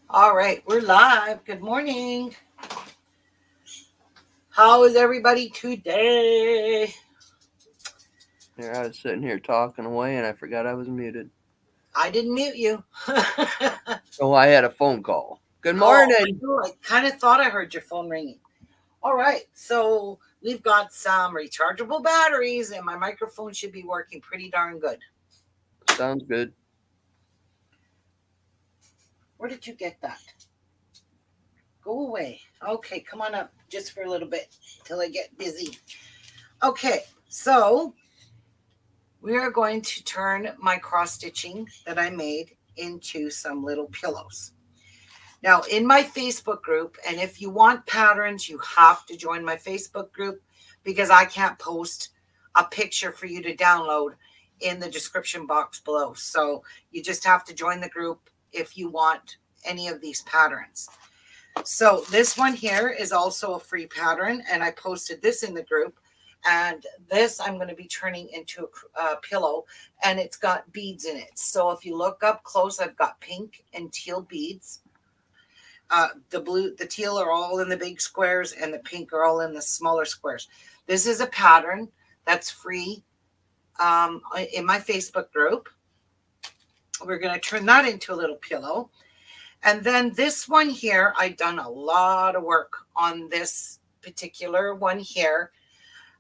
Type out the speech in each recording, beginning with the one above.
All right, we're live. Good morning. How is everybody today? Here I was sitting here talking away and I forgot I was muted. I didn't mute you. Oh, I had a phone call. Good Oh, I morning. know. I kind of thought I heard your phone ringing. All right, so we've got some rechargeable batteries, and my microphone should be working pretty darn good. Sounds good. Where did you get that? Go away. Okay, come on up just for a little bit till I get busy. Okay, so we are going to turn my cross stitching that I made into some little pillows. Now, in my Facebook group, and if you want patterns, you have to join my Facebook group because I can't post a picture for you to download in the description box below. So you just have to join the group if you want any of these patterns. So this one here is also a free pattern, and I posted this in the group. And this I'm going to be turning into a pillow, and it's got beads in it. So if you look up close, I've got pink and teal beads. The teal are all in the big squares, and the pink are all in the smaller squares. This is a pattern that's free in my Facebook group. We're going to turn that into a little pillow. And then this one here, I've done a lot of work on this particular one here.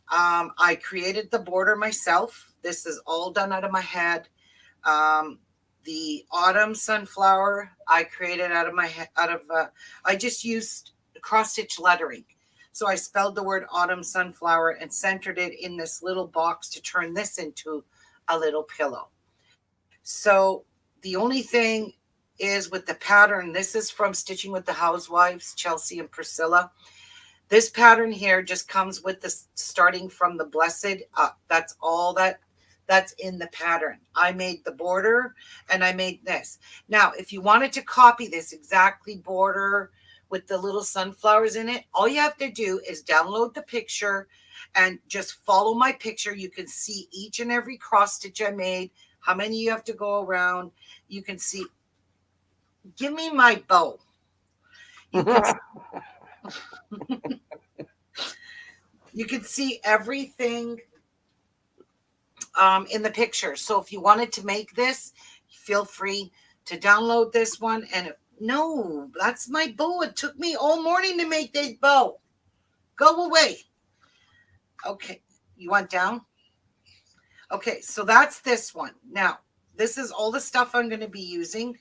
I created the border myself. This is all done out of my head. The autumn sunflower I created out of my head. I just used cross stitch lettering. So I spelled the word autumn sunflower and centered it in this little box to turn this into a little pillow. So the only thing is with the pattern, this is from Stitching with the Housewives, Chelsea and Priscilla. This pattern here just comes with the starting from the blessed up. That's all that's in the pattern. I made the border and I made this. Now, if you wanted to copy this exactly border with the little sunflowers in it, all you have to do is download the picture and just follow my picture. You can see each and every cross stitch I made, how many you have to go around. You can see, give me my bow. You can you can see everything in the picture. So if you wanted to make this, feel free to download this one. And no, that's my bow. It took me all morning to make this bow. Go away. Okay, you want down? Okay, so that's this one. Now, this is all the stuff I'm going to be using.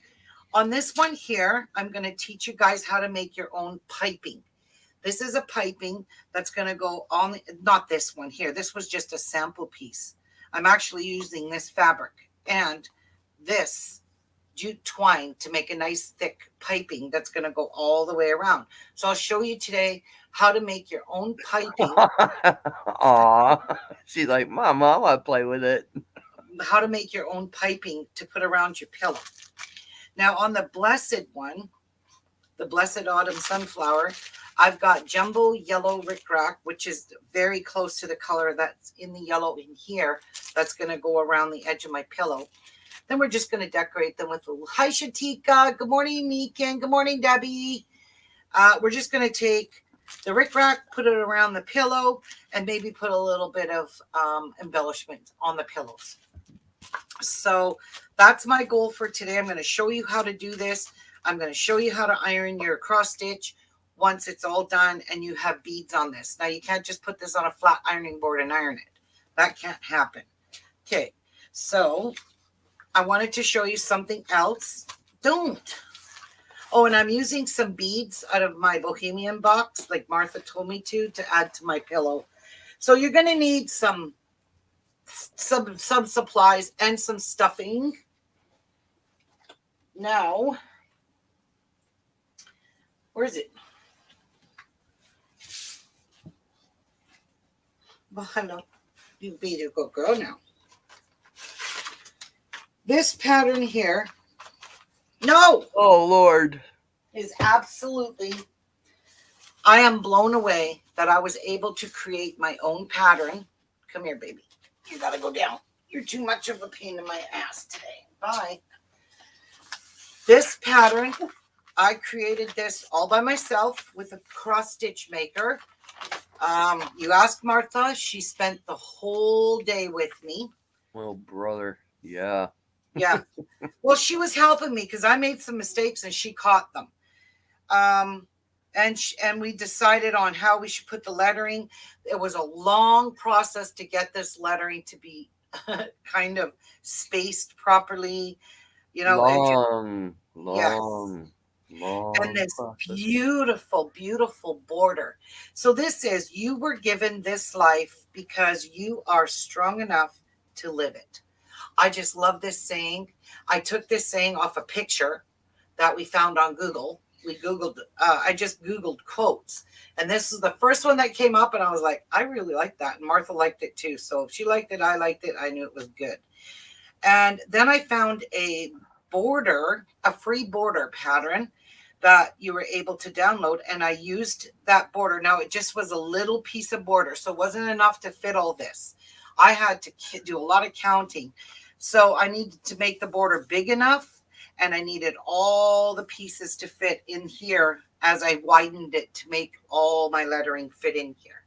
On this one here, I'm going to teach you guys how to make your own piping. This is a piping that's going to go on, not this one here. This was just a sample piece. I'm actually using this fabric and this jute twine to make a nice thick piping that's going to go all the way around. So I'll show you today how to make your own piping. Aw. She's like, Mama, I want to play with it. How to make your own piping to put around your pillow. Now on the blessed one, the blessed autumn sunflower, I've got jumbo yellow rickrack, which is very close to the color that's in the yellow in here. That's going to go around the edge of my pillow. Then we're just going to decorate them with a little, hi Shatika, good morning Nikan, good morning Debbie. We're just going to take the rickrack, put it around the pillow, and maybe put a little bit of embellishment on the pillows. So that's my goal for today. I'm going to show you how to do this. I'm going to show you how to iron your cross stitch once it's all done and you have beads on this. Now you can't just put this on a flat ironing board and iron it. That can't happen. Okay, so I wanted to show you something else. Don't. Oh, and I'm using some beads out of my Bohemian box, like Martha told me to add to my pillow. So you're going to need some supplies and some stuffing. Now, where is it? Well, hello. You be a good girl now. This pattern here, no, Oh, Lord. is absolutely, I am blown away that I was able to create my own pattern. Come here, baby. You got to go down. You're too much of a pain in my ass today. Bye. This pattern I created this all by myself with a cross stitch maker. You ask Martha, she spent the whole day with me. Well, brother, yeah. Yeah. Well, she was helping me because I made some mistakes and she caught them. Um, and we decided on how we should put the lettering. It was a long process to get this lettering to be kind of spaced properly. And Long, yes, long, and long this process. beautiful, beautiful border. So this is, you were given this life because you are strong enough to live it. I just love this saying. I took this saying off a picture that we found on Google. I just Googled quotes. And this is the first one that came up. And I was like, I really like that. And Martha liked it too. So if she liked it, I liked it. I knew it was good. And then I found a free border pattern that you were able to download. And I used that border. Now, it just was a little piece of border. So it wasn't enough to fit all this. I had to do a lot of counting. So I needed to make the border big enough, and I needed all the pieces to fit in here as I widened it to make all my lettering fit in here.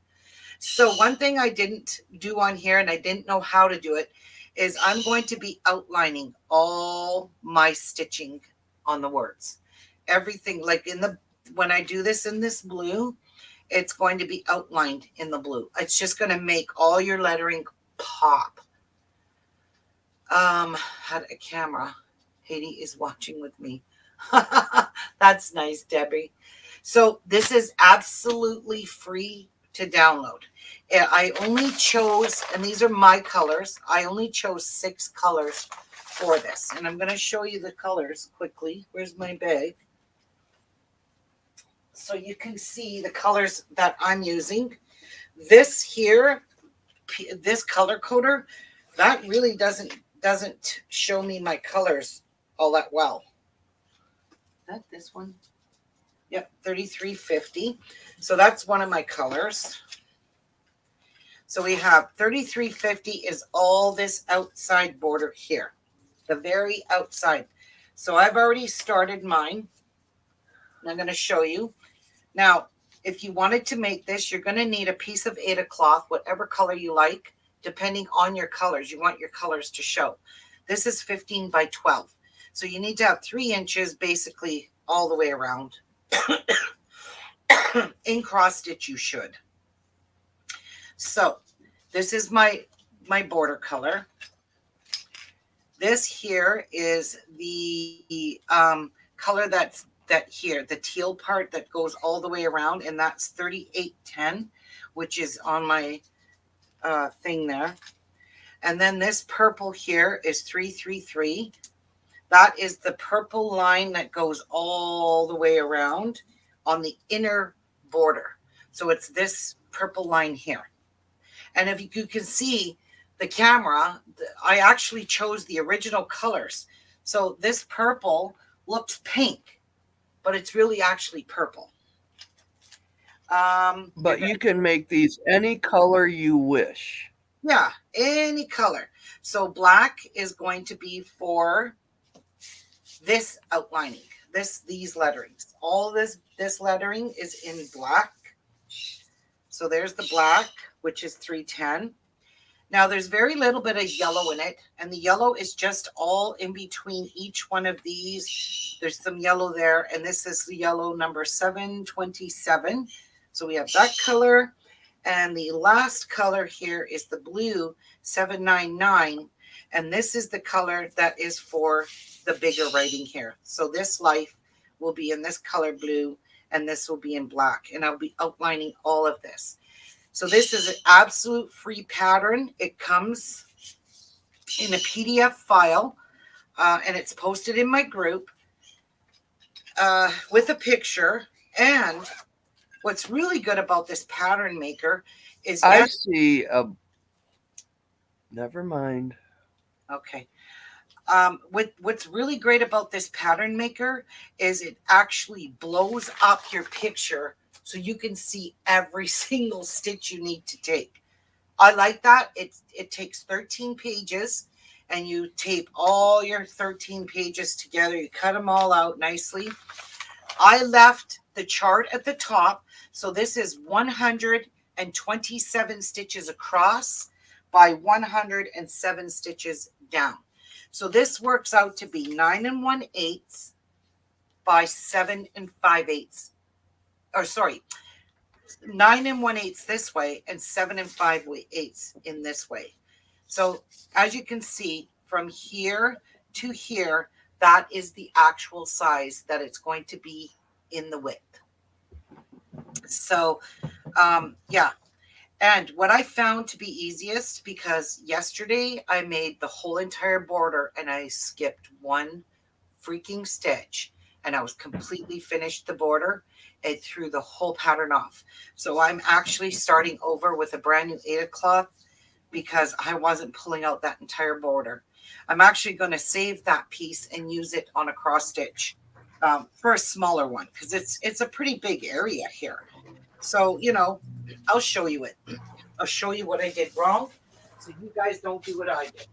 So one thing I didn't do on here, and I didn't know how to do it, is I'm going to be outlining all my stitching on the words. Everything, like when I do this in this blue, it's going to be outlined in the blue. It's just going to make all your lettering pop. Had a camera. Haiti is watching with me. That's nice, Debbie. So this is absolutely free to download. I only chose, and these are my colors, I only chose 6 colors for this. And I'm going to show you the colors quickly. Where's my bag? So you can see the colors that I'm using. This here, this color coder, that really doesn't show me my colors all that well. Is that this one? Yep, 3350. So that's one of my colors. So we have 3350 is all this outside border here, the very outside. So I've already started mine. And I'm going to show you. Now, if you wanted to make this, you're going to need a piece of Aida cloth, whatever color you like, depending on your colors. You want your colors to show. This is 15 by 12. So you need to have 3 inches basically all the way around. In cross stitch, you should. So this is my border color. This here is the color that here, the teal part that goes all the way around, and that's 3810, which is on my thing there. And then this purple here is 333. That is the purple line that goes all the way around on the inner border. So it's this purple line here. And if you can see the camera, I actually chose the original colors. So this purple looks pink, but it's really actually purple. But you can make these any color you wish. Yeah, any color. So black is going to be for this outlining, these letterings. All this lettering is in black. So there's the black, which is 310. Now there's very little bit of yellow in it, and the yellow is just all in between each one of these. There's some yellow there, and this is the yellow number 727. So we have that color, and the last color here is the blue 799, and this is the color that is for the bigger writing here. So this life will be in this color blue, and this will be in black, and I'll be outlining all of this. So this is an absolute free pattern. It comes in a PDF file, and it's posted in my group with a picture. And what's really good about this pattern maker is, I see a. Never mind. Okay. What's really great about this pattern maker is it actually blows up your picture so you can see every single stitch you need to take. I like that. It takes 13 pages, and you tape all your 13 pages together. You cut them all out nicely. I left the chart at the top. So this is 127 stitches across by 107 stitches down. So this works out to be 9 1/8 by 7 5/8. Or sorry, 9 1/8 this way and 7 5/8 in this way. So as you can see from here to here, that is the actual size that it's going to be in the width. So yeah. And what I found to be easiest, because yesterday I made the whole entire border and I skipped one freaking stitch and I was completely finished the border. It threw the whole pattern off. So I'm actually starting over with a brand new Aida cloth because I wasn't pulling out that entire border. I'm actually going to save that piece and use it on a cross stitch for a smaller one because it's a pretty big area here. So, you know, I'll show you it. I'll show you what I did wrong so you guys don't do what I did.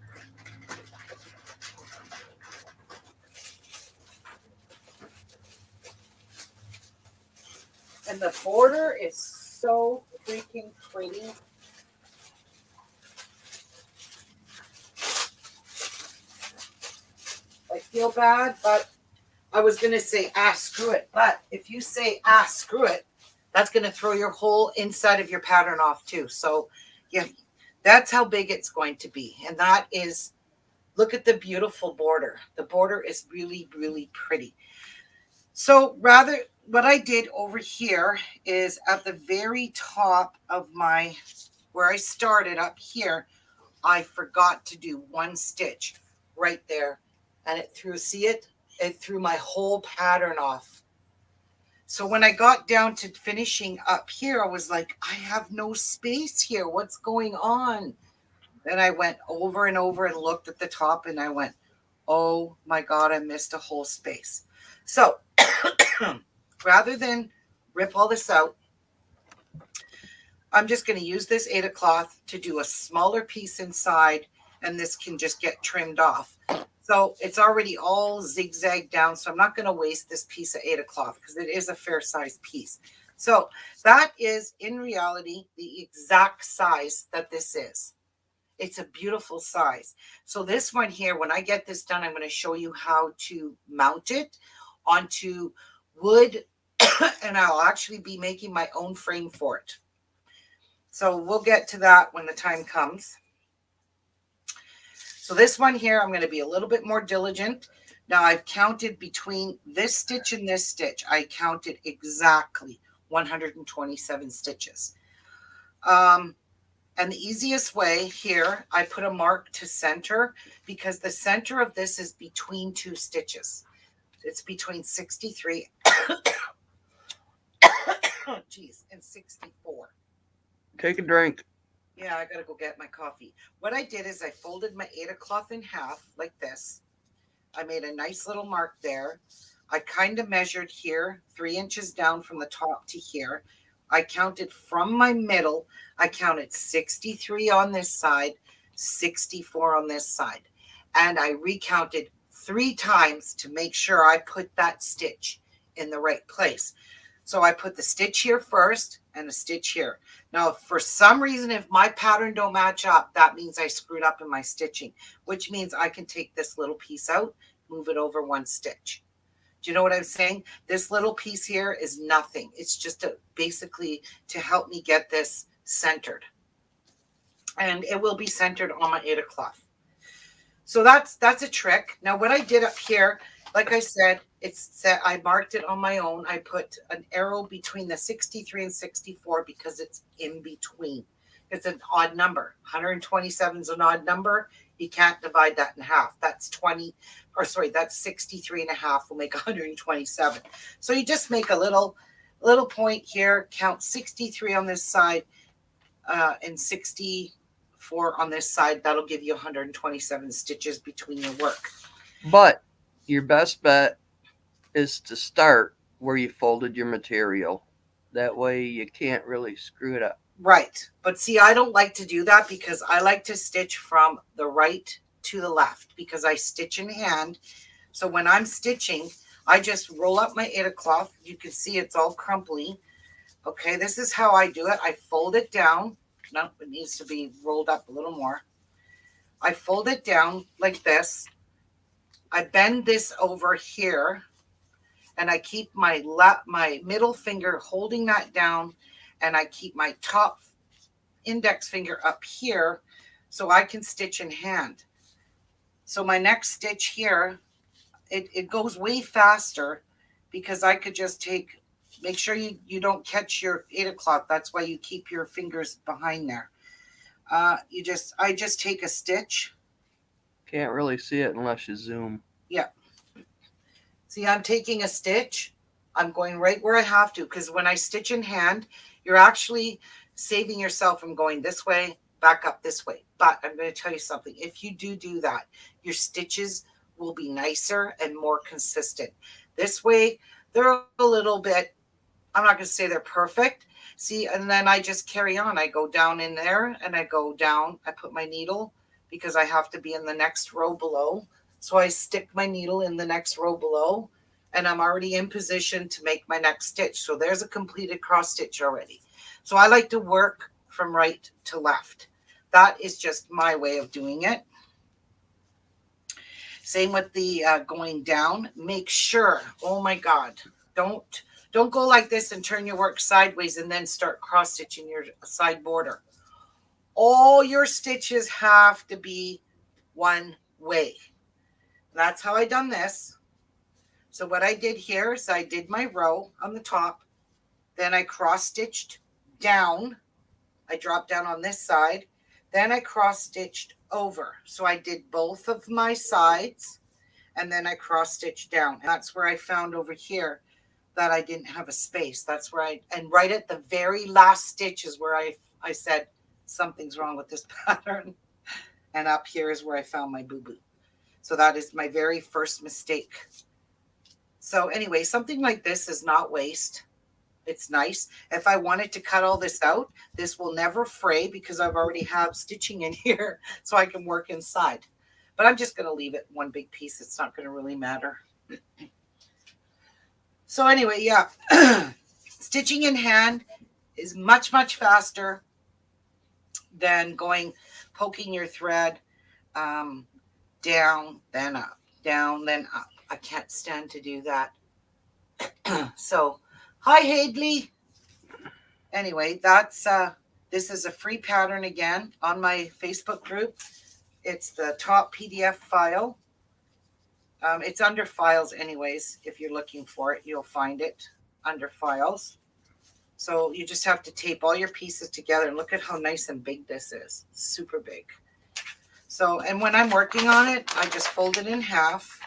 And the border is so freaking pretty. I feel bad, but I was going to say, screw it. But if you say, screw it, that's going to throw your whole inside of your pattern off too. So yeah, that's how big it's going to be. And that is, look at the beautiful border. The border is really, really pretty. So rather, what I did over here is at the very top of my, where I started up here, I forgot to do one stitch right there. And it threw, see it? It threw my whole pattern off. So when I got down to finishing up here, I was like, I have no space here. What's going on? Then I went over and over and looked at the top and I went, oh my God, I missed a whole space. So rather than rip all this out, I'm just going to use this Aida cloth to do a smaller piece inside, and this can just get trimmed off. So it's already all zigzagged down, so I'm not going to waste this piece of Aida cloth because it is a fair size piece. So that is in reality the exact size that this is. It's a beautiful size. So this one here, when I get this done, I'm going to show you how to mount it onto wood and I'll actually be making my own frame for it. So we'll get to that when the time comes. So this one here, I'm going to be a little bit more diligent. Now I've counted between this stitch and this stitch. I counted exactly 127 stitches. And the easiest way here, I put a mark to center because the center of this is between two stitches. It's between 63 and 64. Take a drink. Yeah, I gotta go get my coffee. What I did is I folded my Aida cloth in half like this. I made a nice little mark there. I kind of measured here 3 inches down from the top to here. I counted from my middle. I counted 63 on this side, 64 on this side. And I recounted 3 times to make sure I put that stitch in the right place. So I put the stitch here first and a stitch here. Now, if for some reason, if my pattern don't match up, that means I screwed up in my stitching, which means I can take this little piece out, move it over 1 stitch. Do you know what I'm saying? This little piece here is nothing. It's just basically to help me get this centered. And it will be centered on my Aida cloth. So that's a trick. Now, what I did up here, like I said, I marked it on my own. I put an arrow between the 63 and 64 because it's in between. It's an odd number. 127 is an odd number. You can't divide that in half. That's 63 and a half will make 127. So you just make a little point here, count 63 on this side and 64 on this side. That'll give you 127 stitches between your work. But your best bet is to start where you folded your material. That way you can't really screw it up. Right. But see, I don't like to do that because I like to stitch from the right to the left because I stitch in hand. So when I'm stitching, I just roll up my Aida cloth. You can see it's all crumply. Okay, this is how I do it. I fold it down. No, it needs to be rolled up a little more. I fold it down like this. I bend this over here, and I keep my middle finger holding that down, and I keep my top index finger up here so I can stitch in hand. So my next stitch here, it goes way faster because I could just make sure you don't catch your Aida cloth. That's why you keep your fingers behind there. I just take a stitch. Can't really see it unless you zoom. Yeah. See, I'm taking a stitch. I'm going right where I have to, because when I stitch in hand, you're actually saving yourself from going this way, back up this way. But I'm going to tell you something. If you do that, your stitches will be nicer and more consistent. This way, they're a little bit, I'm not going to say they're perfect. See, and then I just carry on. I go down in there and I go down. I put my needle because I have to be in the next row below. So I stick my needle in the next row below, and I'm already in position to make my next stitch. So there's a completed cross stitch already. So I like to work from right to left. That is just my way of doing it. Same with the going down. Make sure, oh my God, don't go like this and turn your work sideways and then start cross stitching your side border. All your stitches have to be one way. That's how I done this. So what I did here is I did my row on the top, then I cross stitched down. I dropped down on this side, then I cross stitched over. So I did both of my sides, and then I cross stitched down. And that's where I found over here that I didn't have a space. That's where and right at the very last stitch is where I said something's wrong with this pattern. And up here is where I found my boo-boo. So that is my very first mistake. So anyway, something like this is not waste. It's nice. If I wanted to cut all this out, this will never fray because I've already have stitching in here so I can work inside. But I'm just going to leave it one big piece. It's not going to really matter. So anyway, yeah, stitching in hand is much, much faster than poking your thread down, then up, down, then up. I can't stand to do that. So, hi, Hadley. Anyway, that's this is a free pattern again on my Facebook group. It's the top PDF file. It's under files anyways. If you're looking for it, you'll find it under files. So you just have to tape all your pieces together, and look at how nice and big this is. Super big. So, and when I'm working on it, I just fold it in half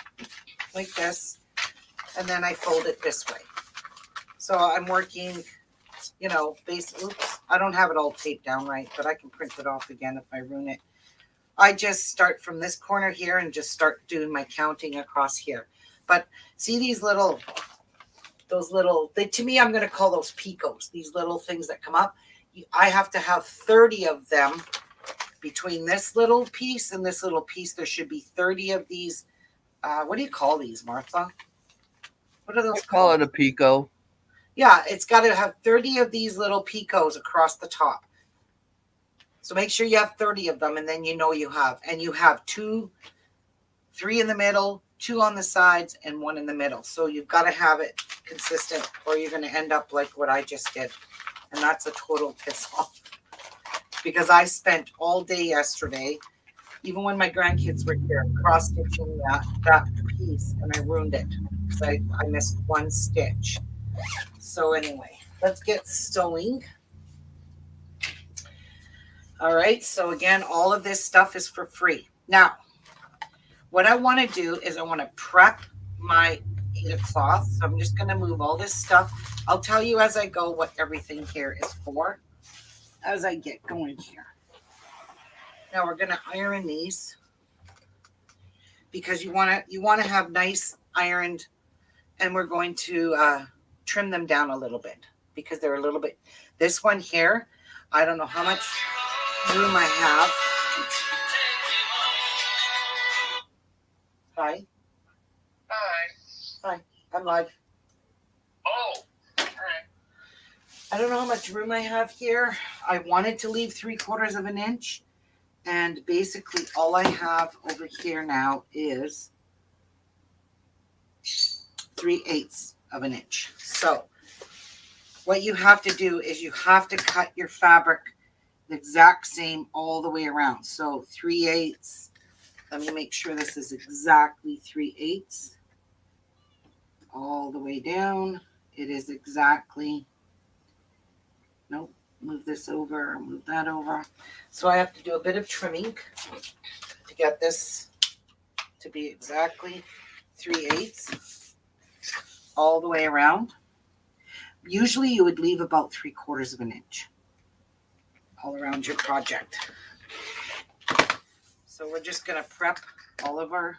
like this, and then I fold it this way. So I'm working, oops, I don't have it all taped down right, but I can print it off again if I ruin it. I just start from this corner here and just start doing my counting across here. But see these little, to me, I'm going to call those picos, these little things that come up. I have to have 30 of them between this little piece and this little piece. There should be 30 of these. What do you call these, Martha? What are those called? Call it a pico. Yeah, it's got to have 30 of these little picos across the top. So make sure you have 30 of them, and then you have. And you have 3 in the middle, 2 on the sides, and 1 in the middle. So you've got to have it consistent, or you're going to end up like what I just did. And that's a total piss off. Because I spent all day yesterday, even when my grandkids were here, cross-stitching that piece, and I ruined it. So I missed one stitch. So anyway, let's get sewing. All right, so again, all of this stuff is for free. Now, what I want to do is I want to prep my Aida cloth. So I'm just going to move all this stuff. I'll tell you as I go what everything here is for as I get going here. Now we're going to iron these because you want to have nice ironed, and we're going to trim them down a little bit because they're a little bit. This one here, I don't know how much room I have. Hi. Hi. Hi. I'm live. Oh, all right. I don't know how much room I have here. I wanted to leave 3/4 of an inch. And basically all I have over here now is 3/8 of an inch. So what you have to do is you have to cut your fabric the exact same all the way around. So 3/8. Let me make sure this is exactly 3/8 all the way down. It is exactly, nope, move this over, move that over. So I have to do a bit of trimming to get this to be exactly 3/8 all the way around. Usually you would leave about 3/4 of an inch all around your project. So we're just going to prep all of our,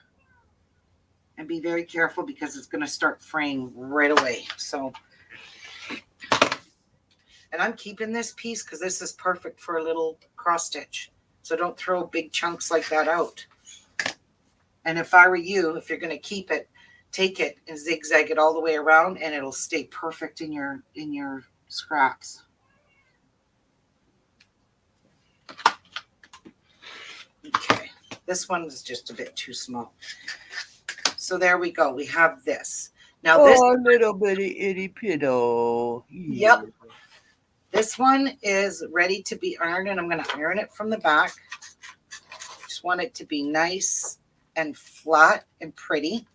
and be very careful because it's going to start fraying right away. So, and I'm keeping this piece because this is perfect for a little cross stitch. So don't throw big chunks like that out. And if I were you, if you're going to keep it, take it and zigzag it all the way around and it'll stay perfect in your scraps. Okay, this one is just a bit too small. So there we go. We have this. Now this little bitty itty pitto. Yep. This one is ready to be ironed, and I'm going to iron it from the back. Just want it to be nice and flat and pretty.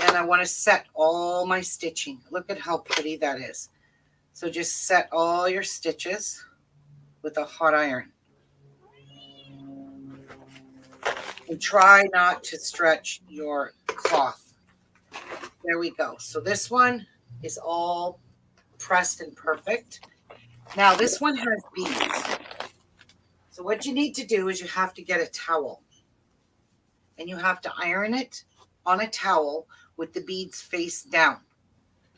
And I want to set all my stitching. Look at how pretty that is. So just set all your stitches with a hot iron. And try not to stretch your cloth. There we go. So this one is all pressed and perfect. Now this one has beads. So what you need to do is you have to get a towel. And you have to iron it on a towel with the beads face down.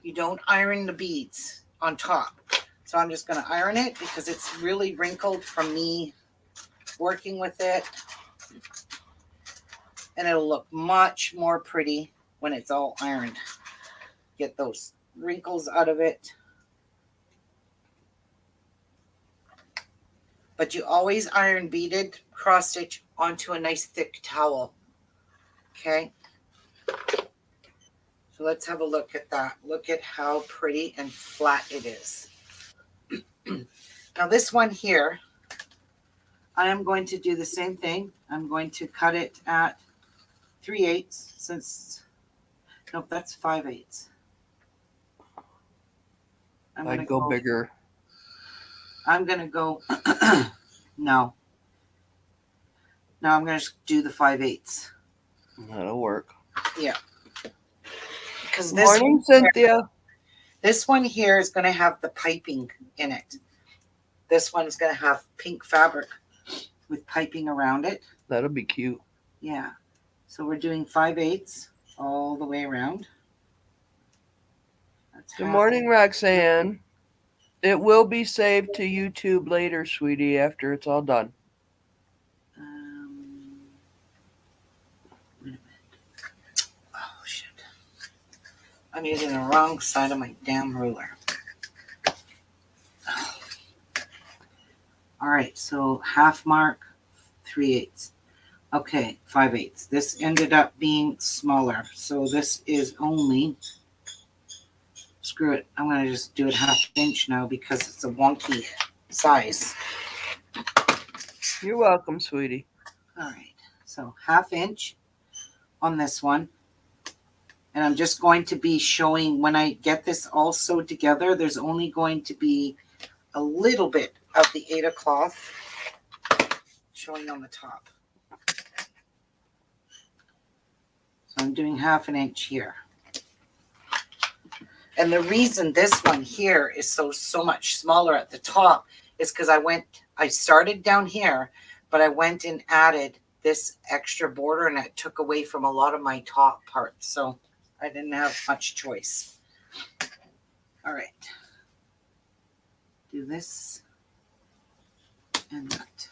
You don't iron the beads on top. So I'm just going to iron it because it's really wrinkled from me working with it. And it'll look much more pretty when it's all ironed. Get those wrinkles out of it. But you always iron beaded cross stitch onto a nice thick towel. Okay. So let's have a look at that. Look at how pretty and flat it is. Now this one here, I am going to do the same thing. I'm going to cut it at 3/8 since, nope, that's 5/8. I'd go bigger. I'm going to go, no. No, I'm going to do the 5/8. That'll work. Yeah. Because Morning, Cynthia. This one here is going to have the piping in it. This one's going to have pink fabric with piping around it. That'll be cute. Yeah. So we're doing 5/8 all the way around. Good morning, Roxanne. It will be saved to YouTube later, sweetie, after it's all done. Wait a minute. Oh, shit. I'm using the wrong side of my damn ruler. All right, so half mark, 3/8. Okay, 5/8. This ended up being smaller. So this is only, screw it. I'm going to just do it 1/2 inch now because it's a wonky size. You're welcome, sweetie. All right, so 1/2 inch on this one. And I'm just going to be showing when I get this all sewed together, there's only going to be a little bit of the Aida cloth showing on the top. So I'm doing 1/2 inch here. And the reason this one here is so much smaller at the top is because I started down here, but I went and added this extra border and it took away from a lot of my top parts. So I didn't have much choice. All right. Do this and that.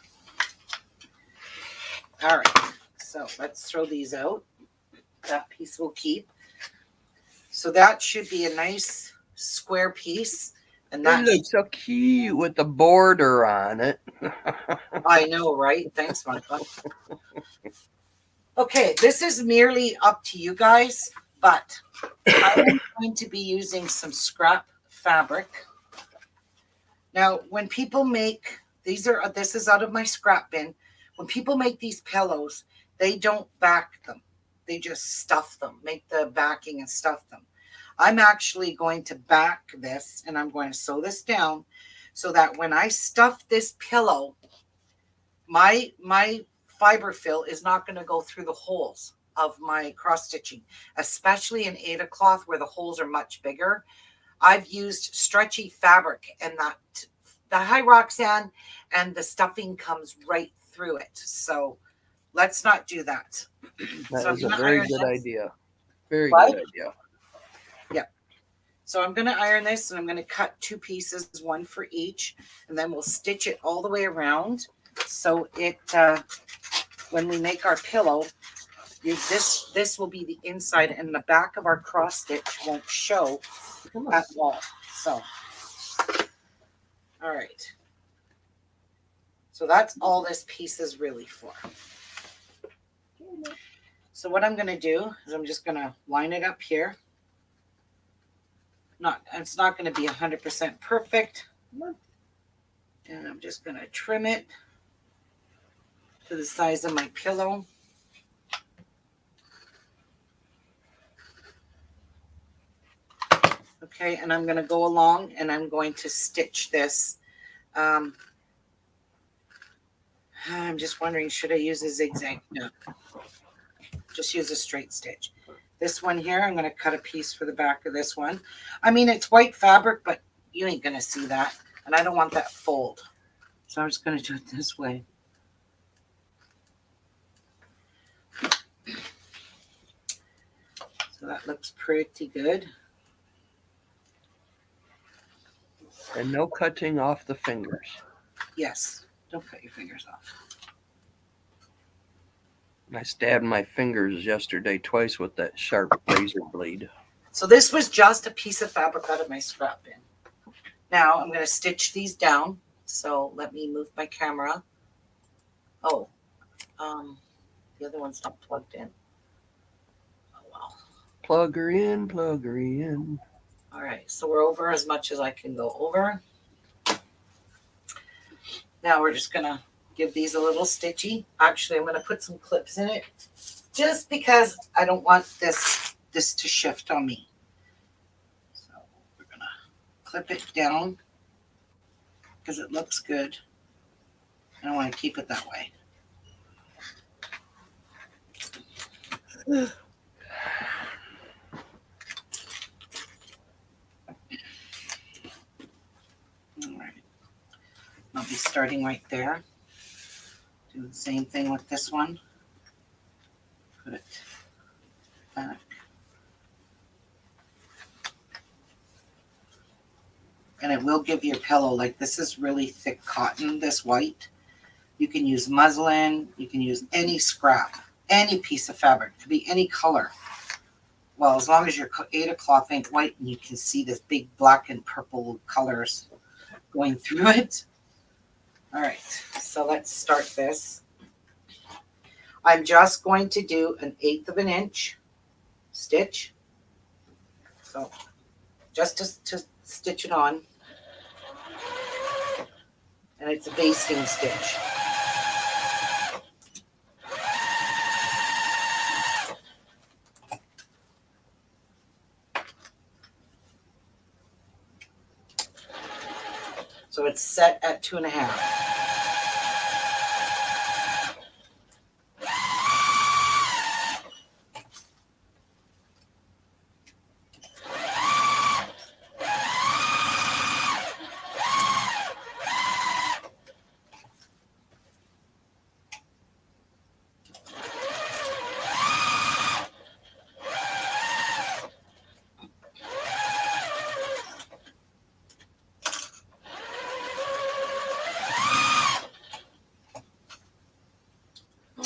All right. So let's throw these out. That piece will keep. So that should be a nice square piece. And It that looks so cute with the border on it. I know, right? Thanks, Michael. Okay, this is merely up to you guys, but I'm going to be using some scrap fabric. Now, when people make this is out of my scrap bin. When people make these pillows, they don't back them. They just stuff them, make the backing and stuff them. I'm actually going to back this and I'm going to sew this down so that when I stuff this pillow, my fiber fill is not going to go through the holes of my cross stitching, especially in Aida cloth where the holes are much bigger. I've used stretchy fabric and the high Roxanne and the stuffing comes right through it. So let's not do that. That So is a very good idea. Very What? good idea. So I'm going to iron this and I'm going to cut 2 pieces, one for each, and then we'll stitch it all the way around. So it, when we make our pillow, this will be the inside and the back of our cross stitch won't show at all. So, all right. So that's all this piece is really for. So what I'm going to do is I'm just going to line it up here. It's not going to be 100% perfect. And I'm just going to trim it to the size of my pillow. Okay, and I'm going to go along and I'm going to stitch this. I'm just wondering, should I use a zigzag? No, just use a straight stitch. This one here, I'm going to cut a piece for the back of this one. I mean, it's white fabric, but you ain't going to see that. And I don't want that fold. So I'm just going to do it this way. So that looks pretty good. And no cutting off the fingers. Yes, don't cut your fingers off. I stabbed my fingers yesterday twice with that sharp razor blade. So this was just a piece of fabric out of my scrap bin. Now I'm going to stitch these down. So let me move my camera. Oh, the other one's not plugged in. Oh, well. Plug her in, plug her in. All right, so we're over as much as I can go over. Now we're just going to give these a little stitchy. Actually, I'm going to put some clips in it just because I don't want this to shift on me. So we're going to clip it down because it looks good. I want to keep it that way. All right. I'll be starting right there. Do the same thing with this one. Put it back. And it will give you a pillow. Like this is really thick cotton, this white. You can use muslin. You can use any scrap, any piece of fabric. It could be any color. Well, as long as your Aida cloth ain't white and you can see this big black and purple colors going through it. All right, so let's start this. I'm just going to do 1/8 of an inch stitch. So just to stitch it on. And it's a basting stitch. So it's set at 2.5.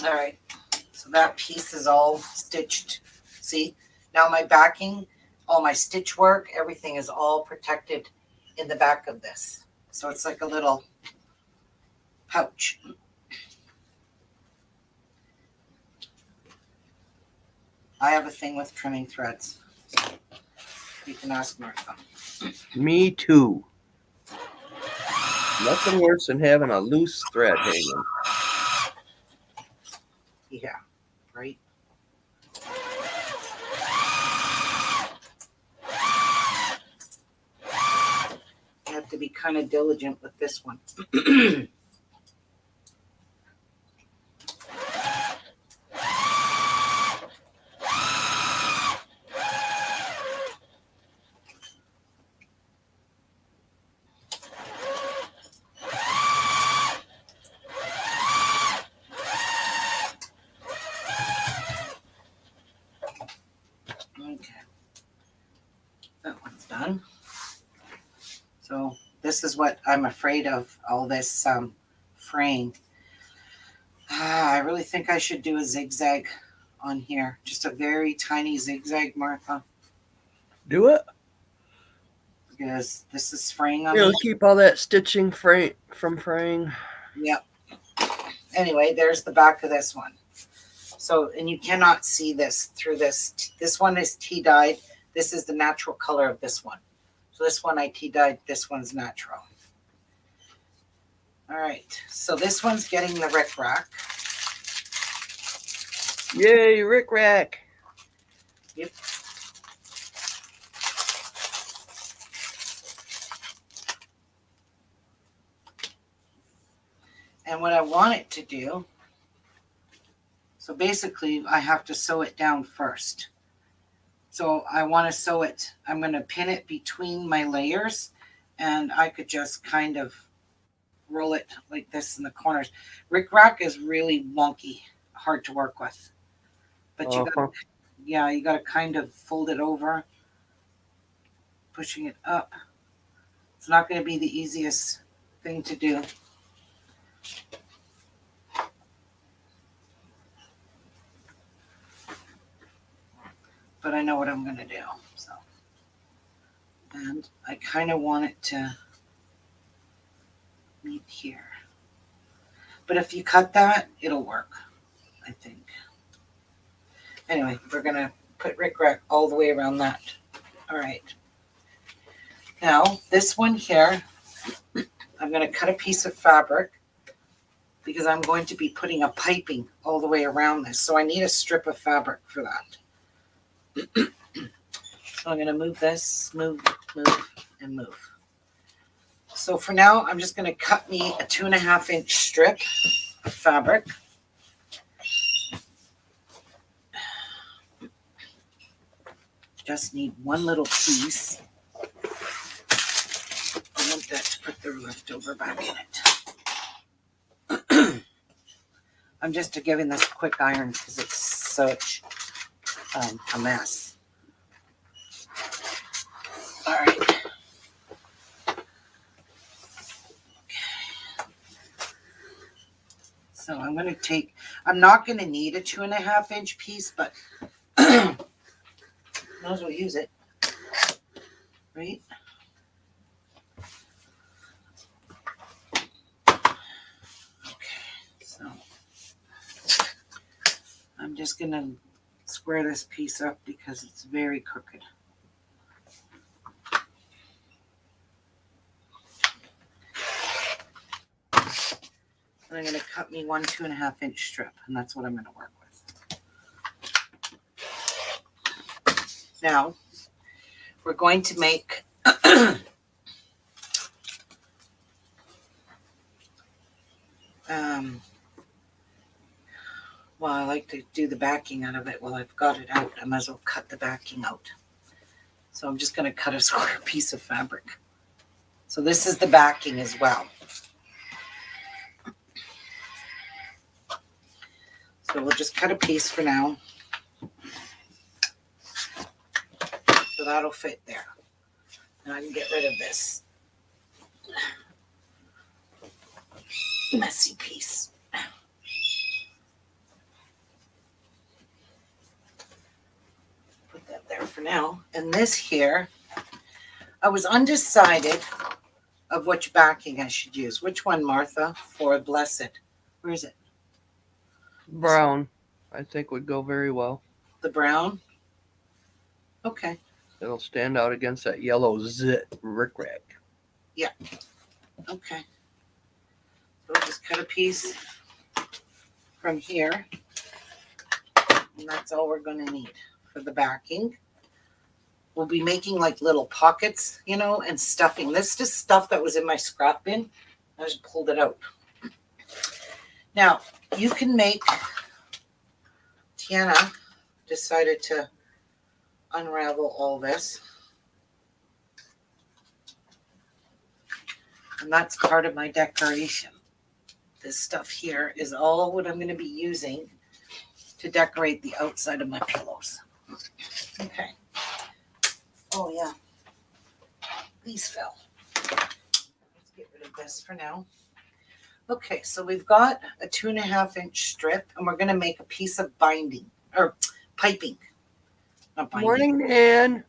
All right, so that piece is all stitched. See, now my backing all my stitch work, everything is all protected in the back of this. So it's like a little pouch. I have a thing with trimming threads. You can ask Martha. Me too. Nothing worse than having a loose thread hanging. Yeah, right? You have to be kind of diligent with this one. Okay, that one's done. So this is what I'm afraid of, all this fraying. I really think I should do a zigzag on here. Just a very tiny zigzag, Martha, Do it. because this is fraying on It'll me. keep all that stitching from fraying. Yep. Anyway, there's the back of this one. So, and you cannot see this through this. This one is tea dyed. This is the natural color of this one. So this one I tea dyed. This one's natural. All right. So this one's getting the rickrack. Yay, Rick Rack. Yep. And what I want it to do, so basically I have to sew it down first. So I want to sew it, I'm going to pin it between my layers, and I could just kind of roll it like this in the corners. Rickrack is really wonky, hard to work with. But you got to kind of fold it over, pushing it up. It's not going to be the easiest thing to do. But I know what I'm going to do. So, and I kind of want it to meet here. But if you cut that, it'll work, I think. Anyway, we're going to put rickrack all the way around that. All right. Now, this one here, I'm going to cut a piece of fabric because I'm going to be putting a piping all the way around this. So I need a strip of fabric for that. So I'm going to move this, move, and move. So for now, I'm just going to cut me a 2.5-inch strip of fabric. Just need one little piece. I want that to put the leftover back in it. I'm just giving this a quick iron because it's such a mess. All right. So I'm going to take, I'm not going to need a 2.5-inch piece, but might as well use it, right? Okay, so I'm just going to square this piece up because it's very crooked. And I'm going to cut me one 2.5-inch strip, and that's what I'm going to work with. Now, we're going to make well, I like to do the backing out of it. Well, I've got it out. I might as well cut the backing out. So I'm just going to cut a square piece of fabric. So this is the backing as well. So we'll just cut a piece for now. So that'll fit there. And I can get rid of this messy piece. Put that there for now. And this here, I was undecided of which backing I should use. Which one, Martha, for Blessed? Where is it? Brown, I think, would go very well. The brown? Okay. It'll stand out against that yellow zit rickrack. Okay. So we'll just cut a piece from here. And that's all we're going to need for the backing. We'll be making like little pockets, you know, and stuffing. This is just stuff that was in my scrap bin. I just pulled it out. Now, you can make, Tiana decided to unravel all this. And that's part of my decoration. This stuff here is all what I'm going to be using to decorate the outside of my pillows. Okay. Oh, yeah. These fell. Let's get rid of this for now. Okay, so we've got a 2.5-inch strip, and we're going to make a piece of binding, or piping. Not binding. Morning, Nan.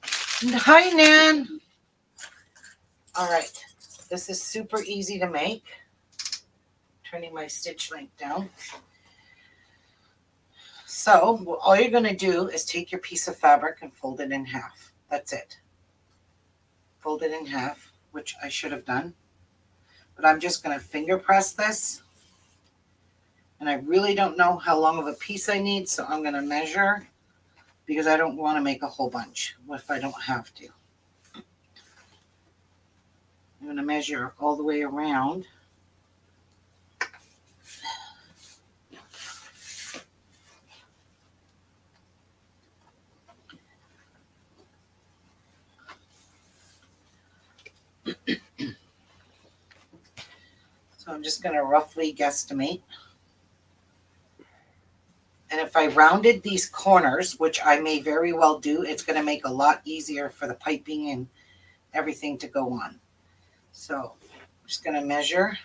Hi, Nan. All right. This is super easy to make. Turning my stitch length down. So all you're going to do is take your piece of fabric and fold it in half. That's it. Fold it in half, which I should have done. But I'm just going to finger press this. And I really don't know how long of a piece I need, so I'm going to measure because I don't want to make a whole bunch if I don't have to. I'm going to measure all the way around. So I'm just going to roughly guesstimate. And if I rounded these corners, which I may very well do, it's going to make a lot easier for the piping and everything to go on. So I'm just going to measure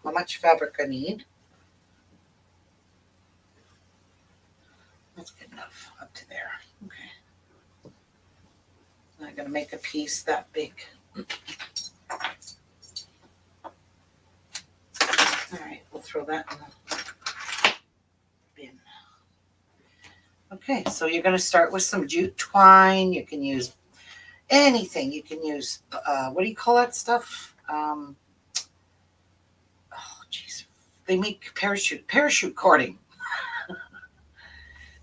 how much fabric I need. That's good enough up to there. Okay. I'm going to make a piece that big. All right, we'll throw that in the bin. Okay, so you're going to start with some jute twine. You can use anything. You can use, what do you call that stuff? Oh, geez. They make parachute cording.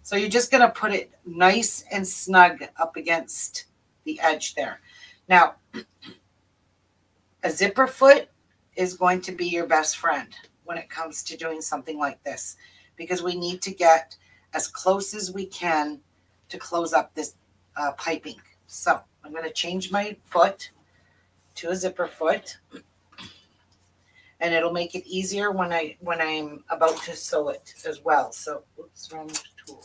So you're just going to put it nice and snug up against the edge there. Now, a zipper foot is going to be your best friend when it comes to doing something like this, because we need to get as close as we can to close up this piping. So I'm going to change my foot to a zipper foot, and it'll make it easier when I'm about to sew it as well. So, oops, wrong tool.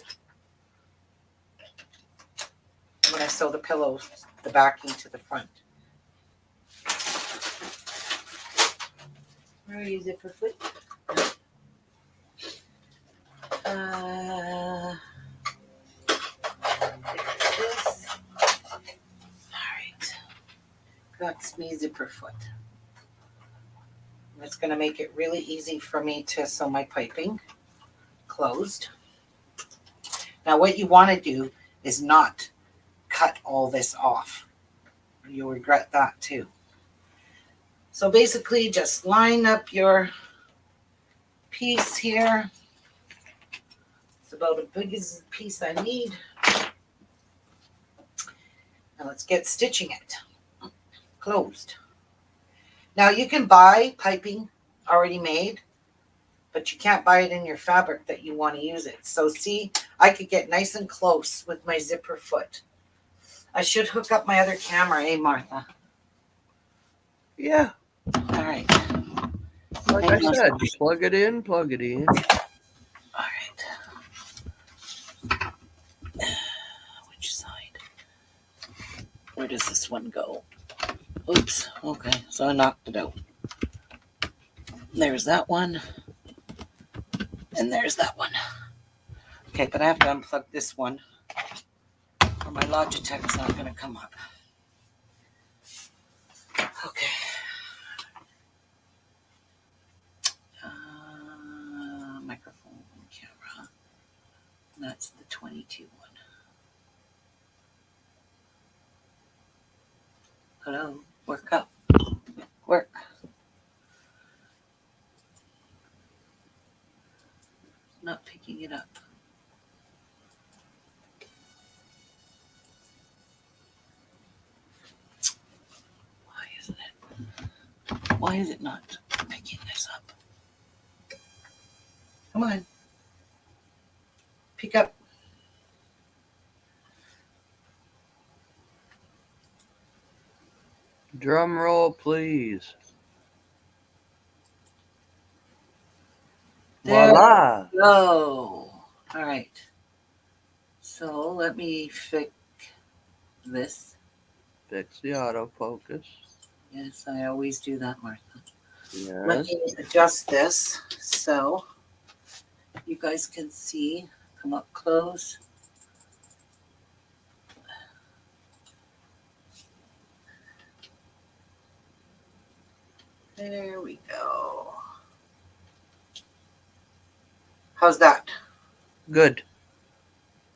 When I sew the pillows, the backing to the front. Where are you, zipper foot? This. All right. That's me, zipper foot. It's going to make it really easy for me to sew my piping closed. Now, what you want to do is not cut all this off. You'll regret that too. So basically, just line up your piece here. It's about as big as the piece I need. And let's get stitching it closed. Now you can buy piping already made, but you can't buy it in your fabric that you want to use it. So see, I could get nice and close with my zipper foot. I should hook up my other camera, eh, Martha? Yeah. All right. Like I said, plug it in, plug it in. All right. Which side? Where does this one go? Oops. Okay, so I knocked it out. There's that one. And there's that one. Okay, but I have to unplug this one my Logitech's not going to come up. Okay. Microphone, camera. That's the 22 one. Hello, work up. Work. Not picking it up. Why is it not picking this up? Come on. Pick up. Drum roll, please. There Voila. we go. All right. So let me fix this. Fix the autofocus. Yes, I always do that, Martha. Yes. Let me adjust this so you guys can see. Come up close. There we go. How's that? Good.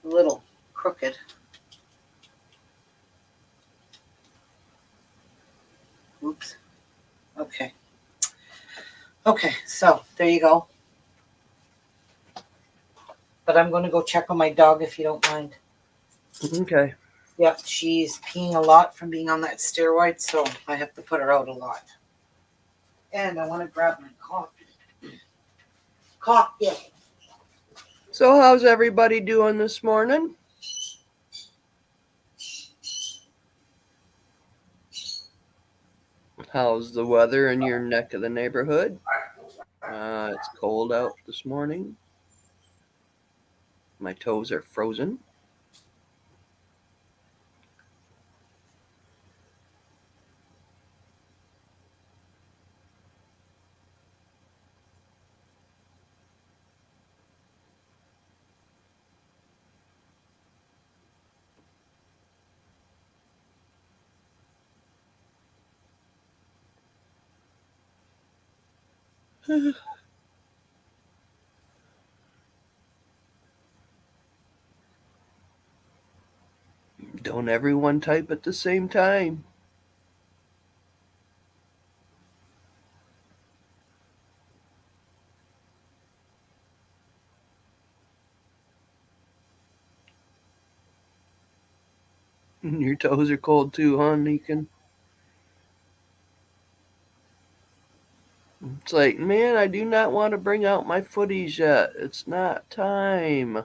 A little crooked. Oops. Okay. Okay, so there you go. But I'm going to go check on my dog if you don't mind. Okay. Yep, she's peeing a lot from being on that steroid, so I have to put her out a lot. And I want to grab my coffee. Coffee. So how's everybody doing this morning? How's the weather in your neck of the neighborhood? It's cold out this morning. My toes are frozen. Don't everyone type at the same time? Your toes are cold too, huh, Negan? It's like, man, I do not want to bring out my footies yet. It's not time.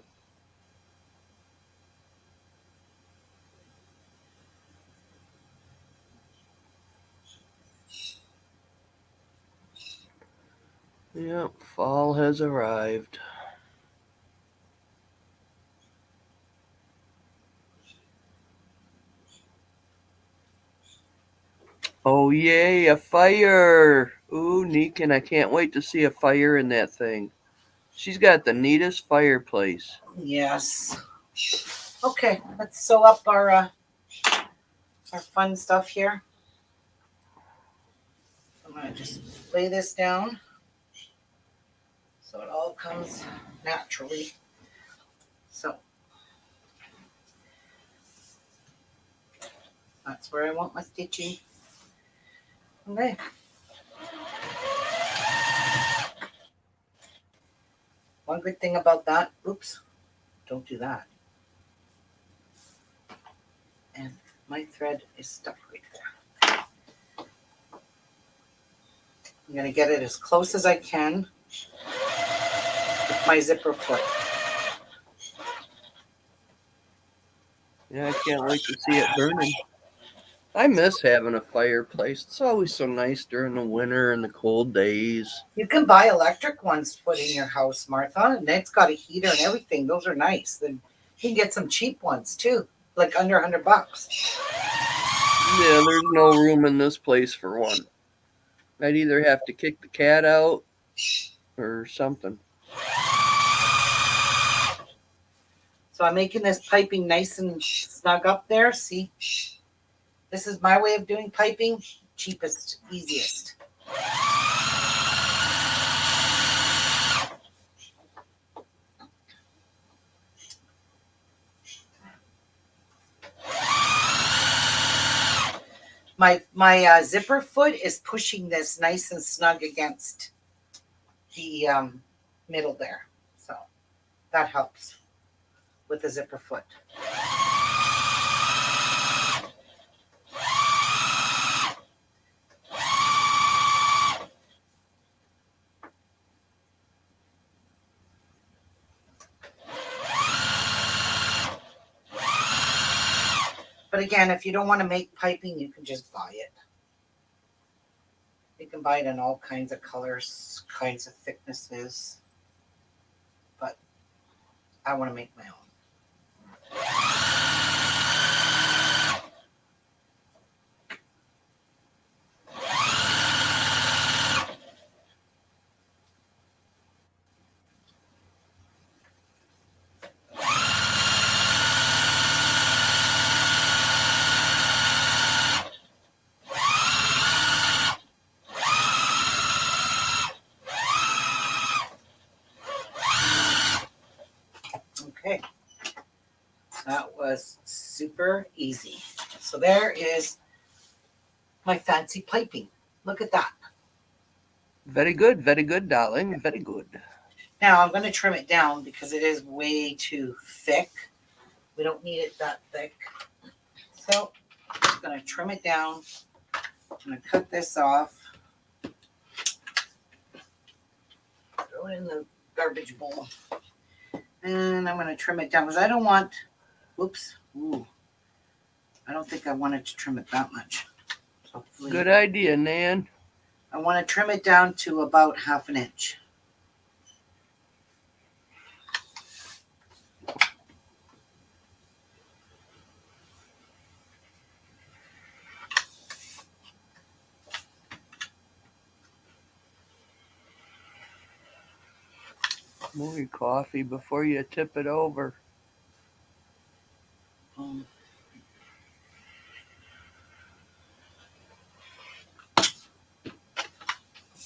Yep, fall has arrived. Oh, yay, a fire. Ooh, Negan, I can't wait to see a fire in that thing. She's got the neatest fireplace. Yes. Okay, let's sew up our fun stuff here. I'm going to just lay this down so it all comes naturally. So that's where I want my stitching. Okay. One good thing about that, oops, don't do that. And my thread is stuck right there. I'm going to get it as close as I can with my zipper foot. Yeah, I can't wait to see it burning. I miss having a fireplace. It's always so nice during the winter and the cold days. You can buy electric ones to put in your house, Martha, and it's got a heater and everything. Those are nice. Then you can get some cheap ones too, like under $100. Yeah, there's no room in this place for one. I'd either have to kick the cat out or something. So I'm making this piping nice and snug up there. See, this is my way of doing piping. Cheapest, easiest. My zipper foot is pushing this nice and snug against the middle there. So that helps with the zipper foot. But again, if you don't want to make piping, you can just buy it. You can buy it in all kinds of colors, kinds of thicknesses. But I want to make my own. Okay, that was super easy. So there is my fancy piping. Look at that. very good, darling. Very good. Now I'm going to trim it down because it is way too thick. We don't need it that thick. So I'm just going to trim it down. I'm going to cut this off. Throw it in the garbage bowl. And I'm going to trim it down because I don't want, whoops, ooh, I don't think I wanted to trim it that much. So hopefully, Good idea, Nan. I want to trim it down to about 1/2 inch. Move your coffee before you tip it over. All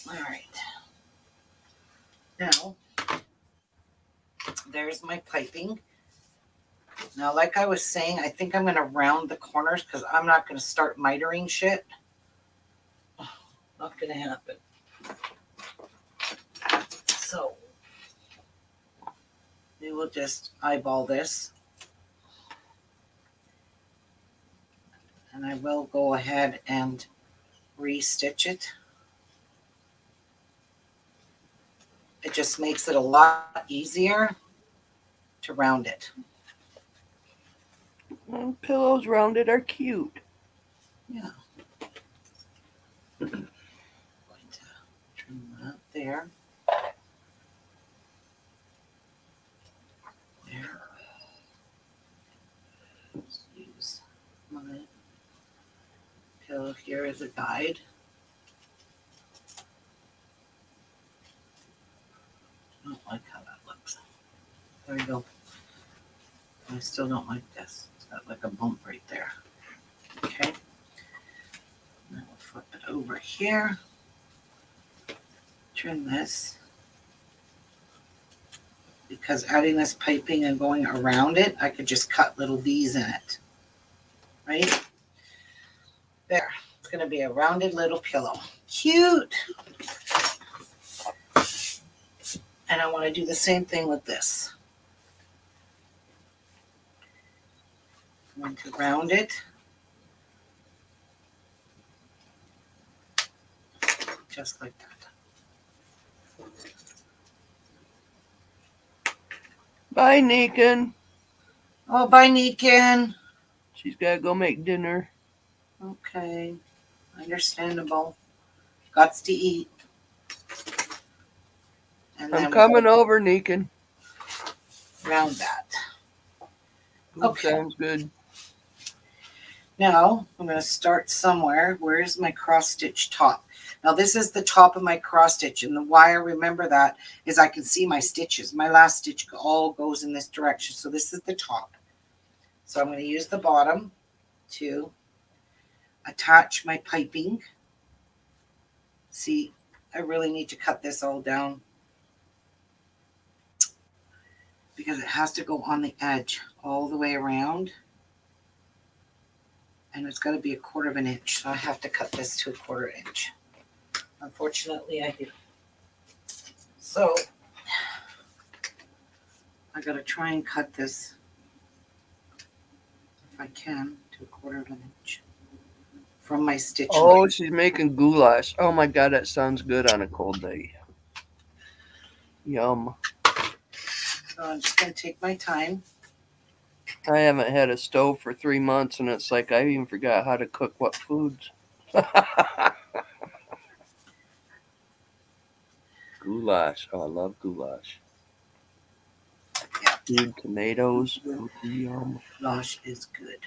right. Now, there's my piping. Now, like I was saying, I think I'm going to round the corners because I'm not going to start mitering shit. Not going to happen. So, we will just eyeball this. And I will go ahead and re-stitch it. It just makes it a lot easier to round it. Well, pillows rounded are cute. Yeah. Going to trim that there. There. Just use my pillow here as a guide. I don't like how that looks. There we go. I still don't like this. It's got like a bump right there. Okay. Now we'll flip it over here. Trim this. Because adding this piping and going around it, I could just cut little V's in it. Right? There. It's going to be a rounded little pillow. Cute! And I want to do the same thing with this. I'm going to round it. Just like that. Bye, Nikan. Oh, bye, Nikan. She's got to go make dinner. Okay. Understandable. Gots to eat. And I'm then coming over, Nikan. round that. Ooh, Okay. Sounds good. Now, I'm going to start somewhere. Where's my cross stitch top? Now this is the top of my cross stitch, and the why I remember that is I can see my stitches. My last stitch all goes in this direction. So this is the top. So I'm going to use the bottom to attach my piping. See, I really need to cut this all down because it has to go on the edge all the way around. And it's got to be 1/4 inch. So I have to cut this to 1/4 inch. Unfortunately, I do. So I got to try and cut this, if I can, to 1/4 inch from my stitch Oh, line. she's making goulash. Oh my God, that sounds good on a cold day. Yum. So I'm just going to take my time. I haven't had a stove for 3 months, and it's like I even forgot how to cook what foods. Goulash. Oh, I love goulash. Yeah. Stewed tomatoes. Ooh, yum. Gosh, is good.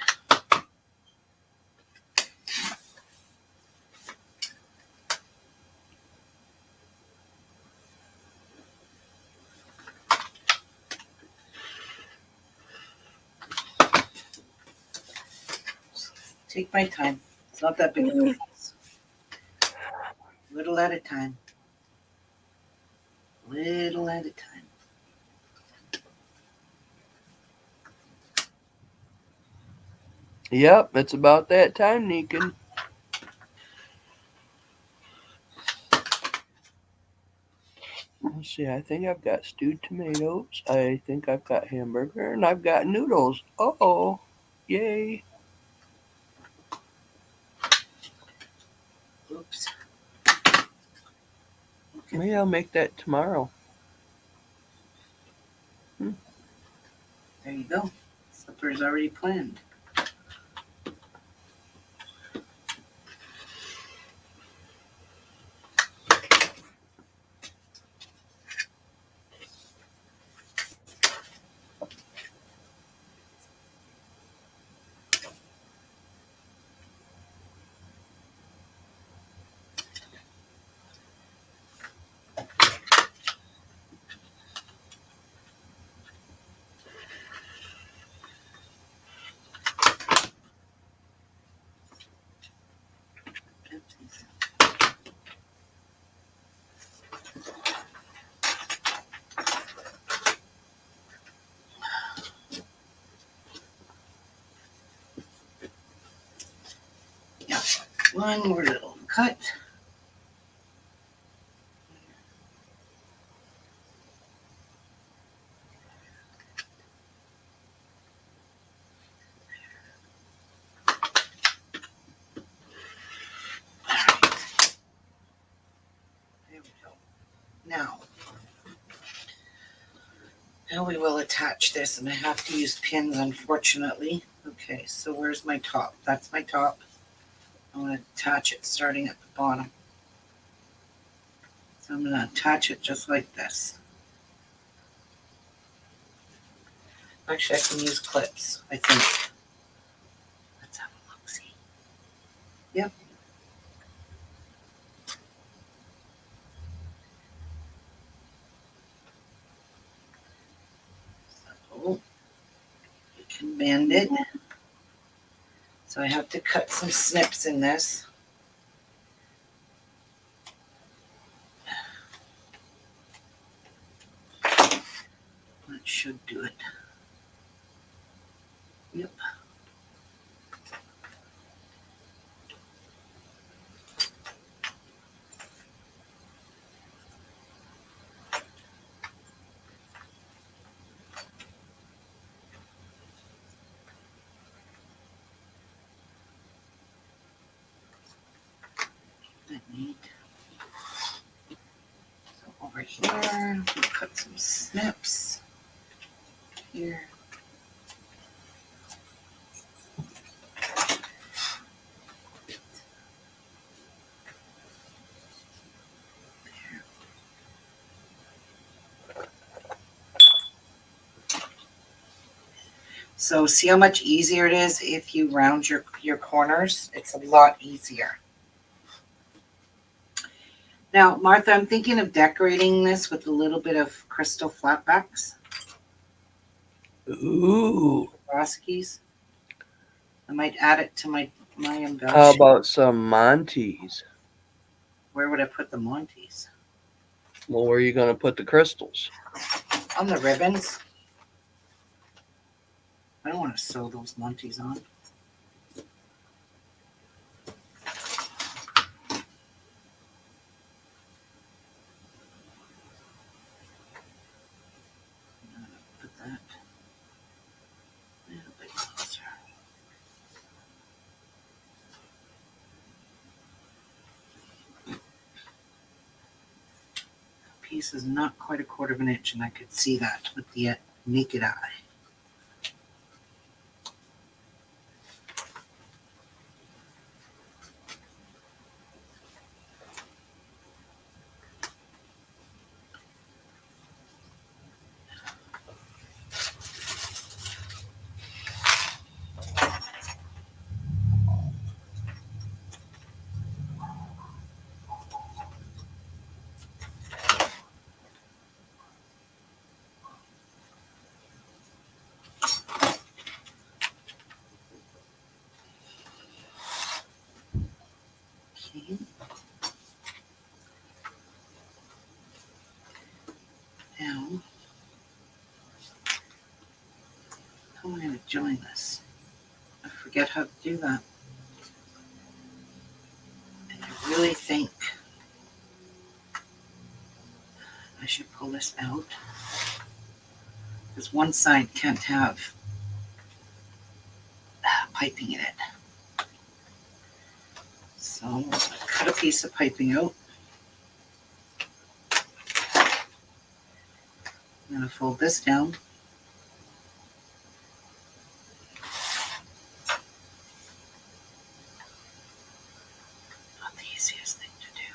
Take my time. It's not that big of a piece. Little at a time. Little at a time. Yep, it's about that time, Neekin. Let's see, I think I've got stewed tomatoes. I think I've got hamburger, and I've got noodles. Oh, yay. Oops. Okay. Maybe I'll make that tomorrow. There you go. Supper's already planned. Yeah. One more little cut. There we go. Now we will attach this, and I have to use pins, unfortunately. Okay, so where's my top? That's my top. I'm going to attach it starting at the bottom. So I'm going to attach it just like this. Actually, I can use clips, I think. Let's have a look-see. Yep. So you can bend it. So I have to cut some snips in this. That should do it. Yep. That neat. So over here, we'll cut some snips. Here. So see how much easier it is if you round your corners? It's a lot easier. Now, Martha, I'm thinking of decorating this with a little bit of crystal flatbacks, Ooh. Roskies. I might add it to my How embellishing. about some Montes? Where would I put the Montes? Well, where are you going to put the crystals? On the ribbons. I don't want to sew those Montes on. Put that a little bit closer. The piece is not quite a quarter of an inch, and I could see that with the naked eye. Okay. Now, how am I going to join this? I forget how to do that. And I really think I should pull this out, because one side can't have piping in it. So I'm going to cut a piece of piping out. I'm going to fold this down. Not the easiest thing to do.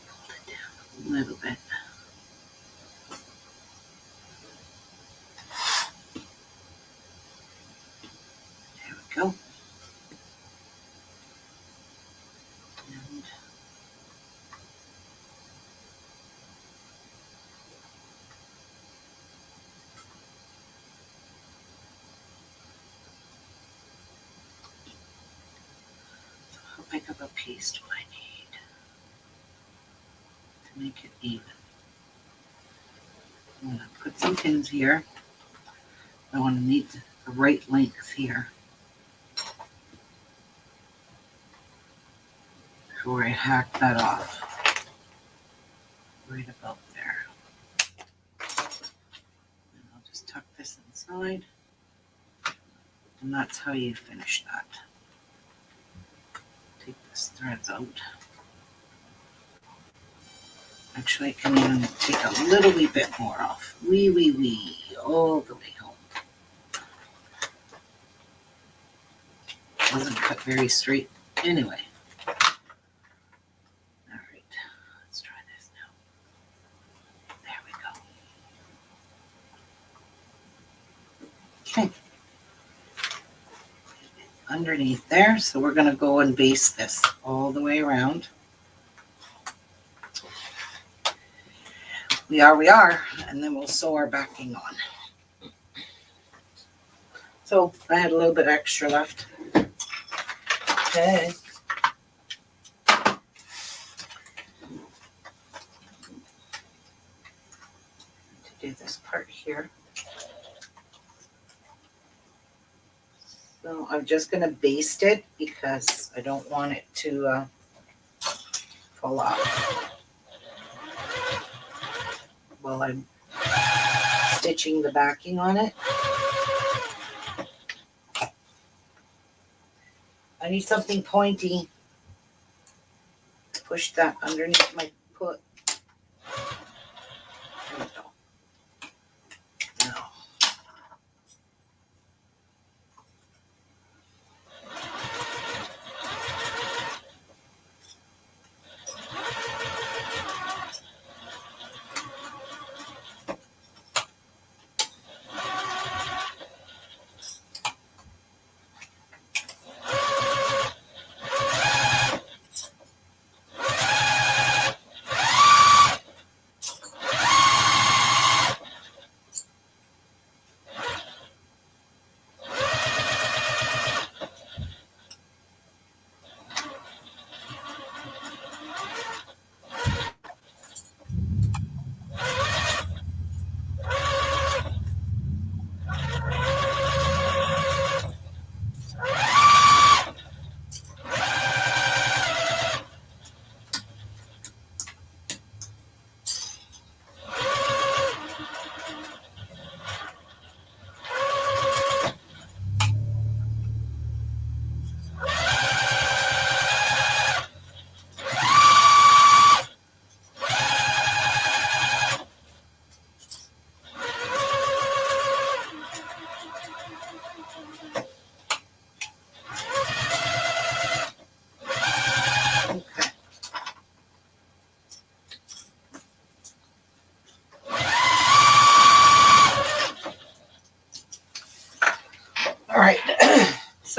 Fold it down a little bit. There we go. And how big of a piece do I need to make it even? I'm going to put some pins here. I want to need the right length here before I hack that off. Right about there. And I'll just tuck this inside. And that's how you finish that. Take this threads out. Actually, I can even take a little wee bit more off. Wee, all the way home. Wasn't cut very straight anyway. All right, let's try this now. There we go. Okay. Underneath there, so we're going to go and baste this all the way around. We are, and then we'll sew our backing on. So I had a little bit extra left. Okay. To do this part here. So I'm just going to baste it because I don't want it to fall off while I'm stitching the backing on it. I need something pointy to push that underneath my foot. There we go. Now,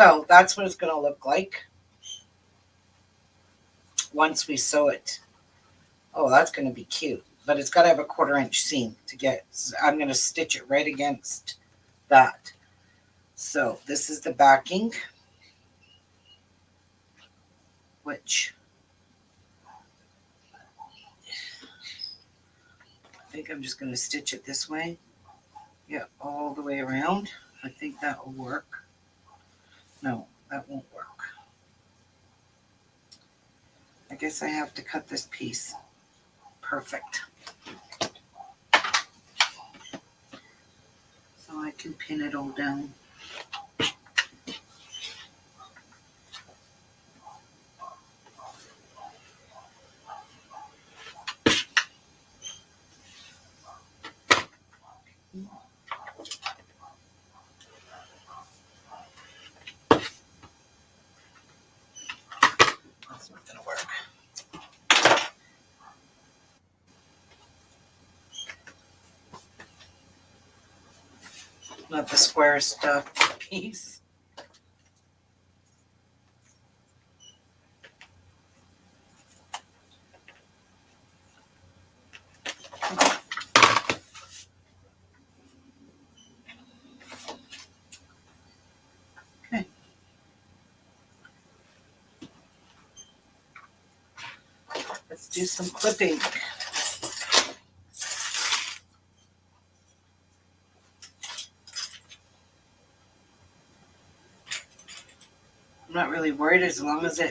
So that's what it's going to look like once we sew it. Oh, that's going to be cute, but it's got to have a 1/4 inch seam to get. I'm going to stitch it right against that. So this is the backing, which I think I'm just going to stitch it this way. Yeah, all the way around. I think that will work. No, that won't work. I guess I have to cut this piece. Perfect. So I can pin it all down. That's not going to work. Not the square stuff piece. Okay. Let's do some clipping. I'm not really worried as long as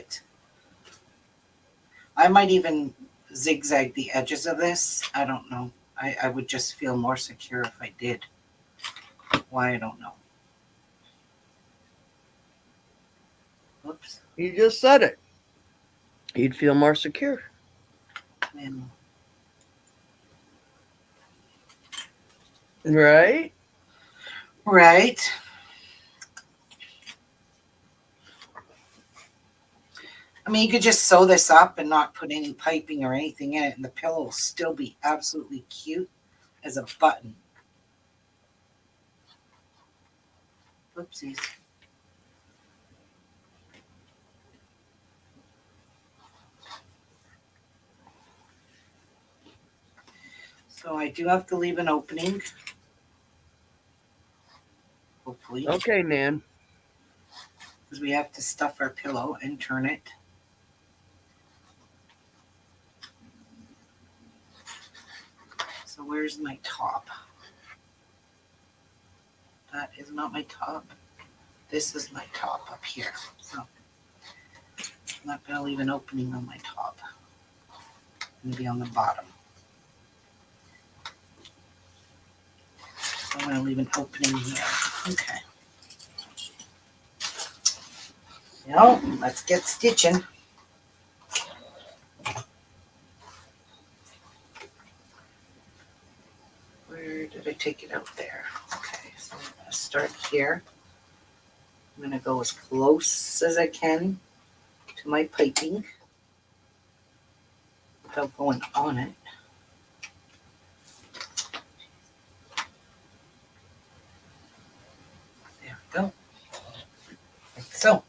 I might even zigzag the edges of this. I don't know. I would just feel more secure if I did. Why, I don't know. Oops. You just said it. You'd feel more secure. And Right? right. I mean, you could just sew this up and not put any piping or anything in it, and the pillow will still be absolutely cute as a button. Oopsies. So I do have to leave an opening. Hopefully. Okay, Nan. Because we have to stuff our pillow and turn it. So where's my top? That is not my top. This is my top up here. So I'm not going to leave an opening on my top. Maybe on the bottom. So I'm going to leave an opening here. Okay. Well, let's get stitching. Where did I take it out there? Okay, so I'm going to start here. I'm going to go as close as I can to my piping without going on it. There we go. Like so.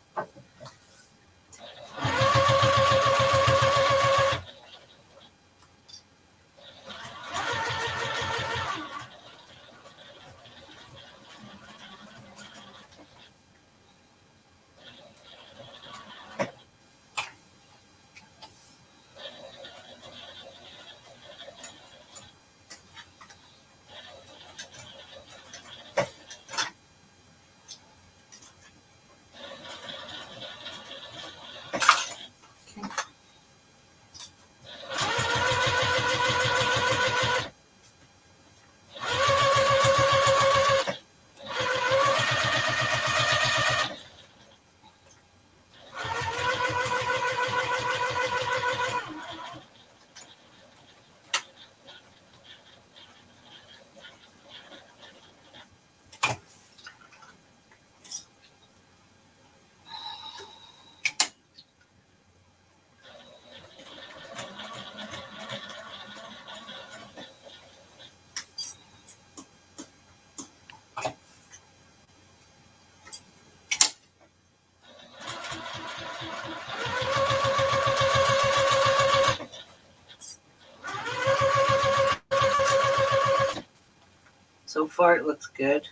far it looks good.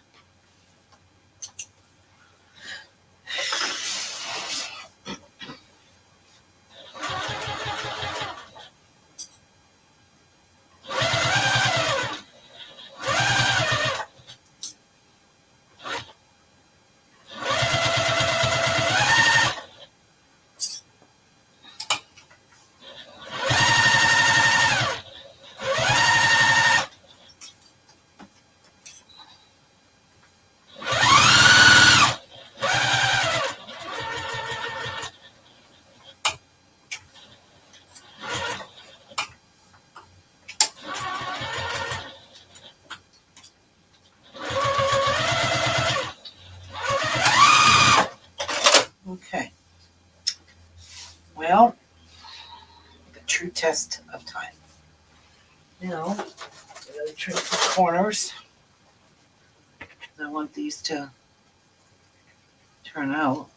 Okay. Well, the true test of time. Now, I'm going to trim the corners. I want these to turn out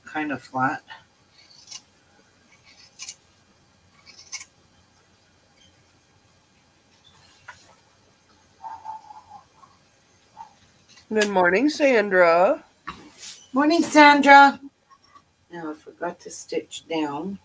kind of flat. Good morning, Sandra. Morning, Sandra. Now I forgot to stitch down.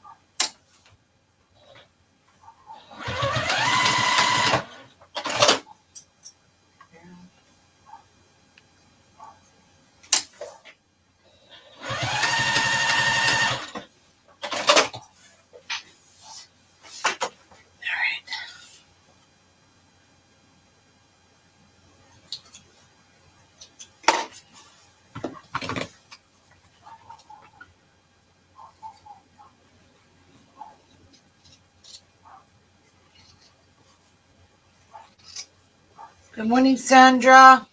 Good morning, Sandra.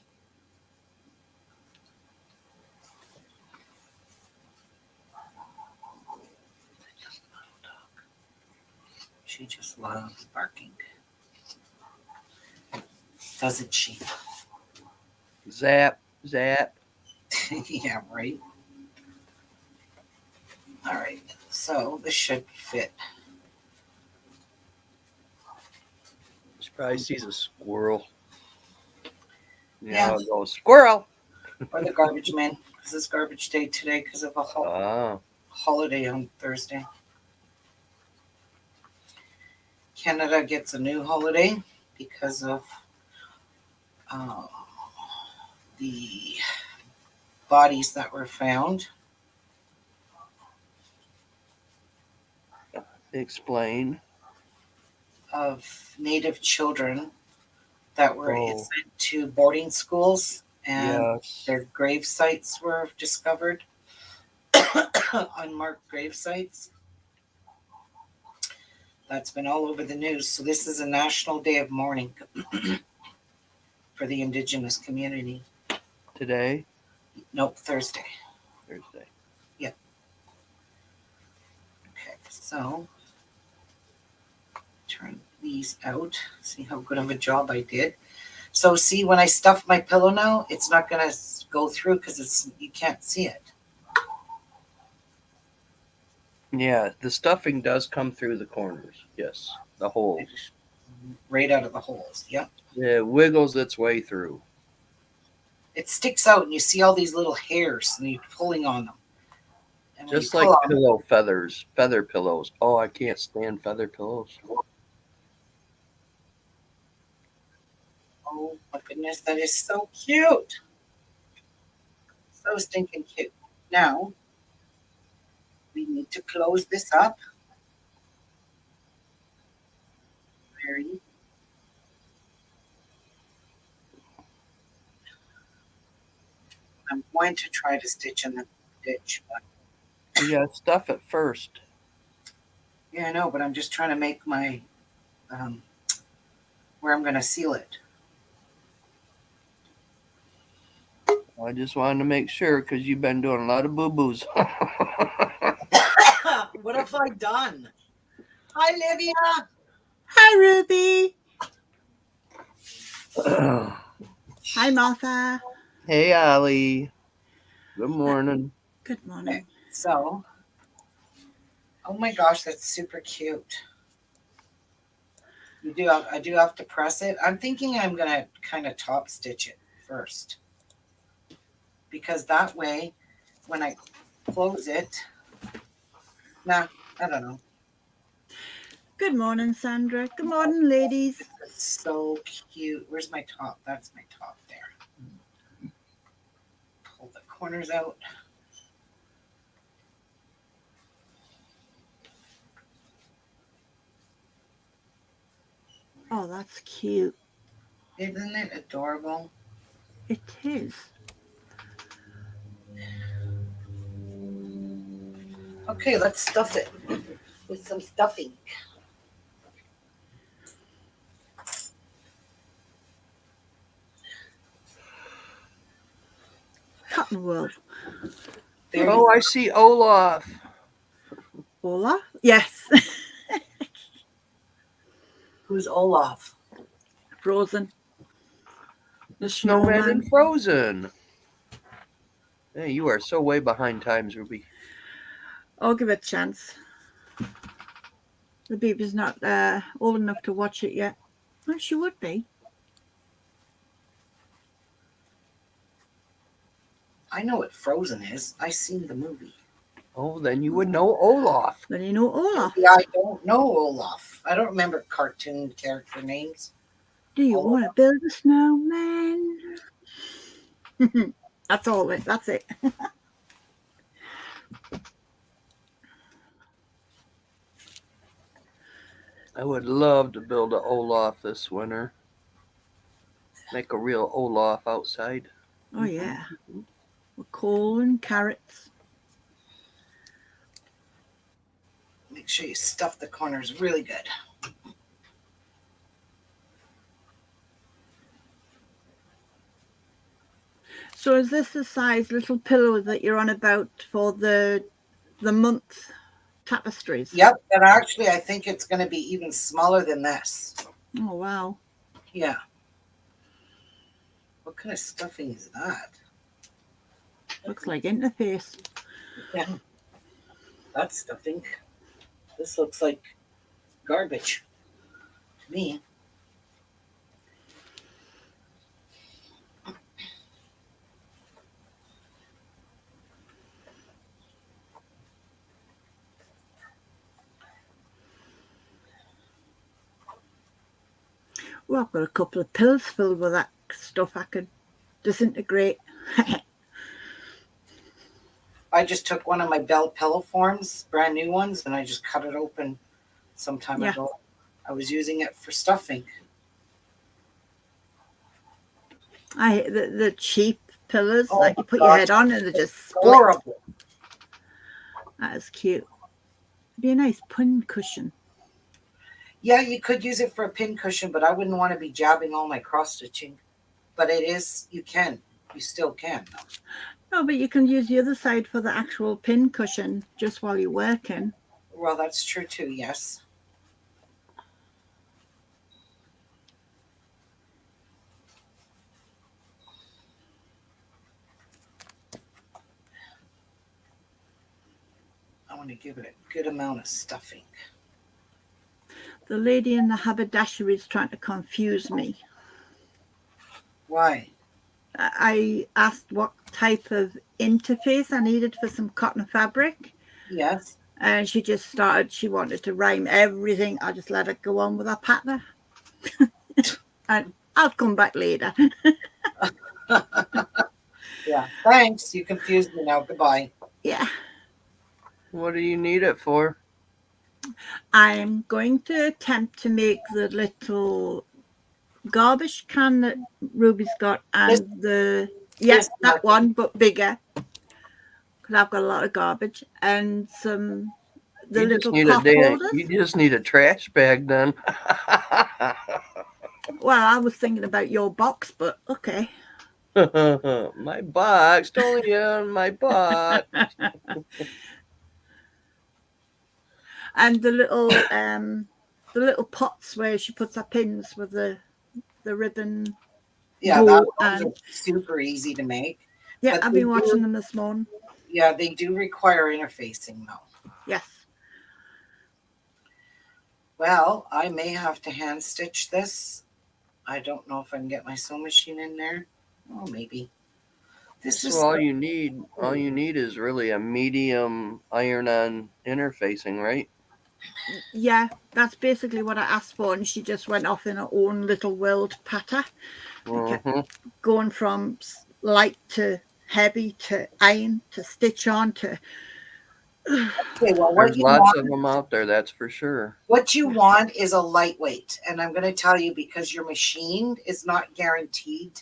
She just loves barking. Doesn't she? Zap, zap. Yeah, right. All right. So this should fit. She probably sees a squirrel. Yeah. I'll go, squirrel. Or the garbage man. Because it's garbage day today because of a Oh, holiday on Thursday. Canada gets a new holiday because of the bodies that were found. explain. Of Native children that were Oh, sent to boarding schools, and yes. their grave sites were discovered. Unmarked grave sites. That's been all over the news. So this is a national day of mourning for the Indigenous community. Today, Nope, Thursday. Thursday. Okay, so turn these out. See how good of a job I did. So see, when I stuff my pillow now, it's not gonna go through because you can't see it. Yeah, the stuffing does come through the corners. Yes, the holes. Right out of the holes. Yep. It wiggles its way through. It sticks out, and you see all these little hairs, and you're pulling on them. And when Just you like pull on them, pillow feathers, feather pillows. Oh, I can't stand feather pillows. oh my goodness, that is so cute. So stinking cute. Now we need to close this up. Very. I'm going to try to stitch in the ditch, but You gotta stuff it first. yeah, I know, but I'm just trying to make my where I'm going to seal it. I just wanted to make sure because you've been doing a lot of boo boos. What have I done? Hi, Livia. Hi, Ruby. Hi, Martha. Hey, Allie. Good morning. Good morning. So, oh my gosh, that's super cute. I do have to press it. I'm thinking I'm gonna kind of top stitch it first, because that way, when I close it, I don't know. Good morning, Sandra. Good morning, ladies. It's so cute. Where's my top? That's my top there. Pull the corners out. Oh, that's cute. Isn't it adorable? It is. Okay, let's stuff it with some stuffing. Cotton wool. There Oh, you I see Olaf. Olaf? Yes. Who's Olaf? Frozen. The snowman in Snowman. Frozen. Hey, you are so way behind times, Ruby. I'll give it a chance. The baby's not old enough to watch it yet. Well, she would be. I know what Frozen is. I seen the movie. Oh, then you would know Olaf. Then you know Olaf. Yeah, I don't know Olaf. I don't remember cartoon character names. Do you Olaf. want to build a snowman? That's all it. That's it. I would love to build a Olaf this winter. Make a real Olaf outside. Oh yeah. With coal and carrots. Make sure you stuff the corners really good. So is this the size little pillow that you're on about for the month tapestries? Yep, and actually I think it's going to be even smaller than this. Oh wow. Yeah. What kind of stuffing is that? Looks like interface. Yeah. That's stuffing. This looks like garbage to me. Well, I've got a couple of pills filled with that stuff I could disintegrate. I just took one of my Bell pillow forms, brand new ones, and I just cut it open some time Yeah. ago. I was using it for stuffing. I hate the cheap pillows Oh that you my put your gosh, head on and they just split. Horrible. That is cute. It'd be a nice pin cushion. Yeah, you could use it for a pin cushion, but I wouldn't want to be jabbing all my cross stitching. But it is, you can. You still can. No, but you can use the other side for the actual pin cushion just while you're working. Well, that's true too, yes. I want to give it a good amount of stuffing. The lady in the haberdashery is trying to confuse me. Why? I asked what type of interface I needed for some cotton fabric. Yes. And she just started, she wanted to rhyme everything. I just let her go on with her pattern. And I'll come back later. Yeah. Thanks. You confused me now. Goodbye. Yeah. What do you need it for? I'm going to attempt to make the little garbage can that Ruby's got and this that one, but bigger. Because I've got a lot of garbage and the You just little need pop holders. You just need a trash bag then. Well, I was thinking about your box, but okay. My box, totally on my box. And the little pots where she puts her pins with the ribbon. Yeah, bow those are super easy to make. Yeah, But I've been watching them this morning. Yeah, they do require interfacing though. Yes. Well, I may have to hand stitch this. I don't know if I can get my sewing machine in there. Oh, maybe. This So is all you need is really a medium iron-on interfacing, right? Yeah, that's basically what I asked for, and she just went off in her own little world patter. I kept Mm-hmm. going from light to heavy to iron to stitch on to okay. Well, There's lots of them out there, that's for sure. what you want is a lightweight, and I'm going to tell you because your machine is not guaranteed,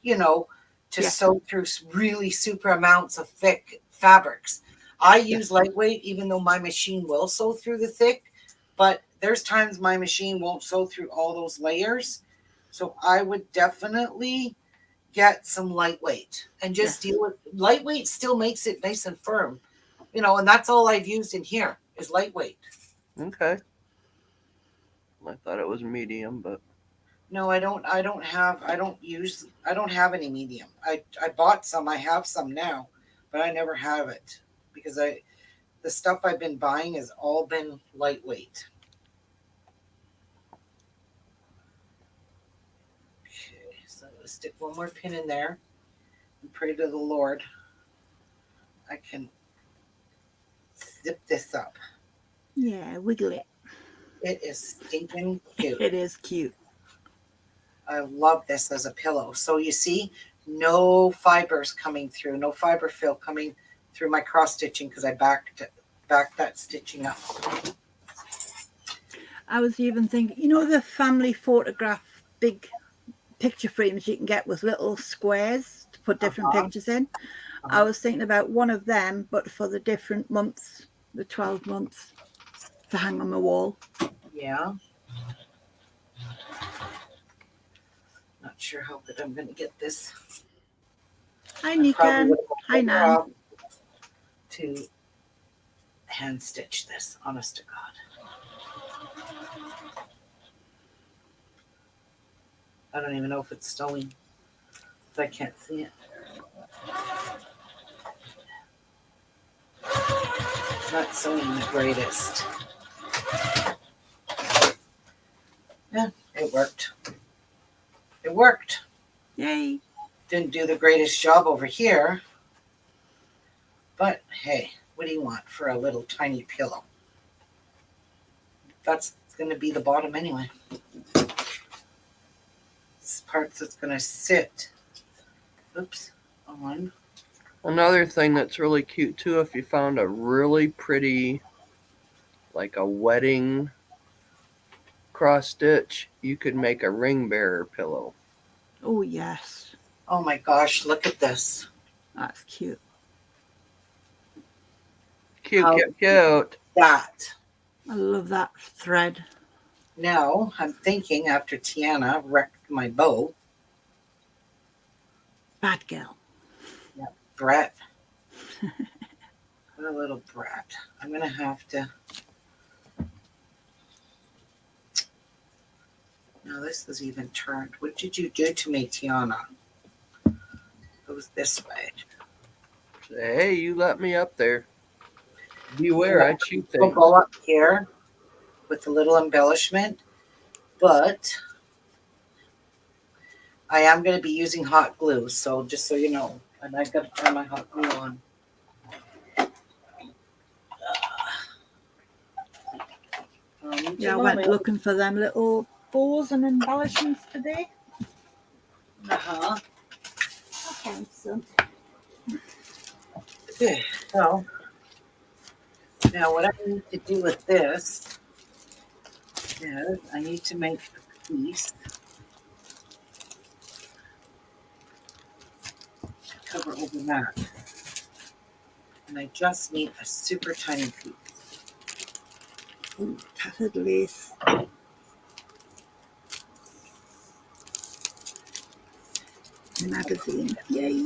you know, to Yeah. sew through really super amounts of thick fabrics. I Yeah. use lightweight, even though my machine will sew through the thick, but there's times my machine won't sew through all those layers. So I would definitely get some lightweight and just Yes. deal with lightweight. Still makes it nice and firm, and that's all I've used in here is lightweight. Okay. I thought it was medium, but No, I don't. I don't have. I don't use. I don't have any medium. I bought some. I have some now, but I never have it because the stuff I've been buying has all been lightweight. Okay, so I'm gonna stick one more pin in there and pray to the Lord I can zip this up. Yeah, wiggle it. It is stinking cute. It is cute. I love this as a pillow. So you see, no fibers coming through, no fiber fill coming through my cross stitching because I backed that stitching up. I was even thinking, the family photograph big picture frames you can get with little squares to put different pictures in. I was thinking about one of them, but for the different months, the 12 months, to hang on my wall. Yeah. Not sure how good I'm going to get this. Hi, Nikan. Hi, Nan. To hand stitch this, honest to God. I don't even know if it's sewing. I can't see it. It's not sewing the greatest. Yeah, it worked. It worked. Yay. Didn't do the greatest job over here. But hey, what do you want for a little tiny pillow? That's going to be the bottom anyway. This part that's going to sit. Oops, on. another thing that's really cute too, if you found a really pretty, like a wedding cross stitch, you could make a ring bearer pillow. Oh, yes. Oh my gosh, look at this. That's cute. Cute, How cute, cute. that. I love that thread. Now, I'm thinking after Tiana wrecked my bow, Bad girl. Brett. What a little brat. I'm going to have to. Now, this is even turned. What did you do to me, Tiana? It goes this way. Hey, you let me up there. Beware, I chew We'll things. go up here with a little embellishment, but I am going to be using hot glue, so just so you know. And I've got to turn my hot glue on. Yeah, I went looking for them little bows and embellishments today. Uh-huh. I found some. Okay, so now what I need to do with this is I need to make a piece to cover over that. And I just need a super tiny piece. Ooh, tattered lace. Magazine. Yay.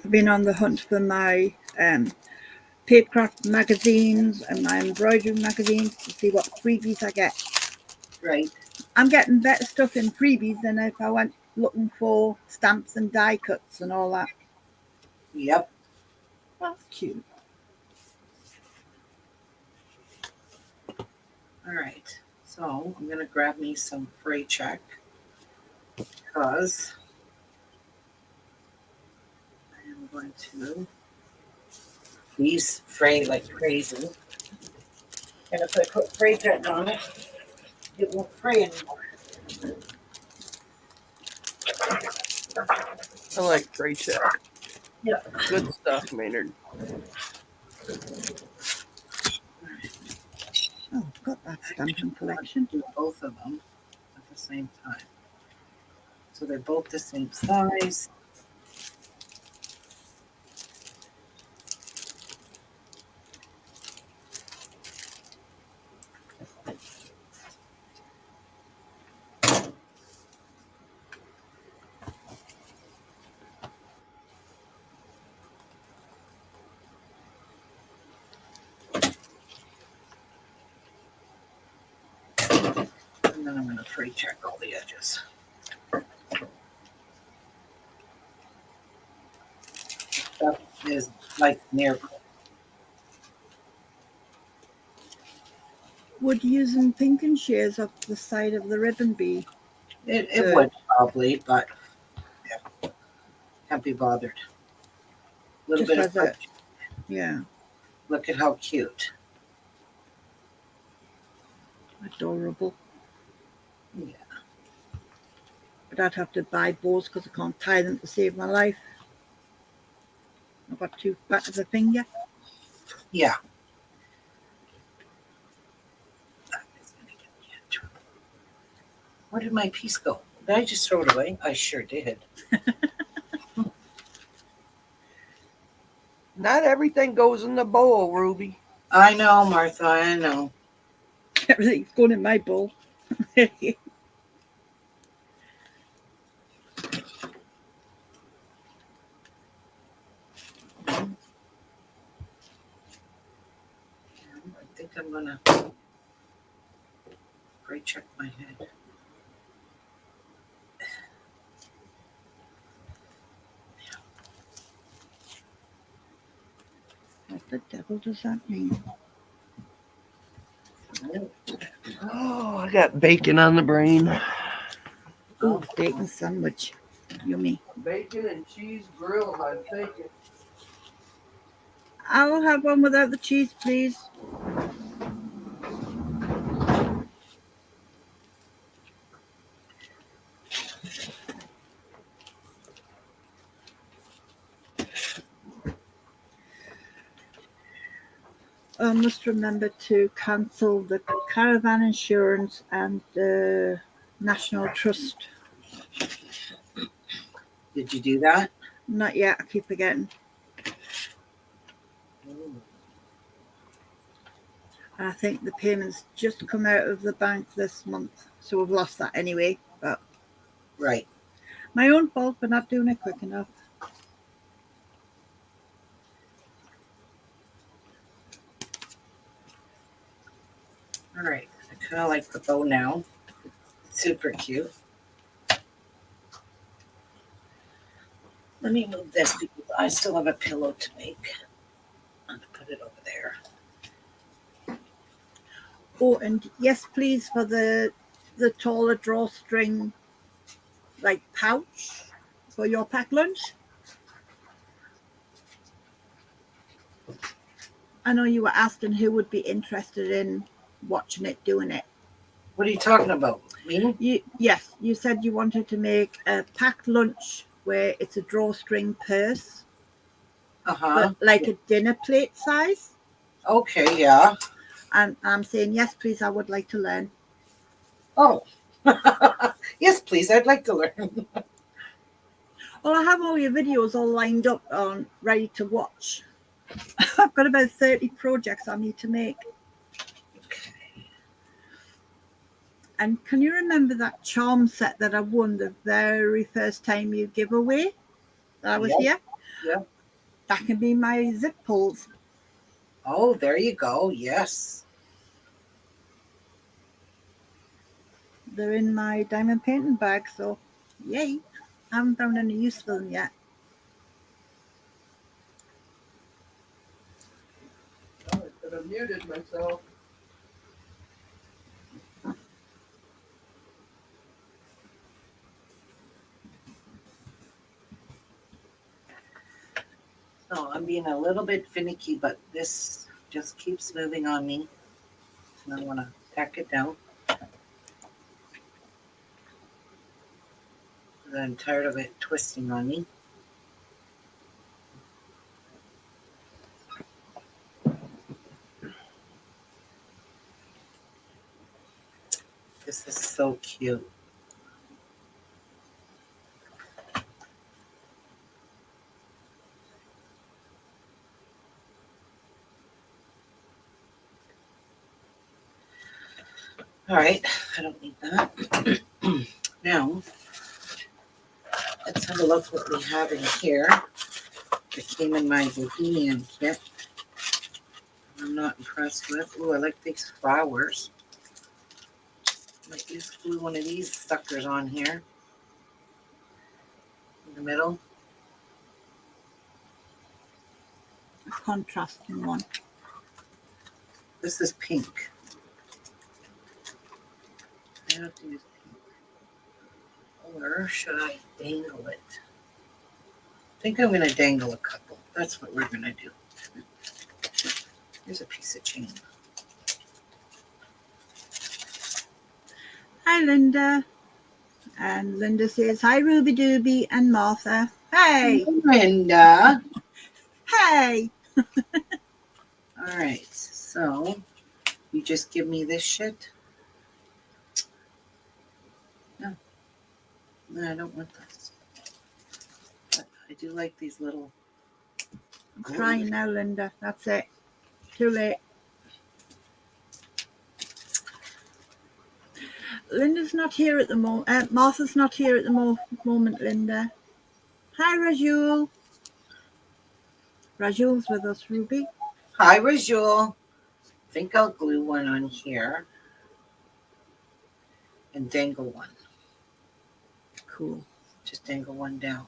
I've been on the hunt for my papercraft magazines and my embroidery magazines to see what freebies I get. Right. I'm getting better stuff in freebies than if I went looking for stamps and die cuts and all that. Yep. That's cute. All right. So I'm going to grab me some fray check because I am going to these fray like crazy. And if I put fray check on it, it won't fray anymore. I like Fray Check. Yeah. Good stuff, Maynard. Oh, I've got that stamping collection. Do both of them at the same time. So they're both the same size. And then I'm going to fray check all the edges. That is like near. Would using pink and shears up the side of the ribbon be? It Good. would probably, but yeah, can't be bothered. A little Just bit as of a, yeah, look at how cute. adorable. Yeah. But I'd have to buy bows because I can't tie them to save my life. I've got too fat of a finger. Yeah. Where did my piece go? Did I just throw it away? I sure did. Not everything goes in the bowl, Ruby. I know, Martha, I know. Everything's going in my bowl. I think I'm gonna check my head. What the devil does that mean? Oh, I got bacon on the brain. Oh, bacon sandwich. Yummy. Bacon and cheese grilled, I'm thinking. I'll have one without the cheese, please. I must remember to cancel the caravan insurance and the National Trust. Did you do that? Not yet, I keep forgetting. I think the payments just come out of the bank this month, so we've lost that anyway. But Right. my own fault for not doing it quick enough. All right. I kind of like the bow now. It's super cute. Let me move this because I still have a pillow to make. I'm going to put it over there. Oh, and yes, please, for the taller drawstring, like pouch for your pack lunch. I know you were asking who would be interested in watching it, doing it. What are you talking about? Me? Yes, you said you wanted to make a packed lunch where it's a drawstring purse, Uh-huh. but like a dinner plate size. Okay, yeah. And I'm saying, yes, please, I would like to learn. Oh. Yes, please. I'd like to learn. Well, I have all your videos all lined up on ready to watch. I've got about 30 projects I need to make. Okay. And can you remember that charm set that I won the very first time you give away? That I was here? Yeah. That can be my zip pulls. Oh, there you go. Yes. They're in my diamond painting bag, so yay. I haven't found any use for them yet. Oh, I could have muted myself. So I'm being a little bit finicky, but this just keeps moving on me. And I want to tack it down. I'm tired of it twisting on me. This is so cute. All right, I don't need that. Now, let's have a look what we have in here. It came in my bohemian kit. I'm not impressed with. Ooh, I like these flowers. Might just glue one of these suckers on here in the middle. A contrasting one. This is pink. I have to use pink. Or should I dangle it? I think I'm going to dangle a couple. That's what we're going to do. Here's a piece of chain. Hi, Linda. And Linda says, hi, Ruby Dooby and Martha. Hey. Linda. Hey. All right. So you just give me this shit. No, I don't want this. But I do like these little. I'm trying now, Linda. That's it. Too late. Linda's not here at the moment. Martha's not here at the moment, Linda. Hi, Rajul. Rajul's with us, Ruby. Hi, Rajul. I think I'll glue one on here and dangle one. Cool. Just dangle one down.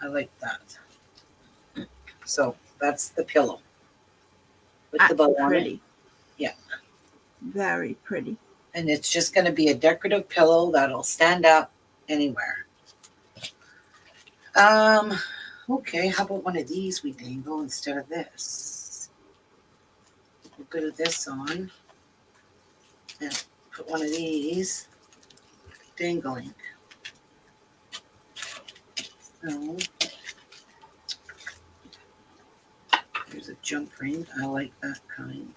I like that. So that's the pillow with That's the bow on pretty. it. Yeah. Very pretty. And it's just going to be a decorative pillow that'll stand up anywhere. Okay, how about one of these we dangle instead of this? Put a bit of this on and put one of these dangling. So there's a jump ring. I like that kind.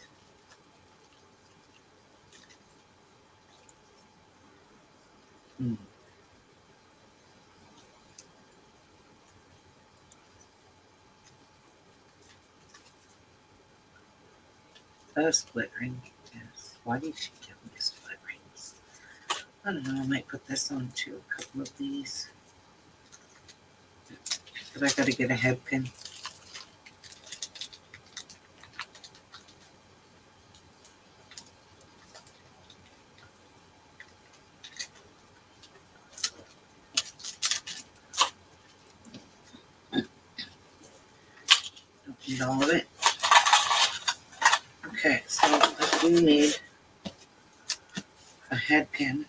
A split ring. Yes. Why did she give me split rings? I don't know. I might put this on too. A couple of these. But I got to get a head pin. Don't need all of it. Okay, so I do need a head pin.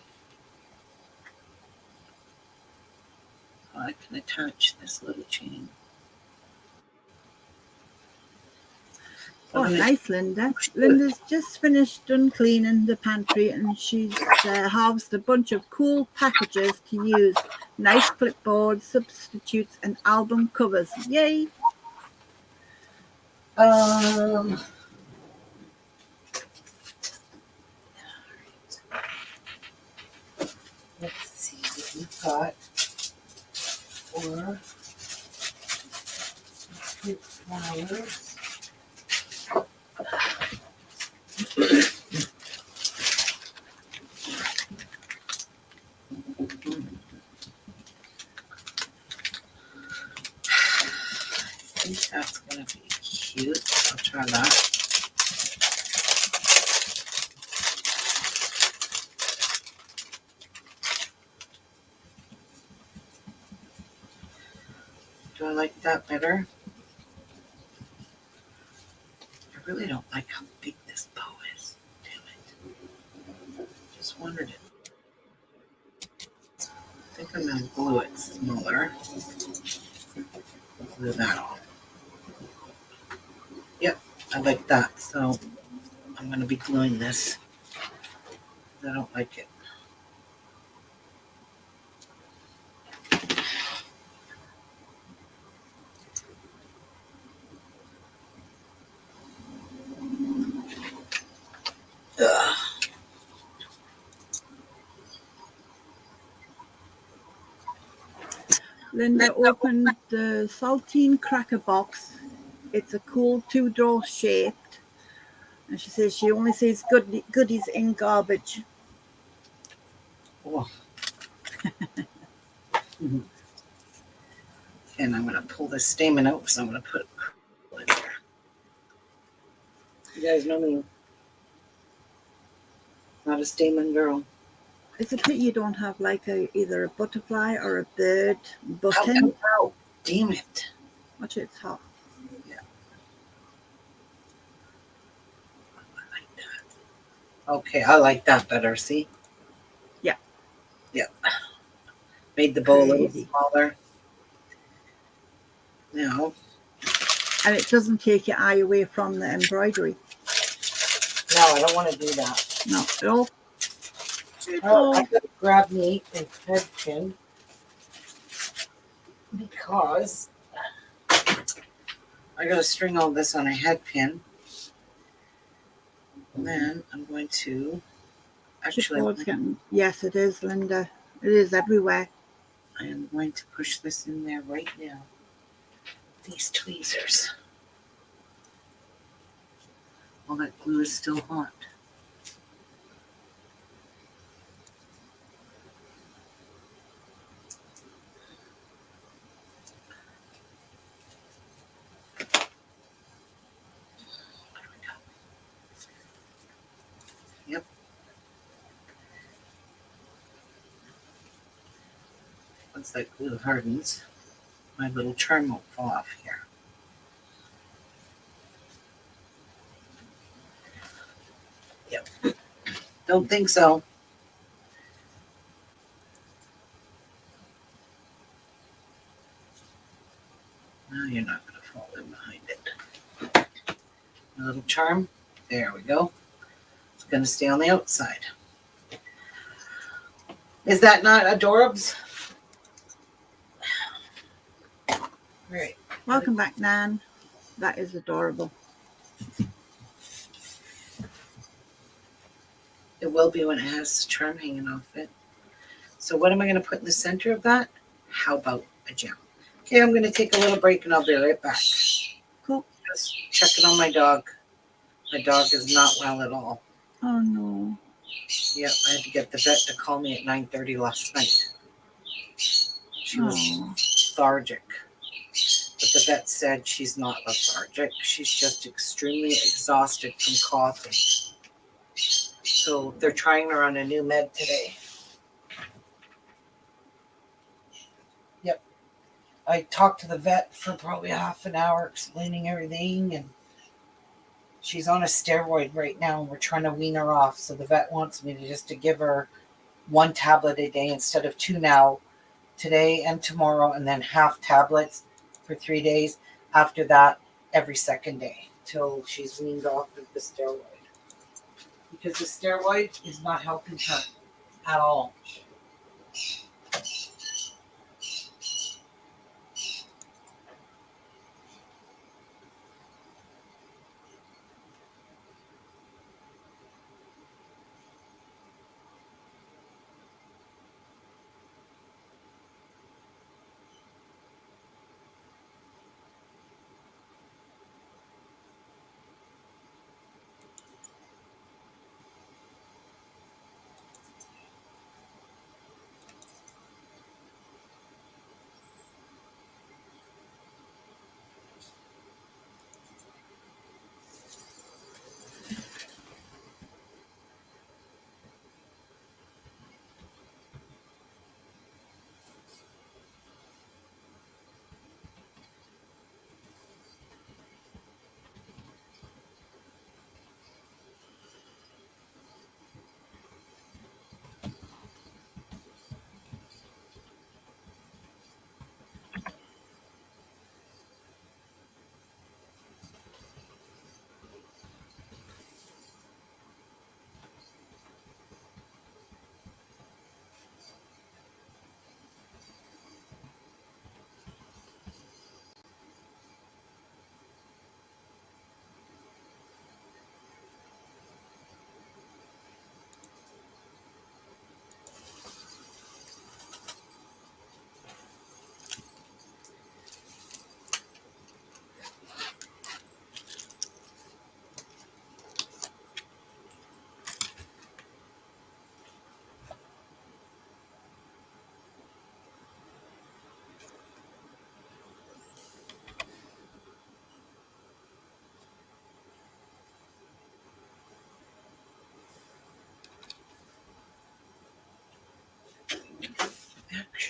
So I can attach this little chain. Oh, nice, Linda. Linda's just finished done cleaning the pantry and she's harvested a bunch of cool packages to use. Nice clipboards, substitutes, and album covers. Yay! Let's see what we've got. Four flowers. I think that's gonna be cute. cute. I'll try that. Do I like that better? I really don't like how big this bow is. Damn it. Just wondered it. I think I'm going to glue it smaller. Glue that on. Yep, I like that. So I'm going to be gluing this. I don't like it. Ugh. Linda opened the saltine cracker box. It's a cool 2-door shaped. And she says she only sees goodies in garbage. Oh. And I'm going to pull this stamen out because I'm going to put it in there. You guys know me. Not a stamen girl. It's a pity you don't have like either a butterfly or a bird Ow, button. ow, ow. Damn it. Watch it, it's hot. Yeah. I like that. Okay, I like that better. See? Yeah. Yeah. Made the bow a little Crazy. smaller. Now. And it doesn't take your eye away from the embroidery. No, I don't want to do that. No, at all. Oh, I gotta grab me a head pin because I gotta string all this on a head pin. And then I'm going to Yes, it is, Linda. It is everywhere. I am going to push this in there right now. These tweezers. All that glue is still hot. There we go. Yep. Once that glue hardens, my little charm won't fall off here. Yep. Don't think so. No, you're not going to fall in behind it. A little charm. There we go. It's going to stay on the outside. Is that not adorbs? Right. Welcome back, Nan. That is adorable. It will be when it has the charm hanging off it. So what am I going to put in the center of that? How about a gem? Okay, I'm going to take a little break and I'll be right back. Cool. Just checking on my dog. My dog is not well at all. Oh, no. Yep, I had to get the vet to call me at 9:30 last night. She was lethargic. But the vet said she's not lethargic. She's just extremely exhausted from coughing. So they're trying her on a new med today. Yep. I talked to the vet for probably half an hour explaining everything, and she's on a steroid right now and we're trying to wean her off. So the vet wants me to give her 1 tablet a day instead of 2 now, today and tomorrow, and then half tablets for 3 days. After that, every second day till she's weaned off of the steroid. Because the steroid is not helping her at all.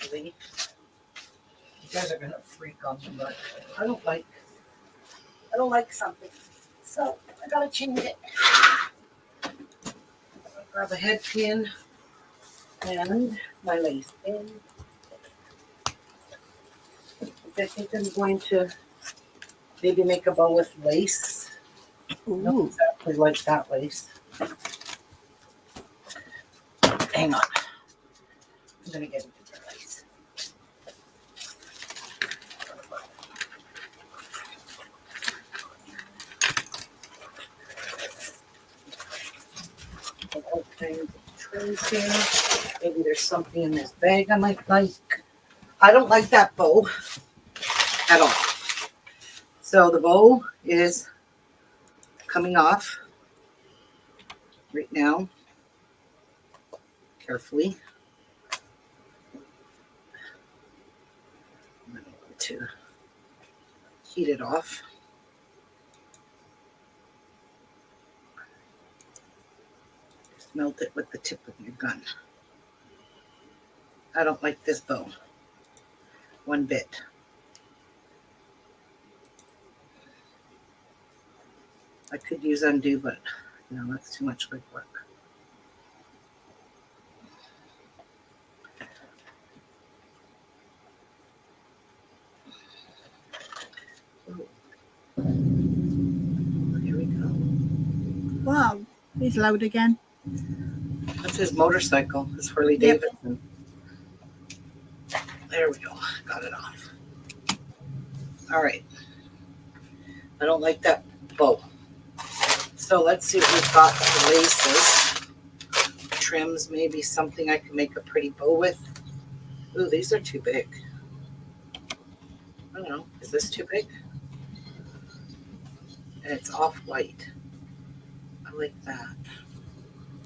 actually. You guys are gonna freak on me, but I don't like something. So I gotta change it. Grab a head pin and my lace pin. I think I'm going to maybe make a bow with lace. Not Ooh. exactly like that lace. Hang on. I'm gonna get a different lace. All kinds of trims here. Maybe there's something in this bag I might like. I don't like that bow at all. So the bow is coming off right now, carefully. I'm going to heat it off. Just melt it with the tip of your gun. I don't like this bow one bit. I could use undo, but that's too much quick work. Here we go. Wow, he's loud again. That's his motorcycle, his Harley Yep. Davidson. There we go. Got it off. All right. I don't like that bow. So let's see what we've got for laces. Trims, maybe something I can make a pretty bow with. Ooh, these are too big. I don't know. Is this too big? And it's off-white. I like that.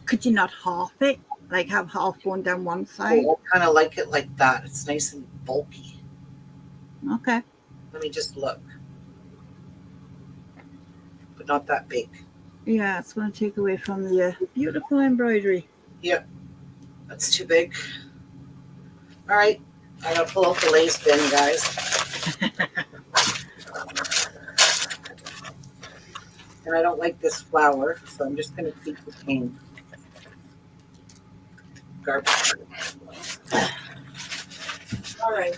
Could you not half it? Like have half going down one side? Oh, I kind of like it like that. It's nice and bulky. Okay. Let me just look. But not that big. Yeah, it's going to take away from the beautiful embroidery. Yep. That's too big. All right. I gotta pull out the lace bin, guys. And I don't like this flower, so I'm just gonna keep the paint. Garbage. All right.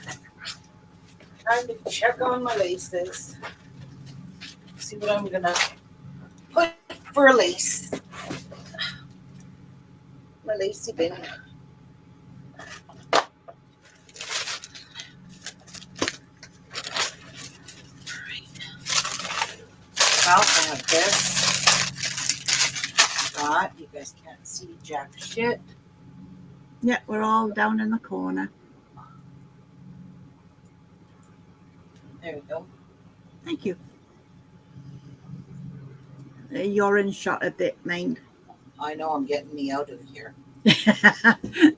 Time to check on my laces. See what I'm gonna put for a lace. My lacy bin. Well, I have this. That you guys can't see jack shit. Yeah, we're all down in the corner. There we go. Thank you. You're in shot a bit, mind. I know I'm getting me out of here.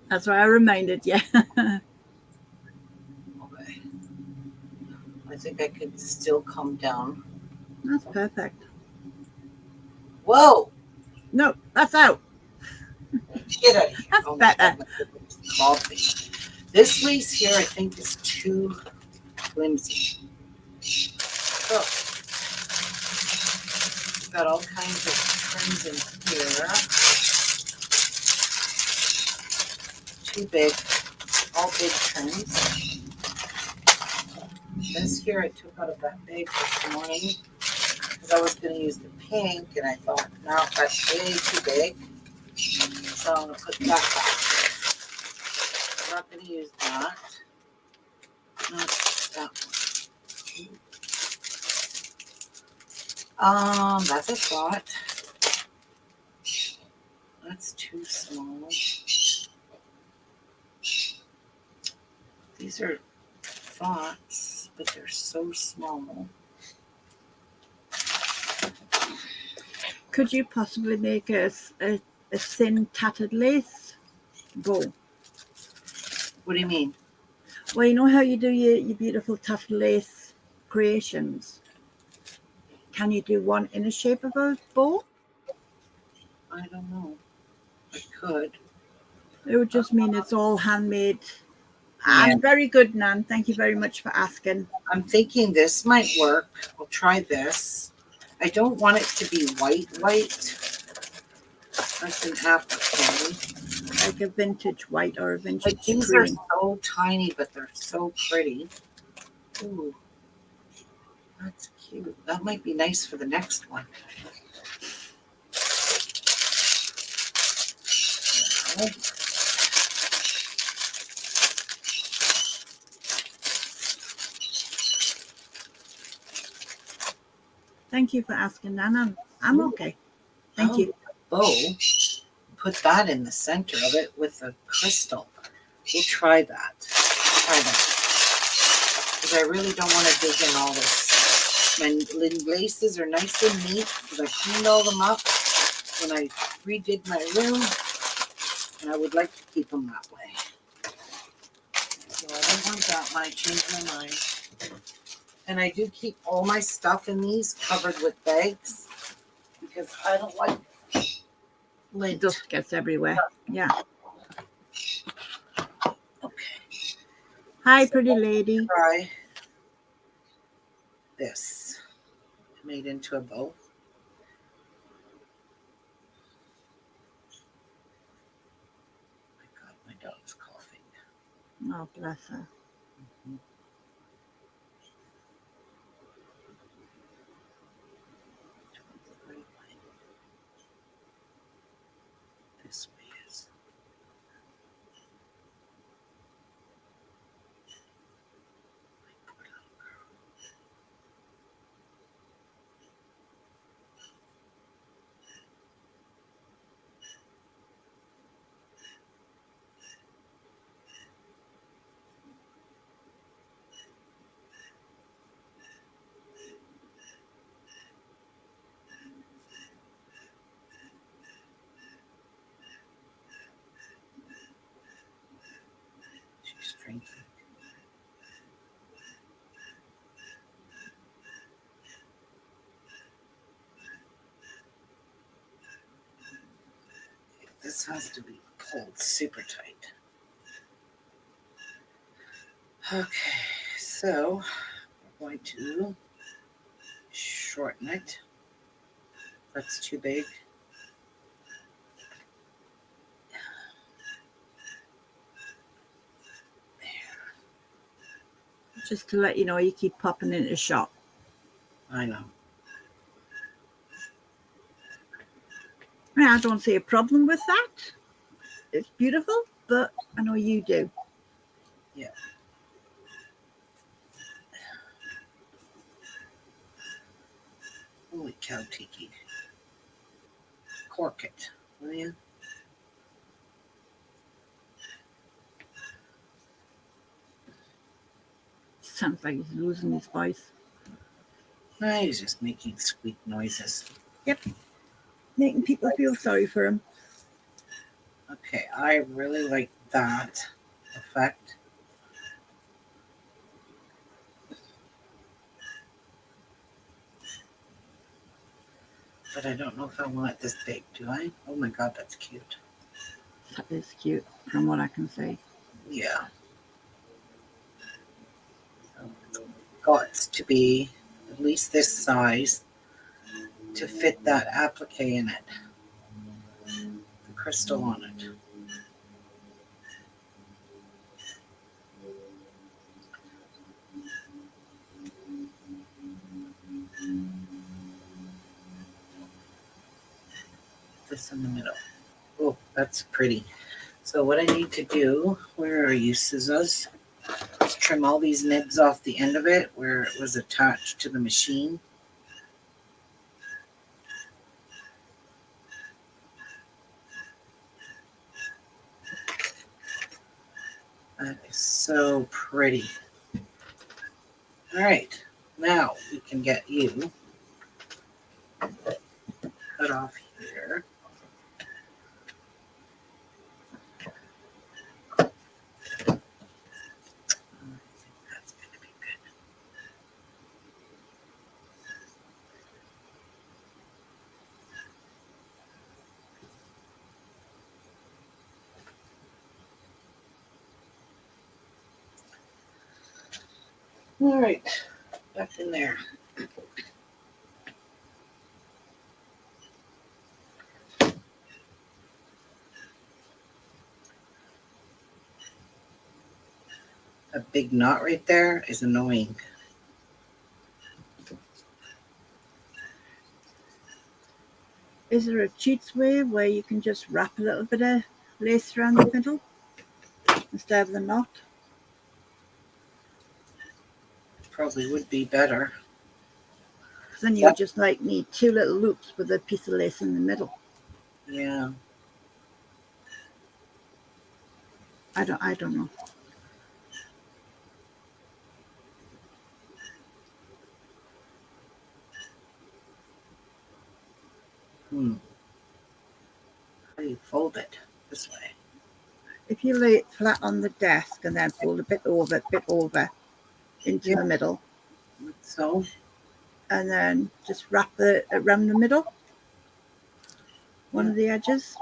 That's why I reminded you. Okay. I think I could still come down. That's perfect. Whoa! No, that's out. Shit out of here. That's Oh, better. coffee. This lace here I think is too flimsy. So, got all kinds of trims in here. Too big. All big trims. This here I took out of that bag this morning because I was going to use the pink and I thought, no, that's way too big. So I'm going to put that back. I'm not going to use that. No, that one. That's a thought. That's too small. These are thoughts, but they're so small. Could you possibly make a thin tattered lace bow? What do you mean? Well, you know how you do your beautiful tattered lace creations? Can you do one in the shape of a bow? I don't know. I could. It would just mean it's all handmade I'm very good, Nan. Thank you very much for asking. I'm thinking this might work. We'll try this. I don't want it to be white. That's an applique. Like a vintage white or a vintage Like these cream. are so tiny, but they're so pretty. Ooh, that's cute. That might be nice for the next one. Thank you for asking, Nan. I'm okay. Thank you. Bow. Put that in the center of it with a crystal. We'll try that. Because I really don't want to dig in all this. My laces are nice and neat because I cleaned all them up when I redid my room. And I would like to keep them that way. So I don't want that when I change my mind. And I do keep all my stuff in these covered with bags because I don't like lint. Dust gets everywhere. Yeah. Okay. Hi, pretty lady. Try this. Made into a bow. My God, my dog's coughing. Oh, bless her. This way is. My poor little girl. She's drinking. This has to be pulled super tight. Okay, so we're going to shorten it. That's too big. Just to let you know, you keep popping into the shop. I know. I don't see a problem with that. It's beautiful, but I know you do. Yeah. Holy cow, Tiki. Cork it, will you? Sounds like he's losing his voice. No, he's just making squeak noises. Yep. Making people feel sorry for him. Okay, I really like that effect. But I don't know if I want it this big, do I? Oh my God, that's cute. That is cute, from what I can see. Yeah. So it's got to be at least this size to fit that applique in it. The crystal on it. This in the middle. Oh, that's pretty. So what I need to do, where are you, scissors? Is trim all these nibs off the end of it where it was attached to the machine. That is so pretty. All right, now we can get you cut off here. That's going to be good. All right, back in there. A big knot right there is annoying. Is there a cheats way where you can just wrap a little bit of lace around the middle instead of the knot? Probably would be better. Because then you just like need 2 little loops with a piece of lace in the middle. Yeah. I don't know. How do you fold it? This way. If you lay it flat on the desk and then fold a bit over into the middle, Like so. and then just wrap it around the middle, one of the edges.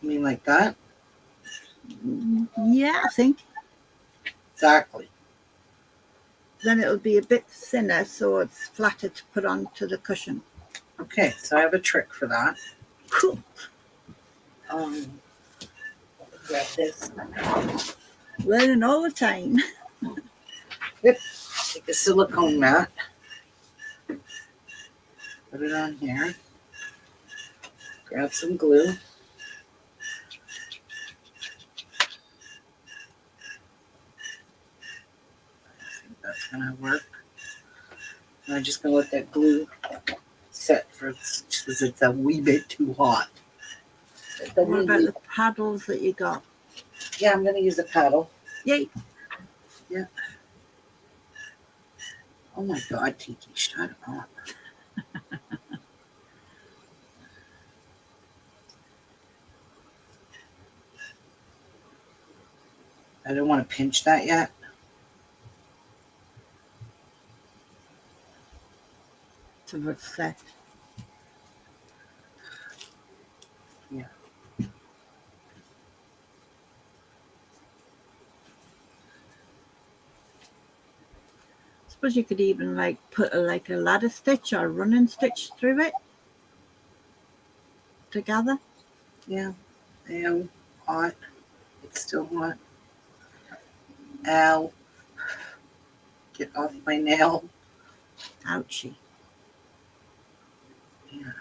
You mean like that? Yeah, I think. Exactly. Then it'll be a bit thinner so it's flatter to put onto the cushion. Okay, so I have a trick for that. Cool. Grab this. Learning all the time. Take a silicone mat. Put it on here. Grab some glue. I think that's gonna work. And I'm just gonna let that glue set for because it's a wee bit too hot. What about the paddles that you got? Yeah, I'm gonna use a paddle. Yay. Yeah. Oh my God, Tiki, shut up. I don't want to pinch that yet. So it's set. Yeah. Suppose you could even like put like a ladder stitch or a running stitch through it together. Yeah. Ew. Hot. It's still hot. Ow. Get off my nail. Ouchie. Yeah.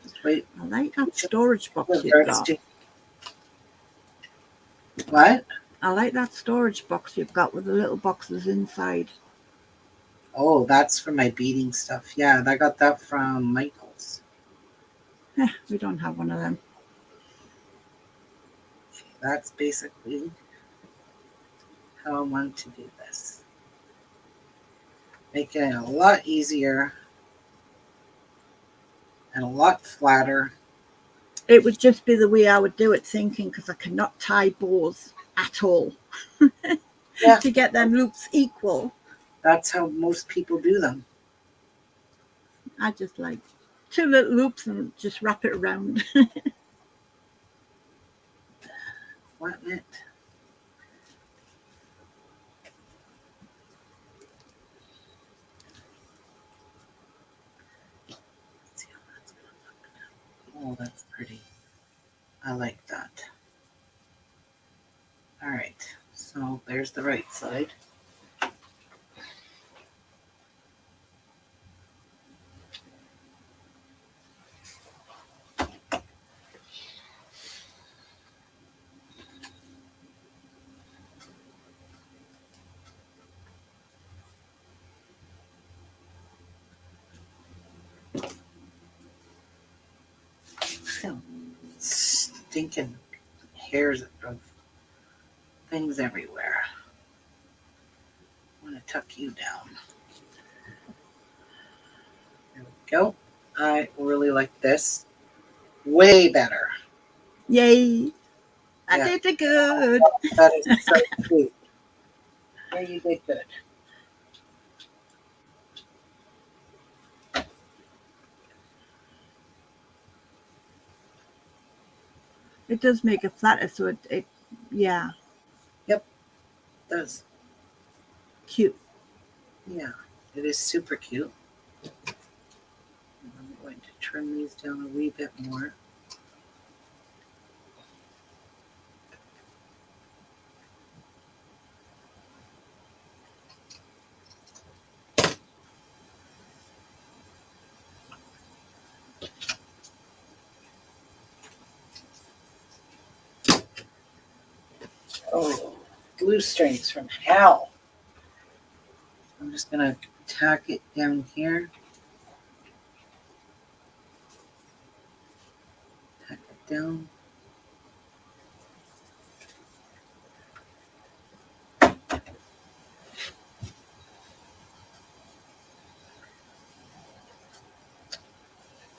Just wait. I like that storage box you've got. What? I like that storage box you've got with the little boxes inside. Oh, that's for my beading stuff. Yeah, I got that from Michael's. We don't have one of them. That's basically how I want to do this. Making it a lot easier and a lot flatter. It would just be the way I would do it, thinking, because I cannot tie bows at all. Yeah. To get them loops equal. That's how most people do them. I just like 2 little loops and just wrap it around. Flatten it. Let's see how that's gonna look. Oh, that's pretty. I like that. All right, so there's the right side. Stinking hairs of things everywhere. I'm going to tuck you down. There we go. I really like this. Way better. Yay! I Yeah. did it good. That is so cute. Yeah, you did good. It does make it flatter, so it yeah, Does. cute. Yeah, it is super cute. I'm going to trim these down a wee bit more. Oh, glue strings from hell. I'm just going to tack it down here. Tack it down. Oh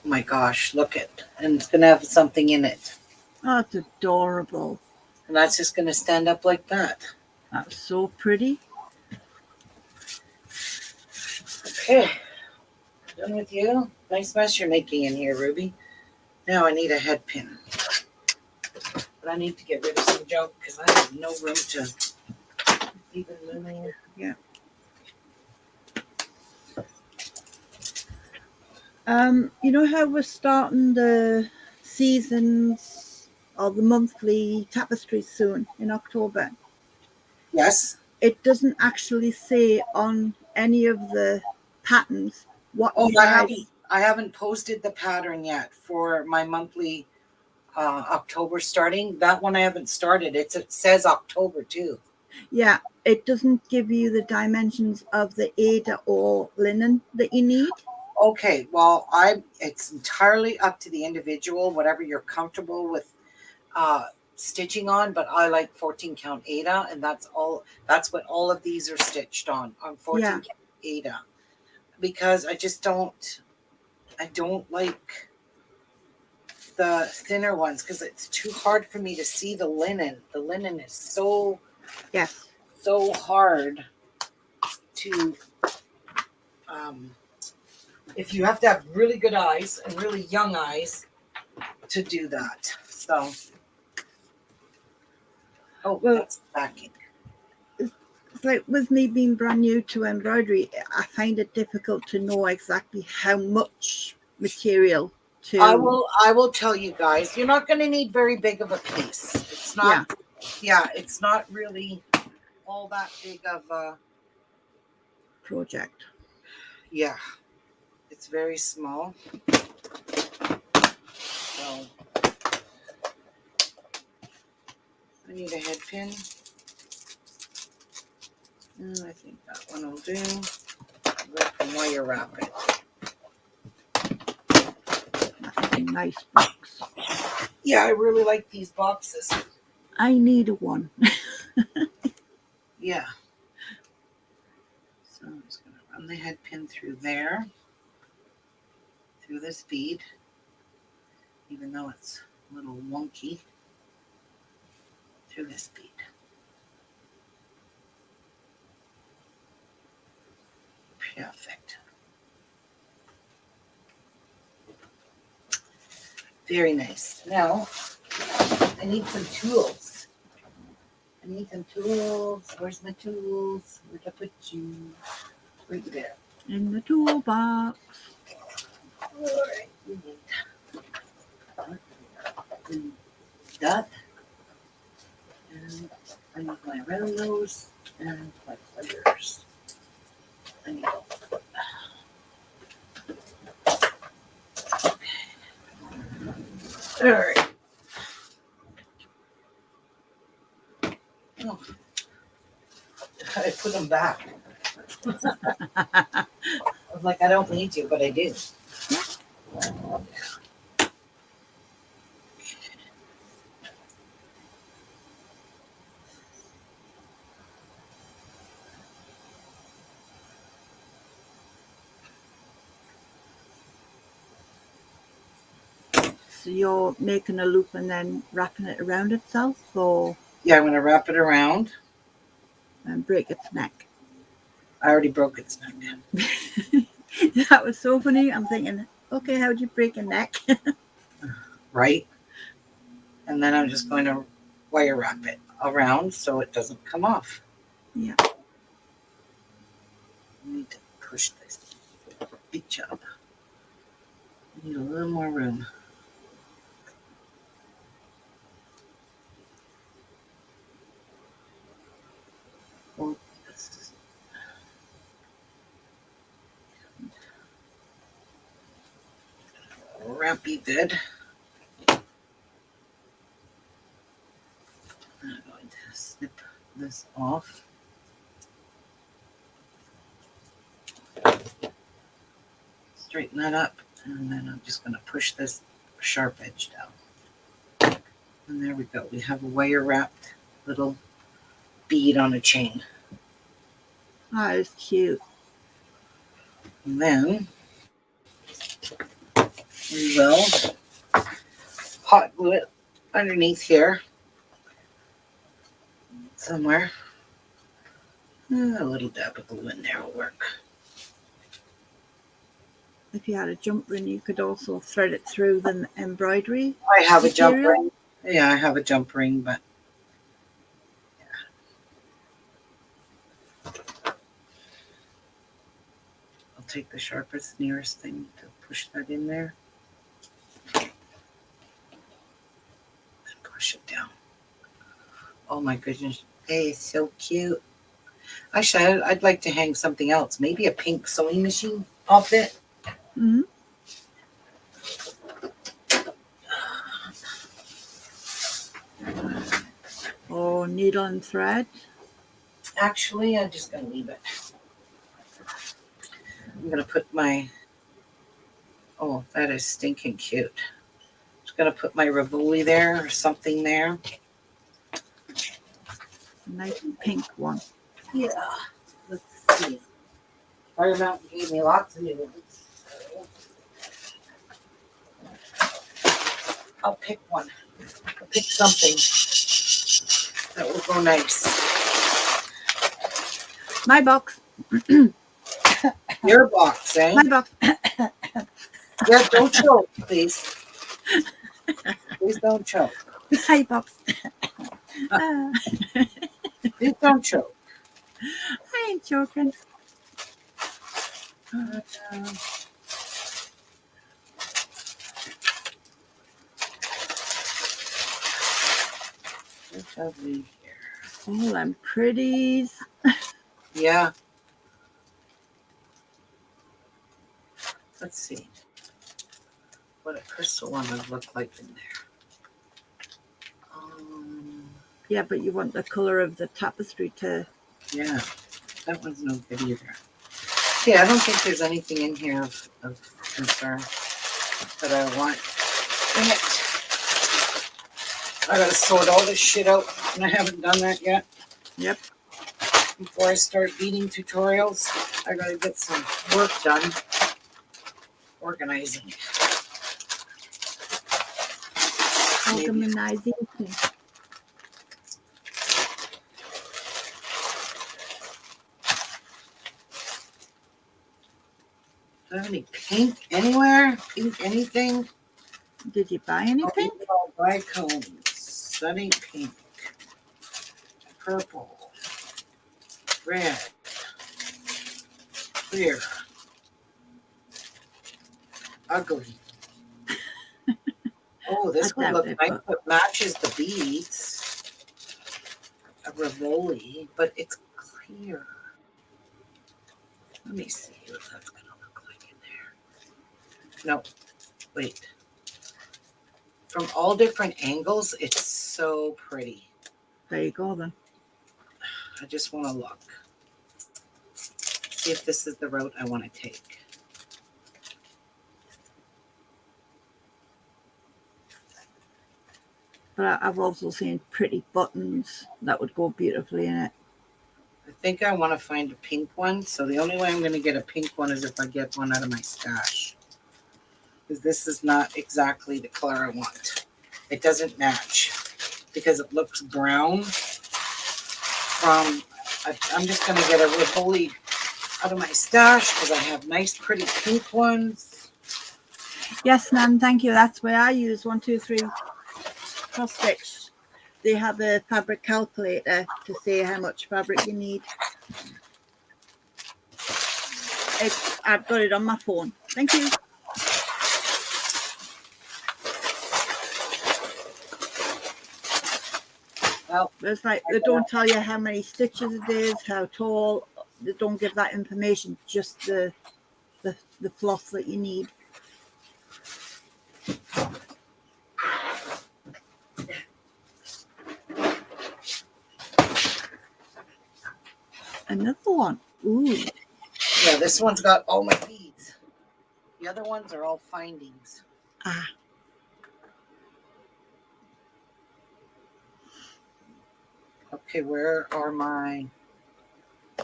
my gosh, look it. And it's going to have something in it. Oh, it's adorable. And that's just going to stand up like that. That's so pretty. Okay. Done with you. Nice mess you're making in here, Ruby. Now I need a head pin. But I need to get rid of some junk because I have no room to even move here. Yeah. You know how we're starting the seasons or the monthly tapestries soon in October? Yes. It doesn't actually say on any of the patterns what Oh, size. I haven't posted the pattern yet for my monthly October starting. That one I haven't started. It says October too. Yeah, it doesn't give you the dimensions of the Aida or linen that you need. Okay, well, it's entirely up to the individual, whatever you're comfortable with stitching on, but I like 14 count Aida, and that's what all of these are stitched on 14 Yeah. count Aida, because I don't like the thinner ones because it's too hard for me to see the linen. The linen is so Yes. hard to if you have to have really good eyes and really young eyes to do that. So Well, that's backing. it's like with me being brand new to embroidery, I find it difficult to know exactly how much material to. I will tell you guys, you're not going to need very big of a piece. It's not. Yeah, it's not really all that big of a project. Yeah, it's very small. So I need a head pin. And I think that one will do. Let the wire wrap it. That's a nice box. Yeah, I really like these boxes. I need one. Yeah. So I'm just going to run the head pin through there, through this bead, even though it's a little wonky, through this bead. Perfect. Very nice. Now, I need some tools. Where's my tools? Where'd I put you? Right there. In the toolbox. All right. We need that. And I need my round nose and my pliers. I need all of that. All right. Oh. I put them back. I was like, I don't need to, but I do. So you're making a loop and then wrapping it around itself, or Yeah, I'm going to wrap it around. and break its neck. I already broke its neck. That was so funny. I'm thinking, okay, how'd you break a neck? Right? And then I'm just going to wire wrap it around so it doesn't come off. Yeah. I need to push this each up. I need a little more room. Well, wrappy good. I'm going to snip this off. Straighten that up, and then I'm just going to push this sharp edge down. And there we go. We have a wire wrapped little bead on a chain. That is cute. And then we will hot glue it underneath here somewhere. A little dab of glue in there will work. If you had a jump ring, you could also thread it through the embroidery. I have a jump material. ring. Yeah, I have a jump ring, but yeah. I'll take the sharpest, nearest thing to push that in there. And push it down. Oh my goodness. Hey, it's so cute. Actually, I'd like to hang something else. Maybe a pink sewing machine off it. Mm-hmm. Or needle and thread. Actually, I'm just going to leave it. I'm going to put my, oh, that is stinking cute. Just going to put my Rivoli there or something there. A nice pink one. Yeah. Let's see. Fire Mountain gave me lots of new ones. I'll pick one. I'll pick something that will go nice. My box. Your box, eh? My box. Yeah, don't choke, please. Please don't choke. My box. Please don't choke. I ain't joking. What have we here? All them pretties. Yeah. Let's see what a crystal one would look like in there. Yeah, but you want the color of the tapestry to. Yeah, that one's no good either. Yeah, I don't think there's anything in here of concern that I want in it. I gotta sort all this shit out, and I haven't done that yet. Yep. Before I start beading tutorials, I gotta get some work done organizing. Organizing. Do I have any pink anywhere? Pink anything? Did you buy anything? Oh, bicones. That ain't pink. Purple. Red. Clear. Ugly. Oh, this would look nice. It matches the beads. A Rivoli, but it's clear. Let me see what that's going to look like in there. No, wait. From all different angles, it's so pretty. There you go then. I just want to look. See if this is the route I want to take. But I've also seen pretty buttons that would go beautifully in it. I think I want to find a pink one. So the only way I'm going to get a pink one is if I get one out of my stash. Because this is not exactly the color I want. It doesn't match because it looks brown. I'm just going to get a Rivoli out of my stash because I have nice, pretty pink ones. Yes, Nan, thank you. That's where I use 1, 2, 3. cross stitch, they have a fabric calculator to say how much fabric you need. I've got it on my phone. Thank you. Well, It's like they don't tell you how many stitches it is, how tall. They don't give that information, just the floss that you need. Another one. Ooh. yeah, this one's got all my beads. The other ones are all findings. Ah. Okay, where are my...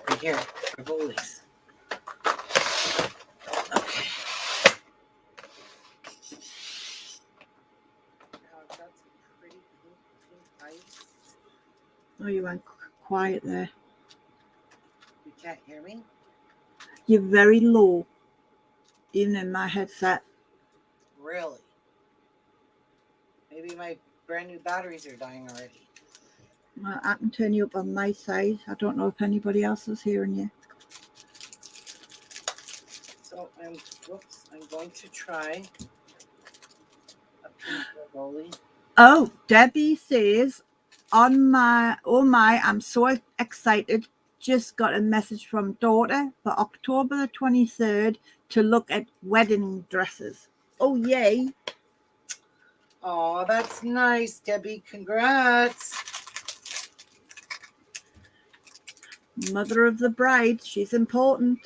Right here, rivolis. Okay. Now I've got some pretty pink ice. Oh, you went quiet there. You can't hear me? You're very low, even in my headset. Really? Maybe my brand new batteries are dying already. Well, I can turn you up on my side. I don't know if anybody else is hearing you. So I'm going to try a pink rivoli. Oh, Debbie says, oh my, I'm so excited. Just got a message from daughter for October the 23rd to look at wedding dresses. Oh, yay. Oh, that's nice, Debbie. Congrats. Mother of the bride, she's important.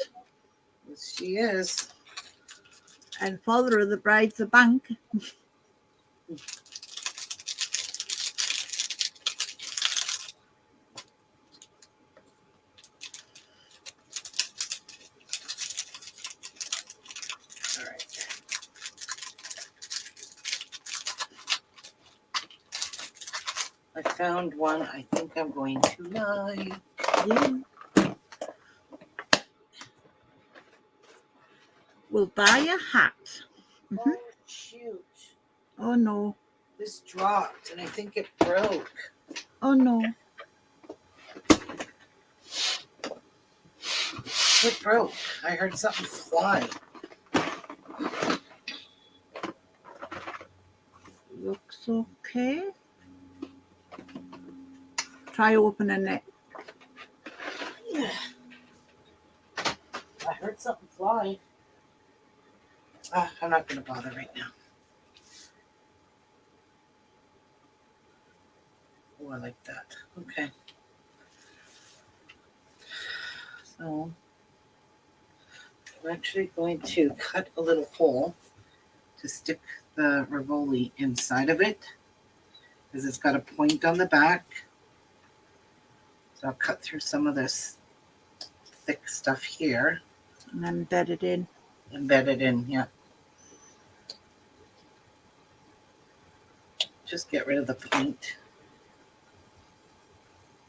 Yes, she is. And father of the bride's a bank. All right. I found one I think I'm going to like. Yeah. We'll buy a hat. Oh, shoot. Oh, no. This dropped and I think it broke. Oh, no. It broke. I heard something fly. Looks okay. Try opening it. Yeah. I heard something fly. I'm not going to bother right now. Oh, I like that. Okay. So I'm actually going to cut a little hole to stick the rivoli inside of it because it's got a point on the back. So I'll cut through some of this thick stuff here. And then embed it in. Embed it in, yeah. Just get rid of the point.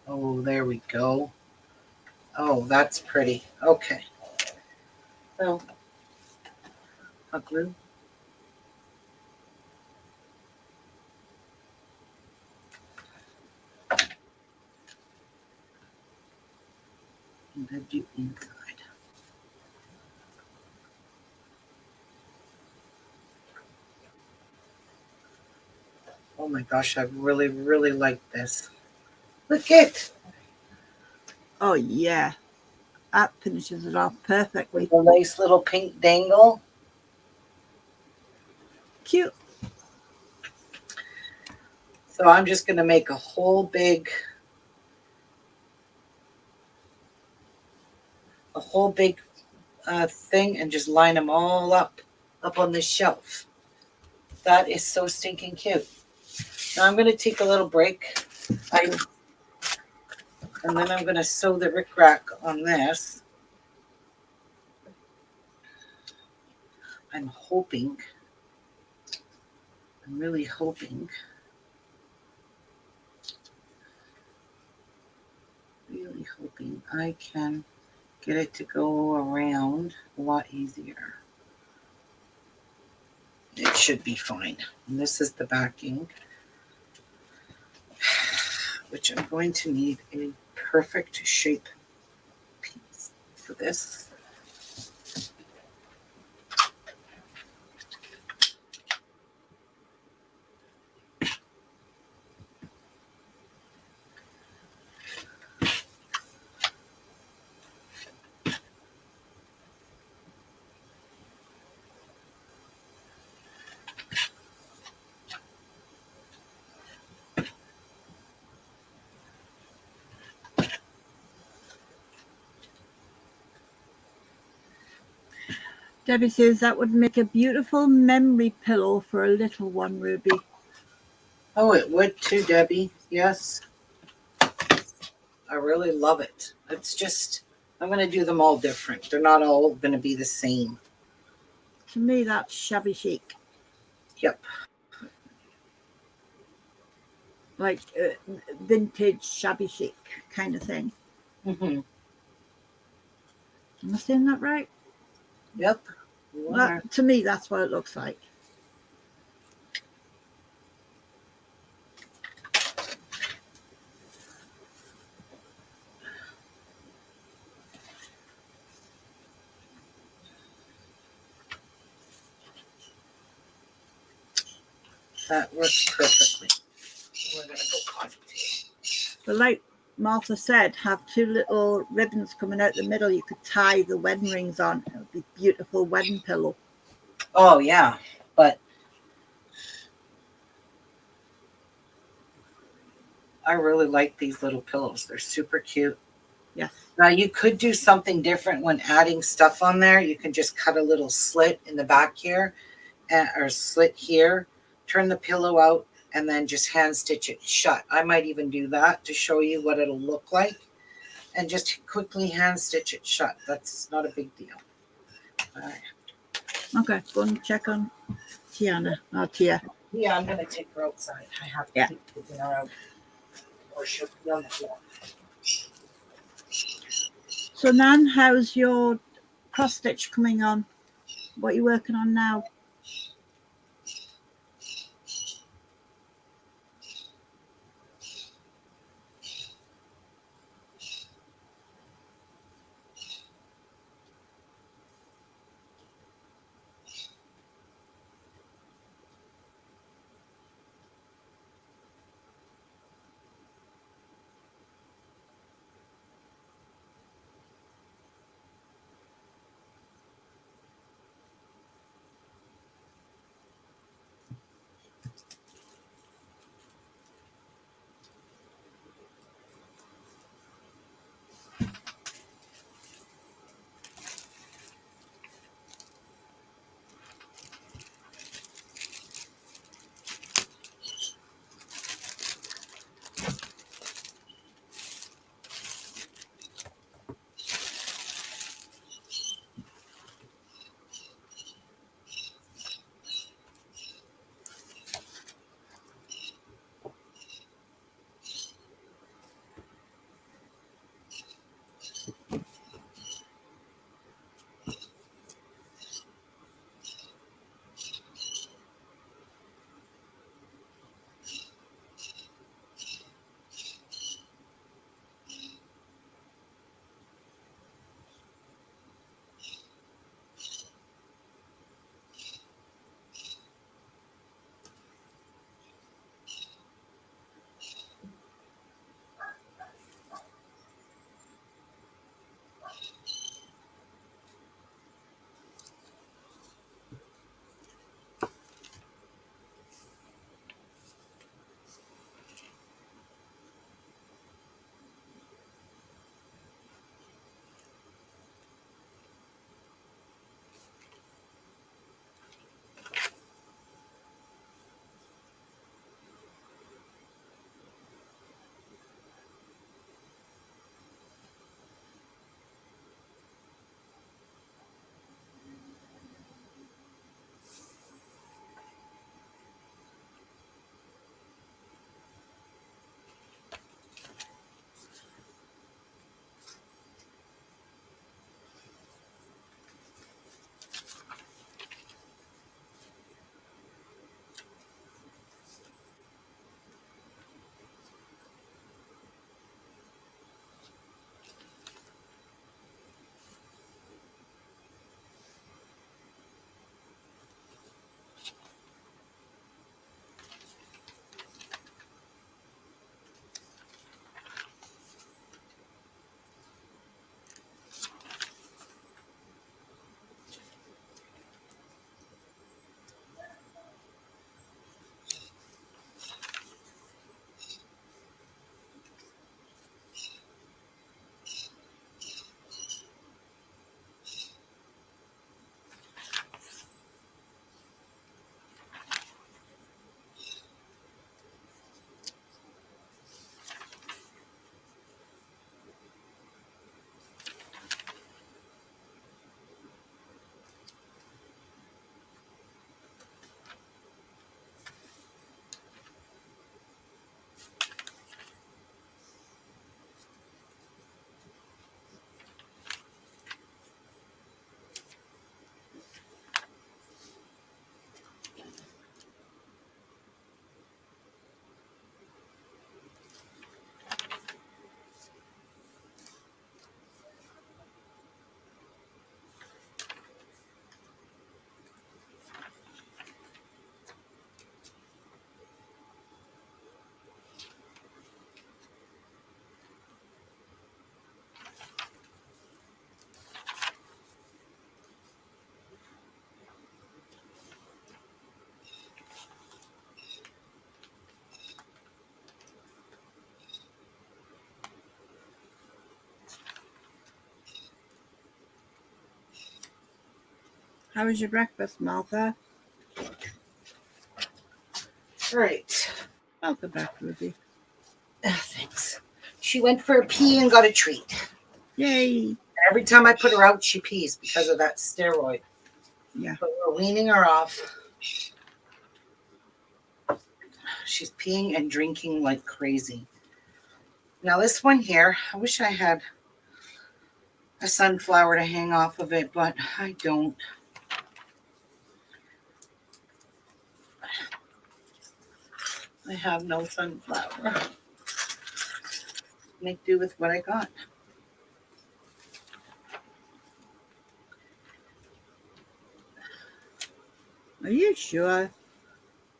Oh, there we go. Oh, that's pretty. Okay. So, hot glue. Embed you inside. Oh my gosh, I really, really like this. Look it. Oh, yeah. That finishes it off perfectly. With a nice little pink dangle. Cute. So I'm just going to make a whole big thing and just line them all up on this shelf. That is so stinking cute. Now I'm going to take a little break. And then I'm going to sew the rickrack on this. I'm really hoping I can get it to go around a lot easier. It should be fine. And this is the backing. which I'm going to need a perfect shape piece for this. Debbie says that would make a beautiful memory pillow for a little one, Ruby. Oh, it would too, Debbie. Yes. I really love it. It's just, I'm going to do them all different. They're not all going to be the same. To me, that's shabby chic. Yep. Like vintage shabby chic kind of thing. Mm-hmm. Am I saying that right? Yep. To me, that's what it looks like. That works perfectly. We're going to go coffee table. But like Martha said, have two little ribbons coming out the middle. You could tie the wedding rings on. It would be a beautiful wedding pillow. Oh, yeah. But I really like these little pillows. They're super cute. Yes. Now, you could do something different when adding stuff on there. You can just cut a little slit in the back here or slit here, turn the pillow out, and then just hand stitch it shut. I might even do that to show you what it'll look like, and just quickly hand stitch it shut. That's not a big deal. All right. Okay, go and check on Tiana. Oh, Tia. Yeah, I'm going to take her outside. I have to keep taking her out, or she'll be on the floor. So, Nan, how's your cross stitch coming on? What are you working on now? How was your breakfast, Martha? All right. Welcome back, Ruby. Thanks. She went for a pee and got a treat. Yay! Every time I put her out, she pees because of that steroid. Yeah. But we're weaning her off. She's peeing and drinking like crazy. Now this one here, I wish I had a sunflower to hang off of it, but I don't. I have no sunflower. Make do with what I got. Are you sure?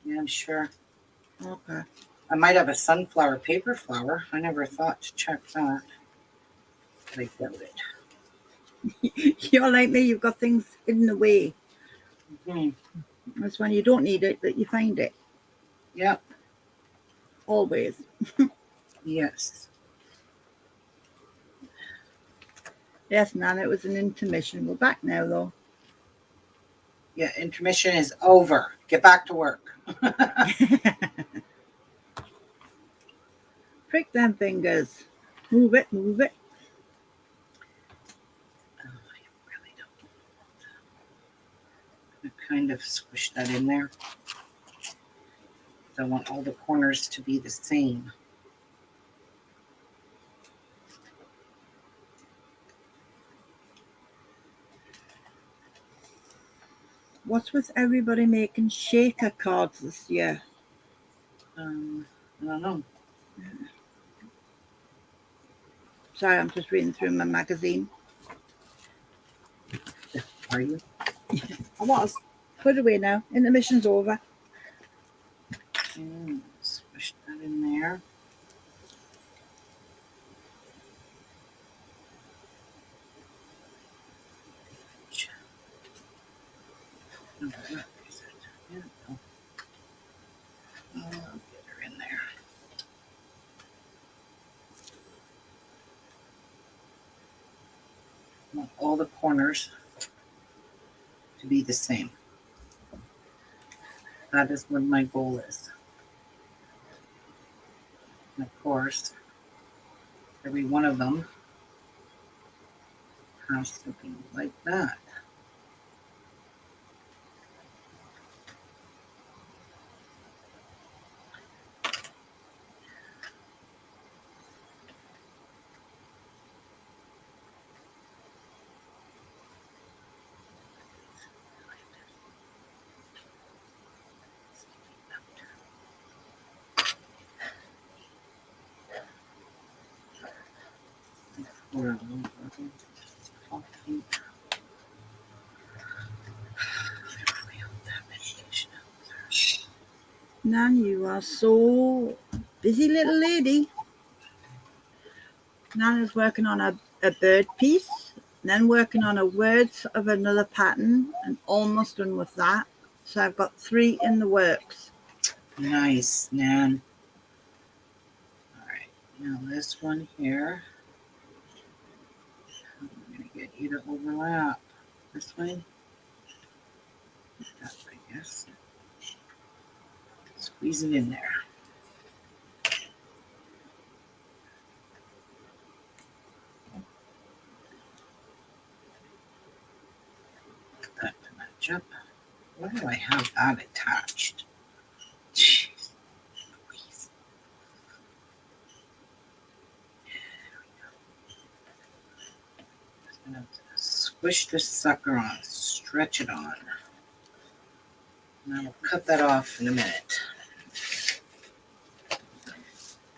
Yeah, I'm sure. Okay. I might have a sunflower paper flower. I never thought to check that. But I doubt it. You're like me, you've got things hidden away. Hmm. That's when you don't need it that you find it. Yep. Always. Yes. Yes, Nan, it was an intermission. We're back now, though. Yeah, intermission is over. Get back to work. Prick them fingers. Move it, move it. I really don't. I'm gonna kind of squish that in there. I want all the corners to be the same. What's with everybody making shaker cards this year? I don't know. Sorry, I'm just reading through my magazine. Are you? I was. Put it away now. Intermission's over. Squish that in there. No, where is it? Yeah, no. I'll get her in there. I want all the corners to be the same. That is what my goal is. And of course, every one of them has to be like that. Nan, you are so busy little lady. Nan is working on a bird piece, then working on a words of another pattern, and almost done with that. So I've got 3 in the works. Nice, Nan. All right, now this one here, I'm going to get you to overlap this way. That, I guess. Squeeze it in there. Put that to match up. Why do I have that attached? Jeez. Louise. There we go. Just gonna squish this sucker on, stretch it on. And I will cut that off in a minute.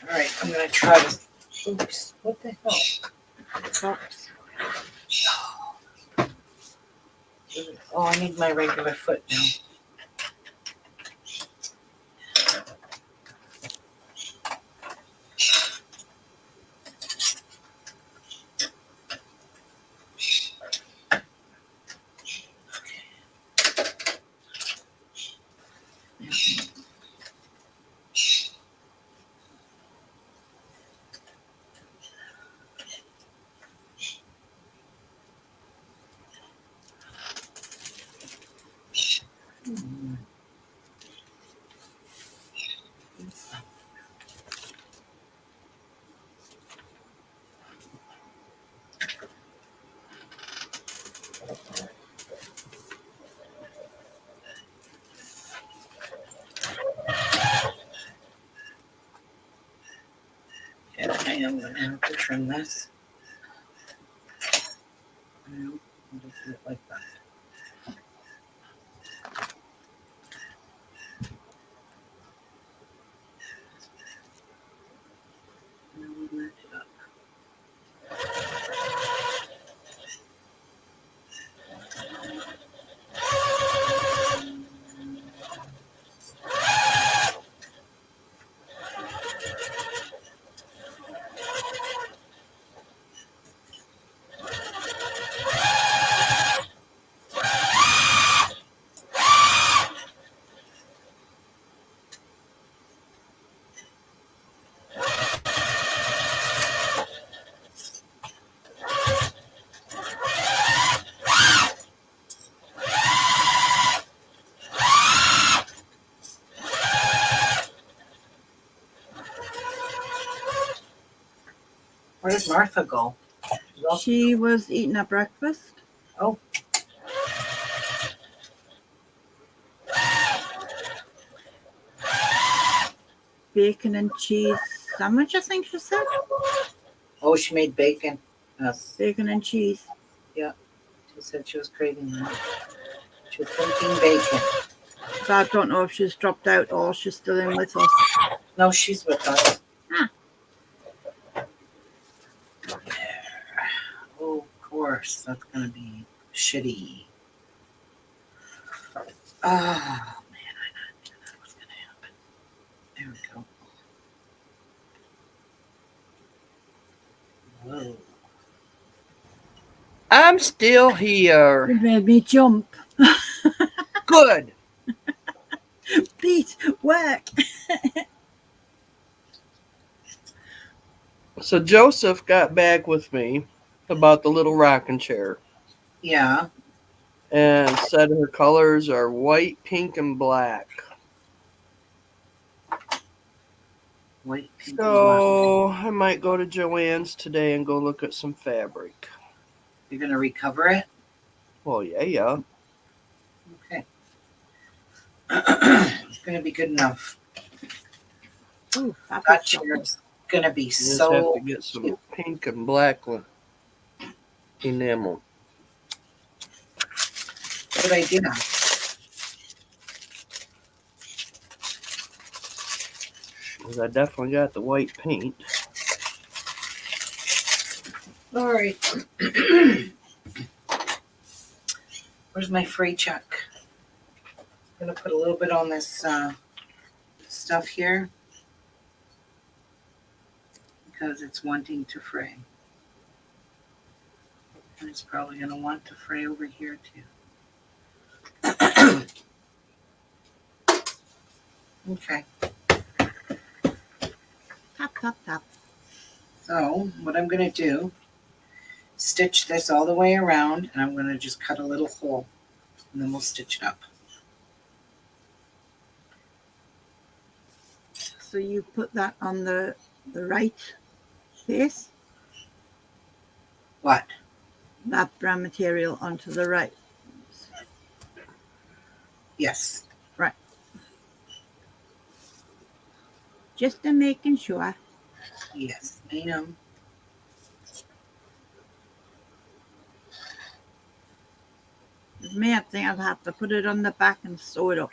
All right, I'm gonna try this. Oops, what the hell? Oops. Oh, I need my regular foot now. I'm going to have to trim this. I'll just do it like that. And we'll match it up. Where did Martha go? She was eating her breakfast. Oh. Bacon and cheese sandwich, I think she said. Oh, she made bacon. Yes. Bacon and cheese. She said she was craving that. She was thinking bacon. So I don't know if she's dropped out or she's still in with us. No, she's with us. Ah. Oh, of course. That's going to be shitty. Oh, man. I knew that was going to happen. There we go. Whoa. I'm still here. You made me jump. Good. Pete, work. So Joseph got back with me about the little rocking chair Yeah. and said her colors are white, pink, and black. White, pink, and black. So I might go to Joann's today and go look at some fabric. You're going to recover it? Well, yeah. Okay. It's going to be good enough. Ooh, That chair's going to be You just so have to get some cute. pink and black enamel. Good idea. Because I definitely got the white paint. All right. Where's my free check? I'm going to put a little bit on this stuff here because it's wanting to fray. And it's probably going to want to fray over here too. Okay. Tap, tap, tap. So what I'm going to do, stitch this all the way around, and I'm going to just cut a little hole, and then we'll stitch it up. So you put that on the right face, What? that brown material onto the right. Yes. Just to making sure. Yes, ma'am. With me, I think I'll have to put it on the back and sew it up.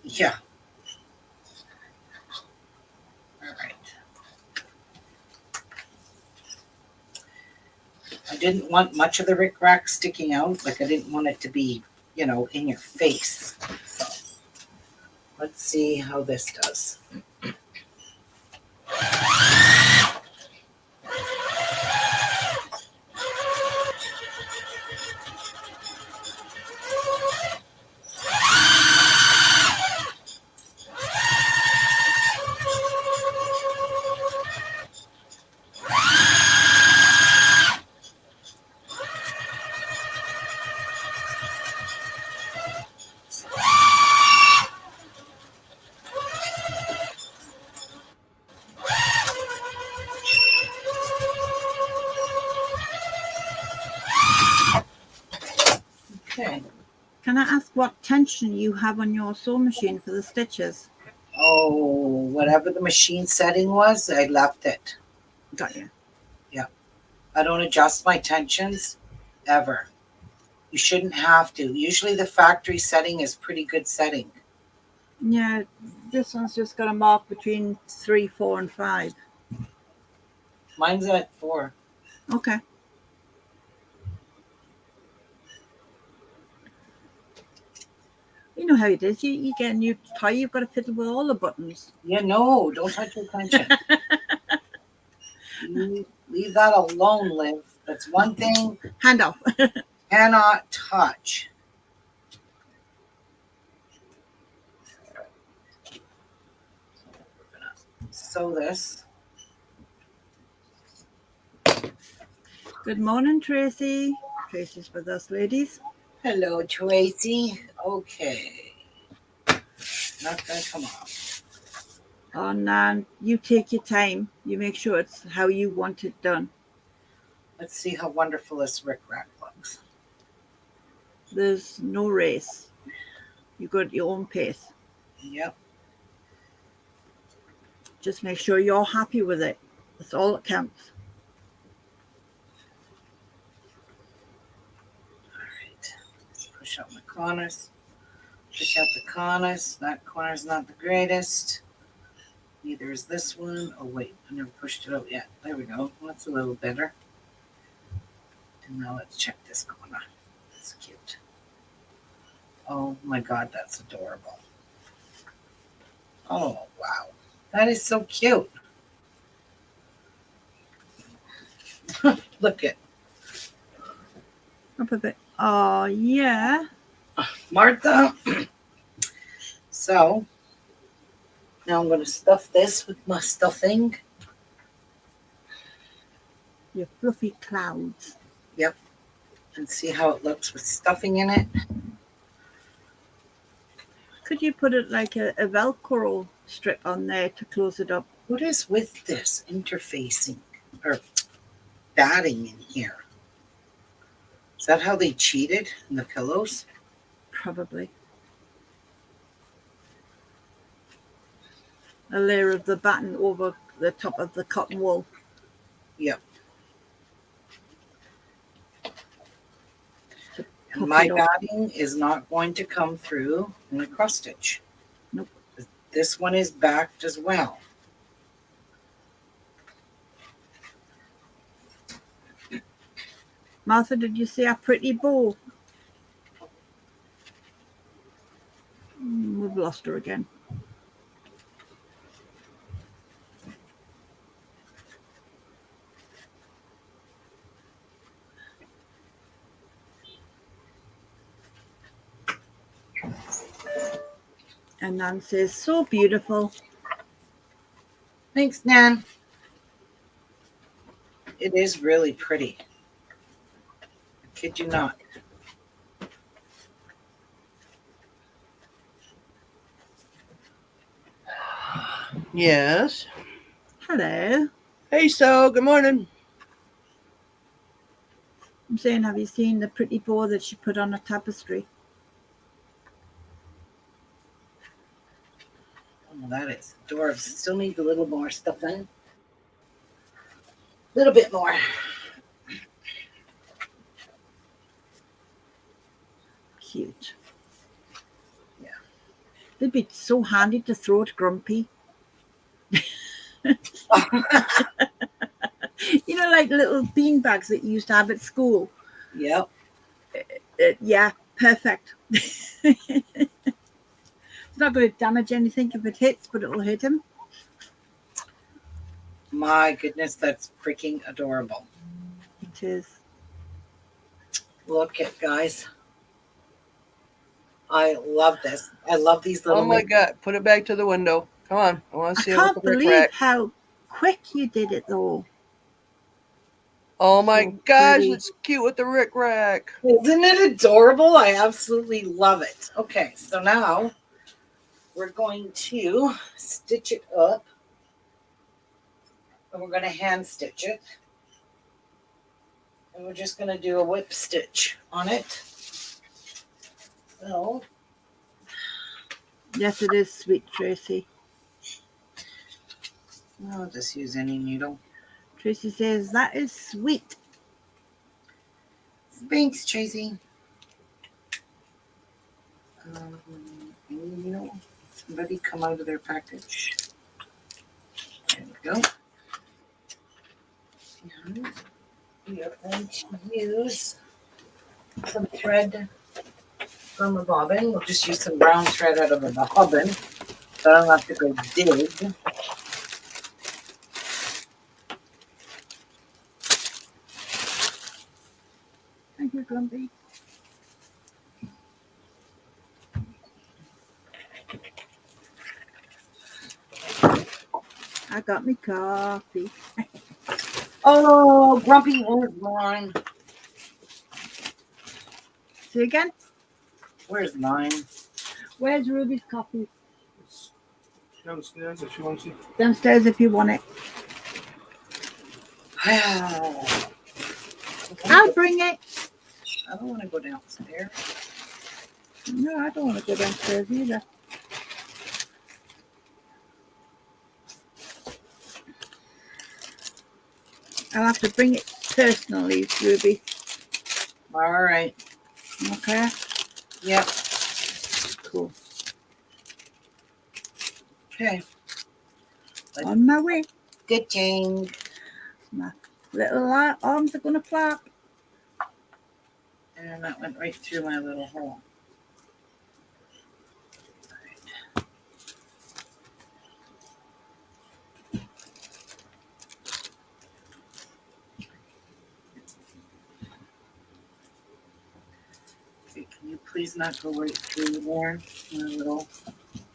Yeah. All right. I didn't want much of the rickrack sticking out. Like I didn't want it to be, you know, in your face. So let's see how this does. Okay. Can I ask what tension you have on your sewing machine for the stitches? Oh, whatever the machine setting was, I left it. Got you. I don't adjust my tensions ever. You shouldn't have to. Usually the factory setting is pretty good setting. Yeah, this one's just got a mark between 3, 4, and 5. Mine's at 4. Okay. You know how it is. You get a new toy, you've got to fiddle with all the buttons. Yeah, no, don't touch your tension. Leave that alone, Liv. That's one thing Hand off. cannot touch. We're gonna sew this. Good morning, Tracy. Tracy's with us, ladies. Hello, Tracy. Okay. Not gonna come off. Oh, Nan, you take your time. You make sure it's how you want it done. Let's see how wonderful this rickrack looks. There's no race. You go at your own pace. Yep. Just make sure you're happy with it. That's all that counts. All right. Let's push out my corners. Push out the corners. That corner's not the greatest. Neither is this one. Oh, wait. I never pushed it out yet. There we go. That's a little better. And now let's check this corner. That's cute. Oh my God, that's adorable. Oh, wow. That is so cute. Look at Up a bit. Oh, yeah. Martha. So now I'm going to stuff this with my stuffing. Your fluffy clouds. And see how it looks with stuffing in it. Could you put it like a Velcro strip on there to close it up? What is with this interfacing or batting in here? Is that how they cheated in the pillows? Probably. A layer of the batten over the top of the cotton wool. Yep. To And puff my it up. batting is not going to come through in the cross stitch. Nope. This one is backed as well. Martha, did you see our pretty bow? We've lost her again. And Nan says, so beautiful. Thanks, Nan. It is really pretty. I kid you not. Yes. Hello. Hey, so good morning. I'm saying, have you seen the pretty bow that she put on a tapestry? Oh, that is adorable. Still need a little more stuff in. A little bit more. Cute. Yeah. It'd be so handy to throw at Grumpy. You know, like little bean bags that you used to have at school. Yep. Yeah, perfect. It's not going to damage anything if it hits, but it'll hit him. My goodness, that's freaking adorable. It is. Look at guys. I love this. I love these little. Oh my God. Put it back to the window. Come on. I want I to see it with can't the brick believe rack. how quick you did it, though. Oh my So gosh, pretty. it's cute with the rick rack. Isn't it adorable? I absolutely love it. Okay, so now we're going to stitch it up. And we're going to hand stitch it. And we're just going to do a whip stitch on it. So, Yes, it is, sweet Tracy. I'll just use any needle. Tracy says, that is sweet. Thanks, Tracy. Any needle? Somebody come out of their package. There we go. And we are going to use some thread from a bobbin. We'll just use some brown thread out of a bobbin, so I don't have to go dig. Thank you, Grumpy. I got me coffee. Oh, Grumpy, where's mine? See again? Where's mine? Where's Ruby's coffee? Downstairs if she wants it. Downstairs if you want it. I'll bring it. I don't want to go downstairs. No, I don't want to go downstairs either. I'll have to bring it personally, Ruby. All right. Okay? Yep. Cool. Okay. On my way. Stitching. My little arms are going to flap. And that went right through my little hole. Okay, can you please not go right through there, my little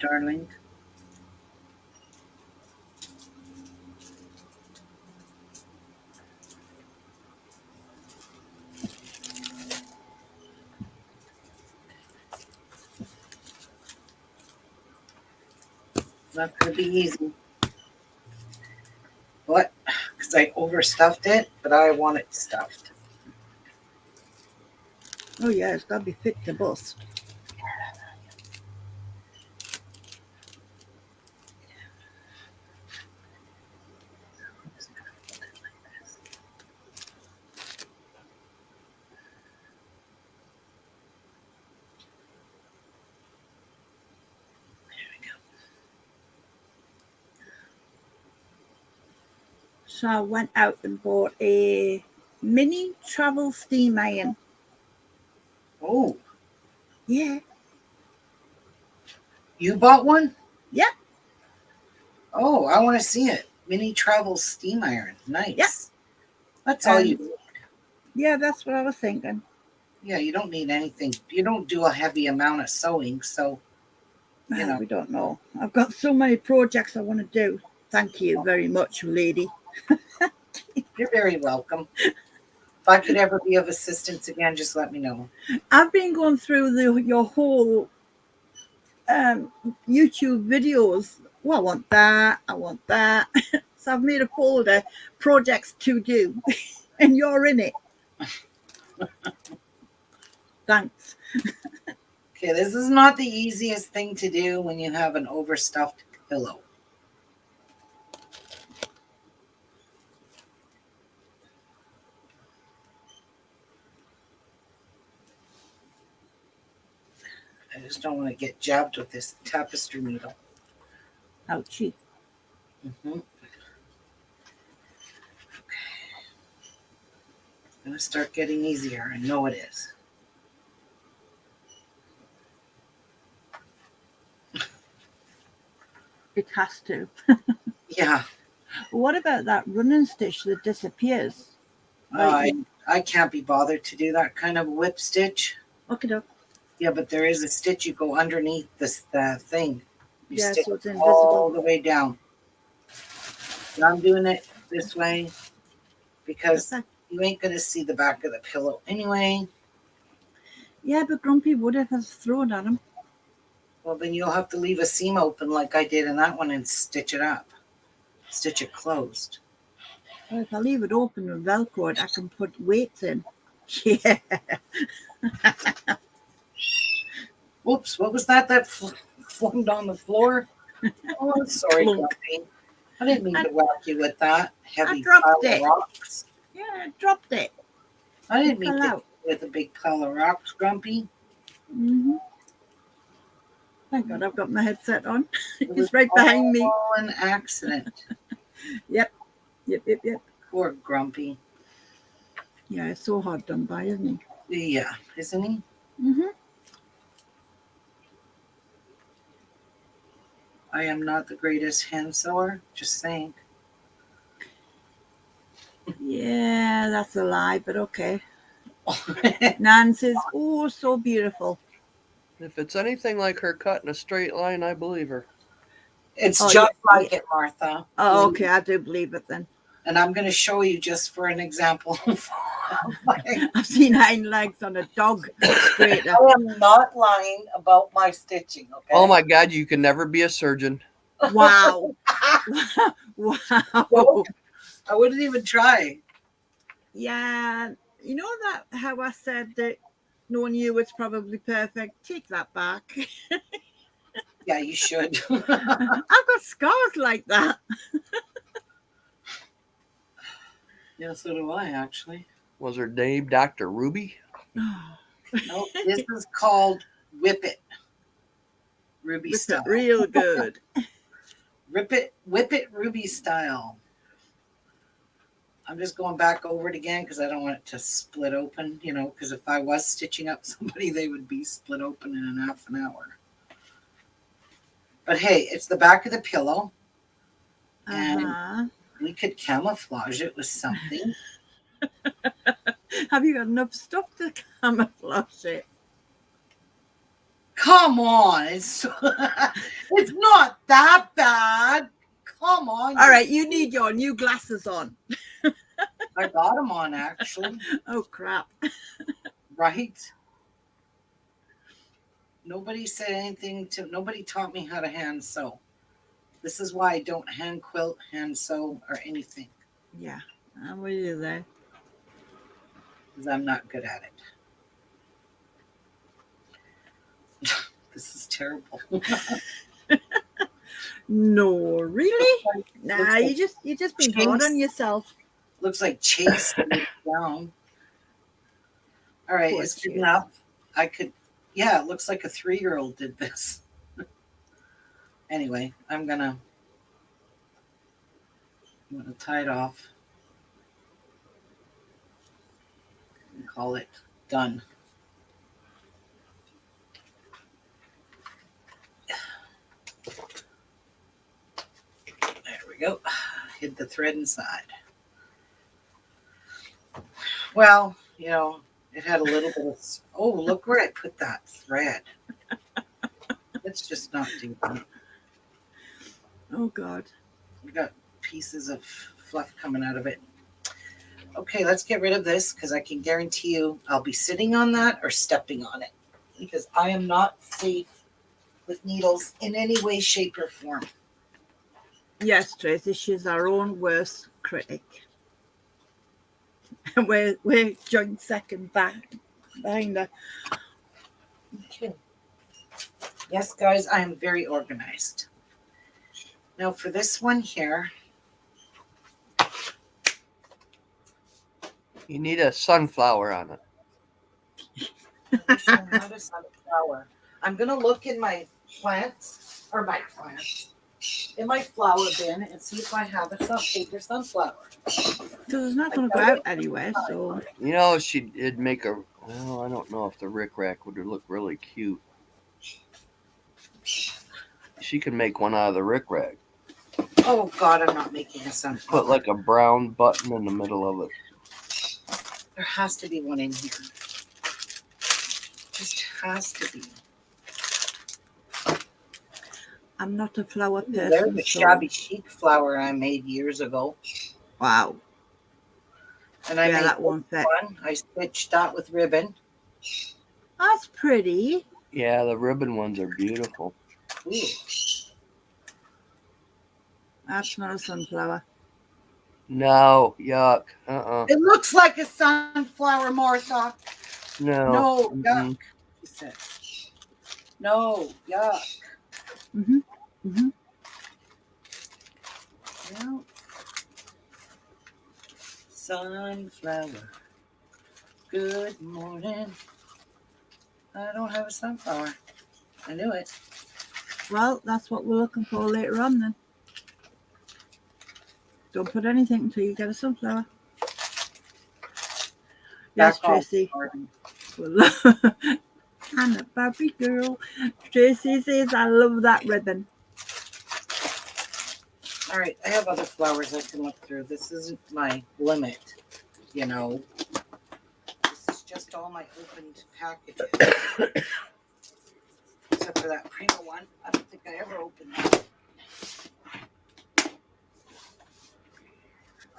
darling? Not going to be easy. What? Because I overstuffed it, but I want it stuffed. Oh, yeah, it's got to be fit to bust. So I went out and bought a mini travel steam iron. Oh, Yeah. you bought one? Yeah. Oh, I want to see it. Mini travel steam iron. Nice. Yeah. That's all you need. Yeah, that's what I was thinking. Yeah, you don't need anything. You don't do a heavy amount of sewing, so you know. We don't know. I've got so many projects I want to do. Thank you very much, lady. You're very welcome. If I could ever be of assistance again, just let me know. I've been going through your whole YouTube videos. Well, I want that. I want that. So I've made a folder, projects to do, and you're in it. Thanks. Okay, this is not the easiest thing to do when you have an overstuffed pillow. I just don't want to get jabbed with this tapestry needle. Ouchie. Mm-hmm. It's going to start getting easier. I know it is. It has to. Yeah. What about that running stitch that disappears? I can't be bothered to do that kind of whip stitch. Okay, doke. Yeah, but there is a stitch you go underneath the thing. You Yeah, stick so it's it invisible. all the way down. And I'm doing it this way because Okay. you ain't going to see the back of the pillow anyway. Yeah, but Grumpy would have thrown at him. Well, then you'll have to leave a seam open like I did in that one and stitch it up. Stitch it closed. Well, if I leave it open with Velcro, I can put weights in. Yeah. Whoops, what was that? That flung on the floor? Oh, I'm sorry, Clunk. Grumpy. I didn't mean to whack you with that heavy dropped pile it. of rocks. Yeah, I dropped it. I didn't It mean fell to out. with a big pile of rocks, Grumpy. Mm-hmm. Thank God I've got my headset on. It was It's right behind me. all an accident. Yep. Poor Grumpy. Yeah, it's so hard done by, isn't he? Yeah, isn't he? Mm-hmm. I am not the greatest hand sewer. Just saying. Yeah, that's a lie, but okay. Nancy's so beautiful. If it's anything like her cut in a straight line, I believe her. It's Oh, just yeah, like it, Martha. Oh, okay, I do believe it then. And I'm going to show you just for an example. I've seen hind legs on a dog straight up. I am not lying about my stitching, okay? Oh my God, you can never be a surgeon. Wow. Wow. I wouldn't even try. Yeah. You know that how I said that knowing you it's probably perfect? Take that back. Yeah, you should. I've got scars like that. Yeah, so do I, actually. Was her name Dr. Ruby? No, this is called Whip It. Ruby Whip style. it real good. Whip it Ruby style. I'm just going back over it again because I don't want it to split open, because if I was stitching up somebody, they would be split open in half an hour. But hey, it's the back of the pillow. And we could camouflage it with something. Have you got enough stuff to camouflage it? Come on. It's not that bad. Come on. All right, you need your new glasses on. I got them on, actually. Oh, crap. Right? Nobody said anything nobody taught me how to hand sew. This is why I don't hand quilt, hand sew, or anything. Yeah, I'm with you there. Because I'm not good at it. This is terrible. No, really? Nah, like you just been hard on yourself. Looks like Chase down. All right, Poor it's good Chase. enough. It looks like a 3-year-old did this. Anyway, I'm gonna tie it off and call it done. There we go. Hid the thread inside. Well, it had a little bit of. Oh, look where I put that thread. Let's just not do that. Oh, God. We got pieces of fluff coming out of it. Okay, let's get rid of this because I can guarantee you I'll be sitting on that or stepping on it because I am not safe with needles in any way, shape, or form. Yes, Tracy, she's our own worst critic. And we're joint second behind her. Okay. Yes, guys, I am very organized. Now for this one here, You need a sunflower on it. not a sunflower. I'm gonna look in my plants in my flower bin and see if I have a paper sunflower. So there's not going to go out anywhere, so. She'd make I don't know if the rickrack would look really cute. She can make one out of the rickrack. Oh God, I'm not making a sunflower. Put like a brown button in the middle of it. There has to be one in here. Just has to be. I'm not a flower person. There's a shabby chic flower I made years ago. Wow. And I made that one fit. I stitched that with ribbon. That's pretty. Yeah, the ribbon ones are beautiful. Ooh. That's not a sunflower. No, yuck. It looks like a sunflower, Martha. No. No, yuck. He says. No, yuck. Mm-hmm. Mm-hmm. Sunflower. Good morning. I don't have a sunflower. I knew it. Well, that's what we're looking for later on then. Don't put anything until you get a sunflower. Yes, Back off, Tracy. Gordon. I'm a Barbie girl. Tracy says, I love that ribbon. All right, I have other flowers I can look through. This isn't my limit, you know. This is just all my opened packages. Except for that Prima one. I don't think I ever opened that.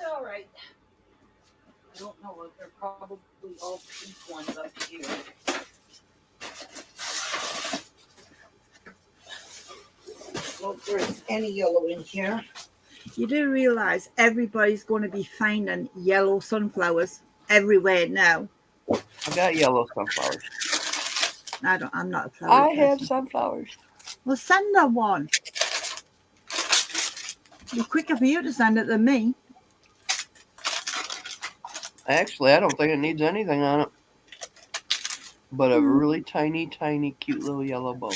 All right. I don't know if they're probably all pink ones up here. Well, if there's any yellow in here. You do realise everybody's going to be finding yellow sunflowers everywhere now. I got yellow sunflowers. I'm not a flower I person. have sunflowers. Well, send her one. It'd be quicker for you to send it than me. Actually, I don't think it needs anything on it. But a really tiny, tiny, cute little yellow bow.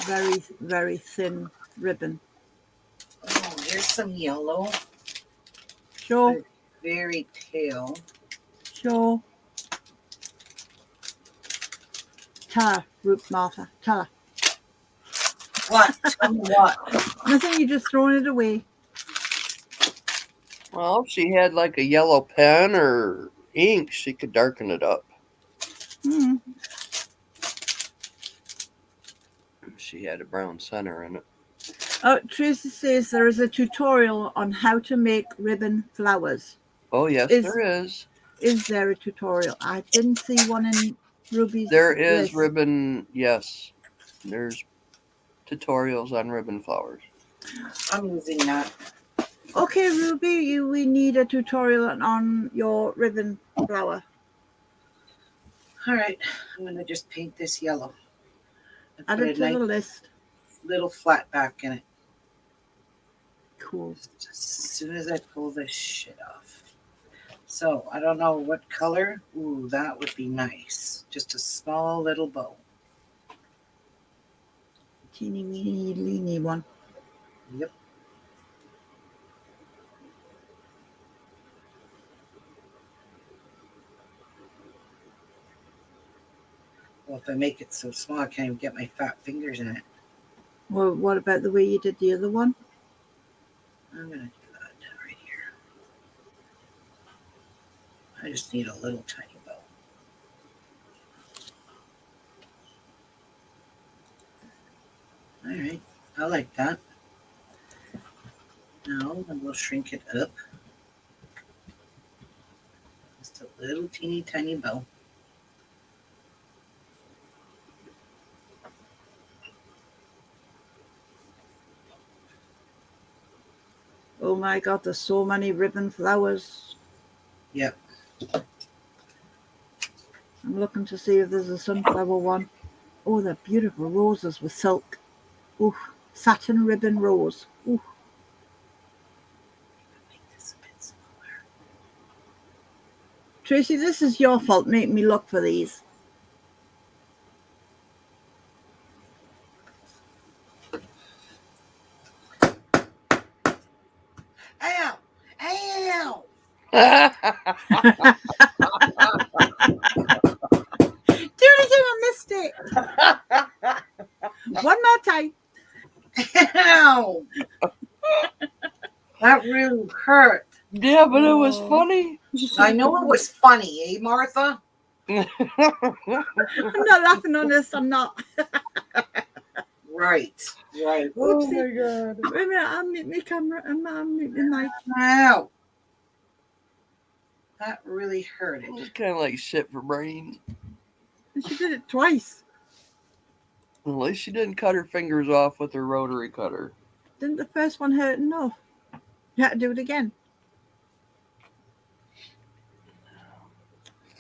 Very, very thin ribbon. Oh, here's some yellow. Sure, Very pale. sure. Tell her, Ruth Martha. Tell her. What? Tell me what? Nothing, you're just throwing it away. Well, if she had like a yellow pen or ink, she could darken it up. Hmm. She had a brown center in it. Oh, Tracy says there is a tutorial on how to make ribbon flowers. Oh, yes, there is. Is there a tutorial? I didn't see one in Ruby's There is list. ribbon, yes. There's tutorials on ribbon flowers. I'm using that. Okay, Ruby, we need a tutorial on your ribbon flower. All right, I'm going to just paint this yellow. And Add put it a to the nice list. little flat back in it. Cool. As soon as I pull this shit off. So, I don't know what color. Ooh, that would be nice. Just a small little bow. Teeny weeny leeny one. Yep. Well, if I make it so small, I can't even get my fat fingers in it. Well, what about the way you did the other one? I'm going to do that right here. I just need a little tiny bow. All right, I like that. Now we'll shrink it up. Just a little teeny tiny bow. Oh my God, there's so many ribbon flowers. Yep. I'm looking to see if there's a sunflower one. Oh, they're beautiful roses with silk. Ooh, satin ribbon rose. Ooh. Make this a bit smaller. Tracy, this is your fault making me look for these. Ow! Ow! Do it again, I missed it. One more time. Ow! That really hurt. Yeah, but it was funny. I know it was funny, eh, Martha? I'm not laughing on this, I'm not. Right. Right. Oh my God. Wait a minute, I'll mute my camera and I'll mute my mic. Ow! That really hurt It was it. kind of like shit for brains. And she did it twice. At least she didn't cut her fingers off with her rotary cutter. Didn't the first one hurt enough? You had to do it again.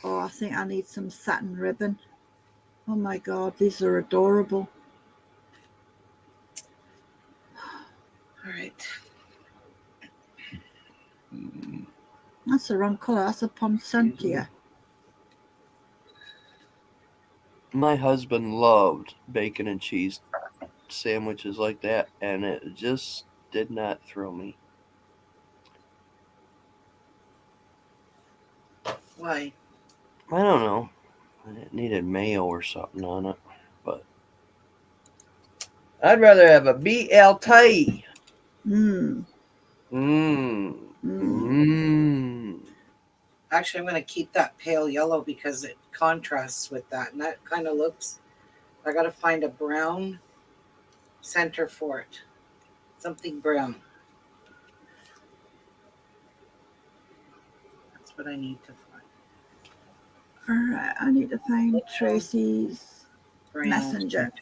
Oh, I think I need some satin ribbon. Oh my God, these are adorable. All right. That's the wrong colour. That's a Poncentia. My husband loved bacon and cheese sandwiches like that, and it just did not thrill me. Why? I don't know. It needed mayo or something on it, but I'd rather have a BLT. Mmm. Mmm. Mm. Mmm. Actually, I'm going to keep that pale yellow because it contrasts with that. And that kind of looks, I got to find a brown center for it. Something brown. That's what I need to find. All right, I need to find Tracy's Brown. messenger.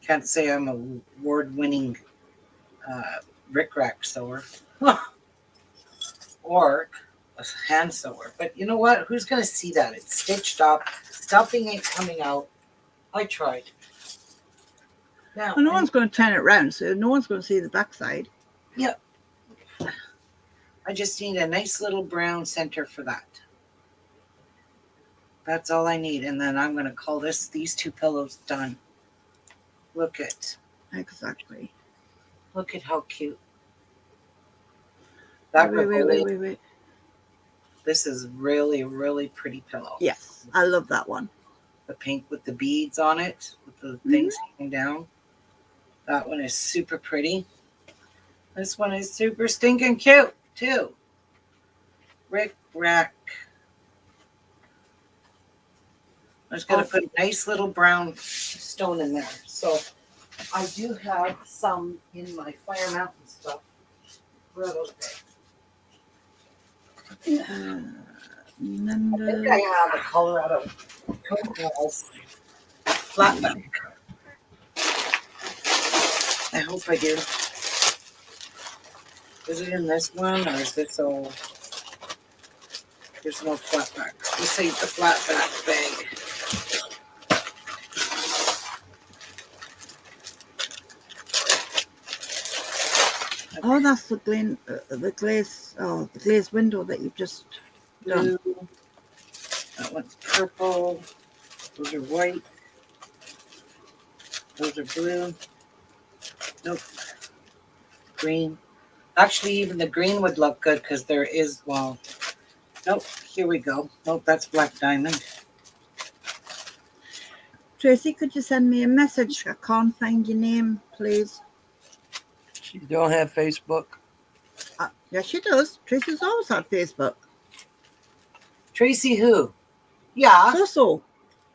Can't say I'm a award-winning rickrack sewer or a hand sewer. But you know what? Who's going to see that? It's stitched up. Stuffing ain't coming out. I tried. Now, Well, no one's going to turn it around, so no one's going to see the backside. I just need a nice little brown center for that. That's all I need. And then I'm going to call these two pillows done. Look at Exactly. how cute. Wait. This is really, really pretty pillow. Yes, I love that one. The pink with the beads on it, with the things hanging down. That one is super pretty. This one is super stinking cute, too. Rick Rack. I'm just going to put a nice little brown stone in there. So I do have some in my Fire Mountain stuff. Where are those bags? I think I have a Colorado Cocoas flat back. I hope I do. Is it in this one or is this all? There's no flat back. Let's say the flat back bag. Oh, that's the glazed window that you've just done. Blue. That one's purple. Those are white. Those are blue. Nope. Green. Actually, even the green would look good because there is, well, nope. Here we go. Nope, that's black diamond. Tracy, could you send me a message? I can't find your name, please. You don't have Facebook? Yes, she does. Tracy's always had Facebook. Tracy who? Yeah. So.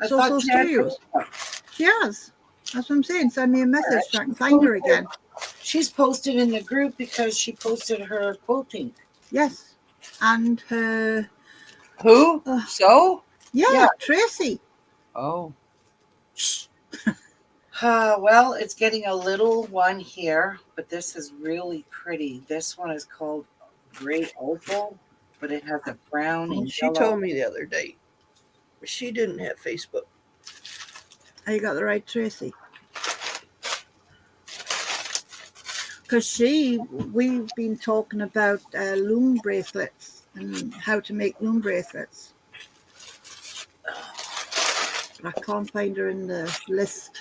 I So thought she had Studios. Facebook. She has. That's what I'm saying. Send me a message so I can find her again. She's posted in the group because she posted her quoting. Yes. And her... Who? So? Yeah, Tracy. Oh. Well, it's getting a little one here, but this is really pretty. This one is called Gray Opal, but it has a brown and She yellow. told me the other day. She didn't have Facebook. Oh, you got the right Tracy. Because we've been talking about loom bracelets and how to make loom bracelets. But I can't find her in the list.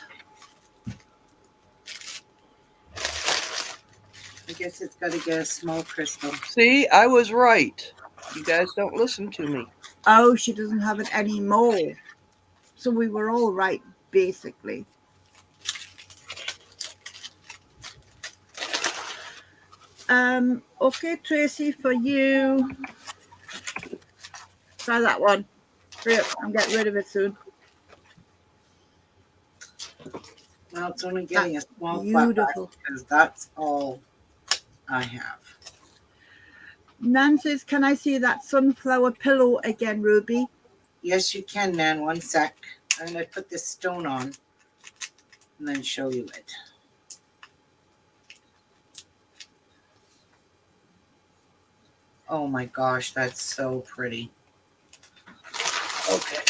I guess it's got to get a small crystal. See, I was right. You guys don't listen to me. Oh, she doesn't have it anymore. So we were all right, basically. Okay, Tracy, for you. Try that one. Great, I'm getting rid of it soon. Well, it's only getting That's a small flat back beautiful. because that's all I have. Nan says, can I see that sunflower pillow again, Ruby? Yes, you can, Nan. One sec. I'm going to put this stone on and then show you it. Oh my gosh, that's so pretty. Okay.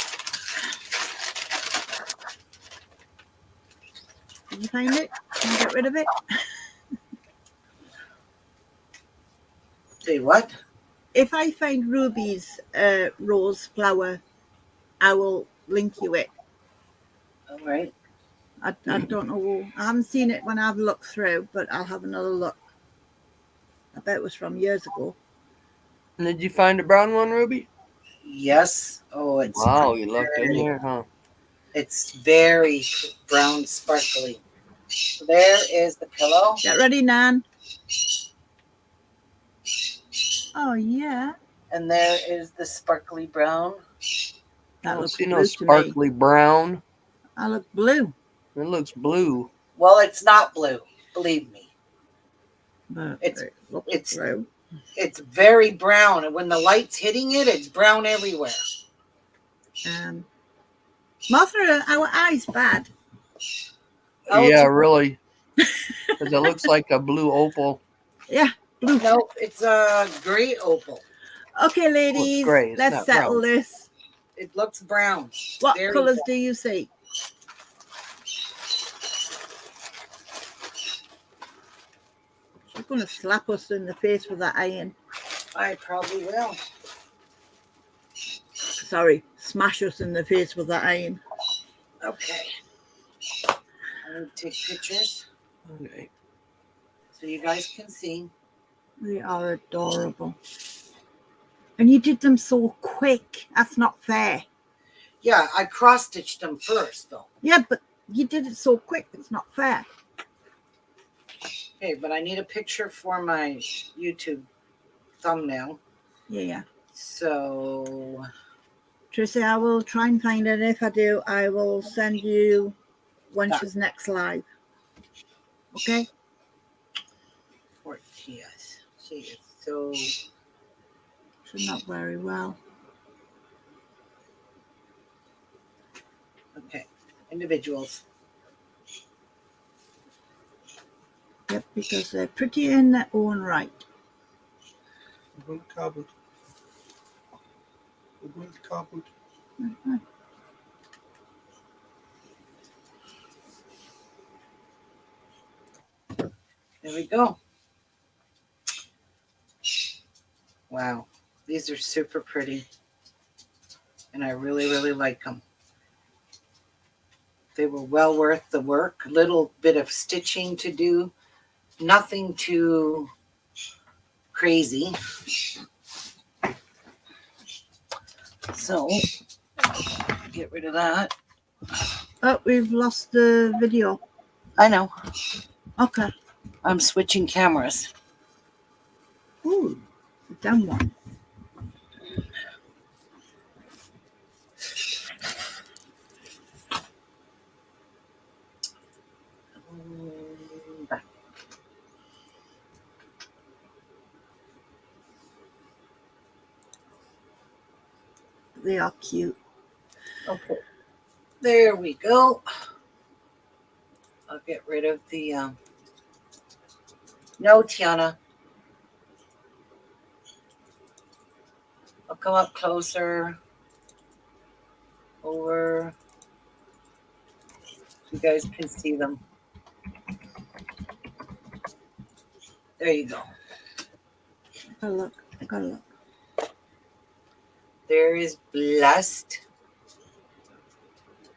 Did you find it? Can I get rid of it? Say what? If I find Ruby's rose flower, I will link you it. All right. I don't know. I haven't seen it when I've looked through, but I'll have another look. I bet it was from years ago. And did you find a brown one, Ruby? Yes. Oh, it's Wow, you looked in pretty. there, huh? It's very brown, sparkly. So there is the pillow. Get ready, Nan. Oh yeah, And there is the sparkly brown. that I don't looks see blue no to me. sparkly brown. I look blue, It looks blue. Well, it's not blue, believe me. but It's- it looks it's- blue. It's very brown, and when the light's hitting it, it's brown everywhere. Martha, our eyes bad. Oh, Yeah, it's- really. Because it looks like a blue opal. Yeah, blue. No, it's a gray opal. Okay, ladies, gray, it's let's not settle brown. this. It looks brown. What Very colors brown. do you see? She's going to slap us in the face with that iron. I probably will. Sorry, smash us in the face with that iron. Okay. I'm going to take pictures Okay. so you guys can see. They are adorable. And you did them so quick. That's not fair. Yeah, I cross-stitched them first, though. Yeah, but you did it so quick. It's not fair. Okay, but I need a picture for my YouTube thumbnail. Yeah. So, Tracy, I will try and find it. If I do, I will send you when she's next live. Okay? 40th. She is so... She's not very well. Okay. Individuals. Yep, because they're pretty in their own right. Cobbled. Cobbled. Mhm. There we go. Wow. These are super pretty. And I really, really like them. They were well worth the work. A little bit of stitching to do. Nothing too crazy. So, get rid of that. Oh, we've lost the video. I know. Okay. I'm switching cameras. Ooh, down one. Back. They are cute. Okay. There we go. I'll get rid of the... No, Tiana. I'll come up closer. Over. So you guys can see them. There you go. Gotta look. I gotta look. There is Blessed.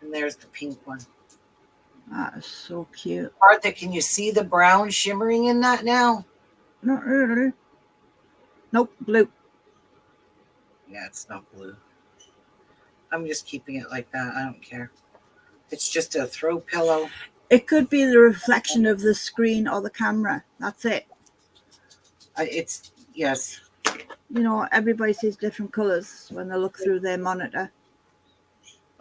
And there's the pink one. That is so cute. Martha, can you see the brown shimmering in that now? Not really. Nope, blue. Yeah, it's not blue. I'm just keeping it like that. I don't care. It's just a throw pillow. It could be the reflection of the screen or the camera. That's it. It's, yes. You know, everybody sees different colors when they look through their monitor.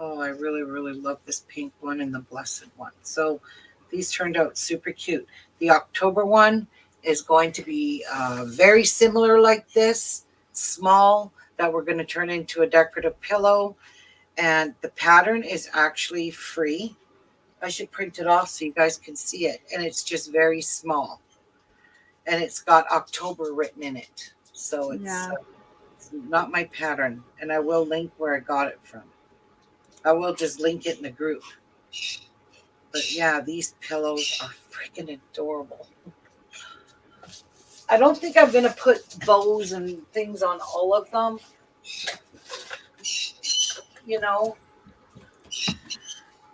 Oh, I really, really love this pink one and the Blessed one. So these turned out super cute. The October one is going to be very similar like this, small, that we're going to turn into a decorative pillow. And the pattern is actually free. I should print it off so you guys can see it. And it's just very small. And it's got October written in it. So it's not my pattern. And I will link where I got it from. I will just link it in the group. But yeah, these pillows are freaking adorable. I don't think I'm gonna put bows and things on all of them. You know,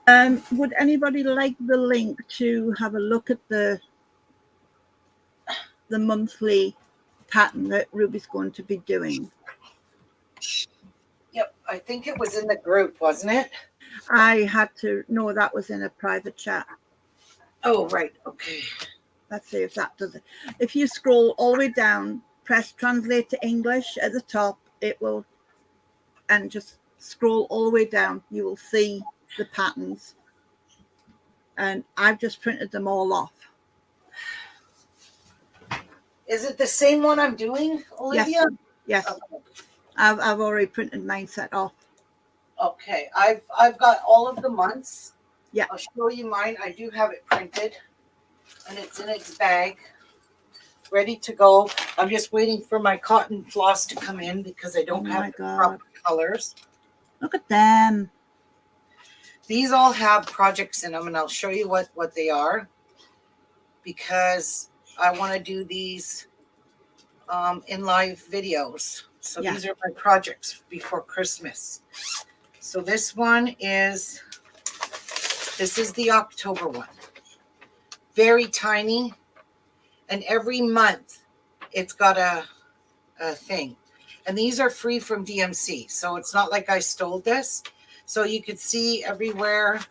Would anybody like the link to have a look at the monthly pattern that Ruby's going to be doing? yep. I think it was in the group, wasn't it? I had to know that was in a private chat. Oh, right. Okay. Let's see if that does it. If you scroll all the way down, press translate to English at the top, it will, and just scroll all the way down, you will see the patterns. And I've just printed them all off. Is it the same one I'm doing, Olivia? Yes. Okay. I've already printed mine set off. Okay. I've got all of the months. Yeah. I'll show you mine. I do have it printed, and it's in its bag, ready to go. I'm just waiting for my cotton floss to come in because I don't have the proper colors. Look at them. These all have projects in them, and I'll show you what they are, because I want to do these in live videos. So Yeah. these are my projects before Christmas. So this is the October one. Very tiny. And every month it's got a thing. And these are free from DMC. So it's not like I stole this. So you could see everywhere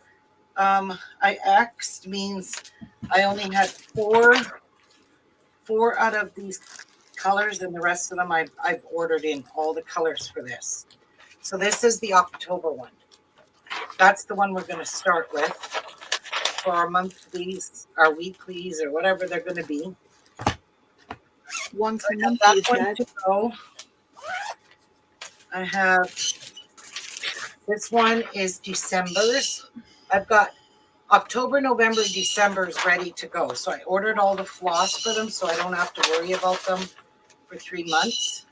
I X'd means I only had four out of these colors, and the rest of them I've ordered in all the colors for this. So this is the October one. That's the one we're going to start with for our monthlies, our weeklies, or whatever they're going to be. Once a I have month, that you one said. to go. I have this one is December's. I've got October, November, December's ready to go. So I ordered all the floss for them, so I don't have to worry about them for 3 months.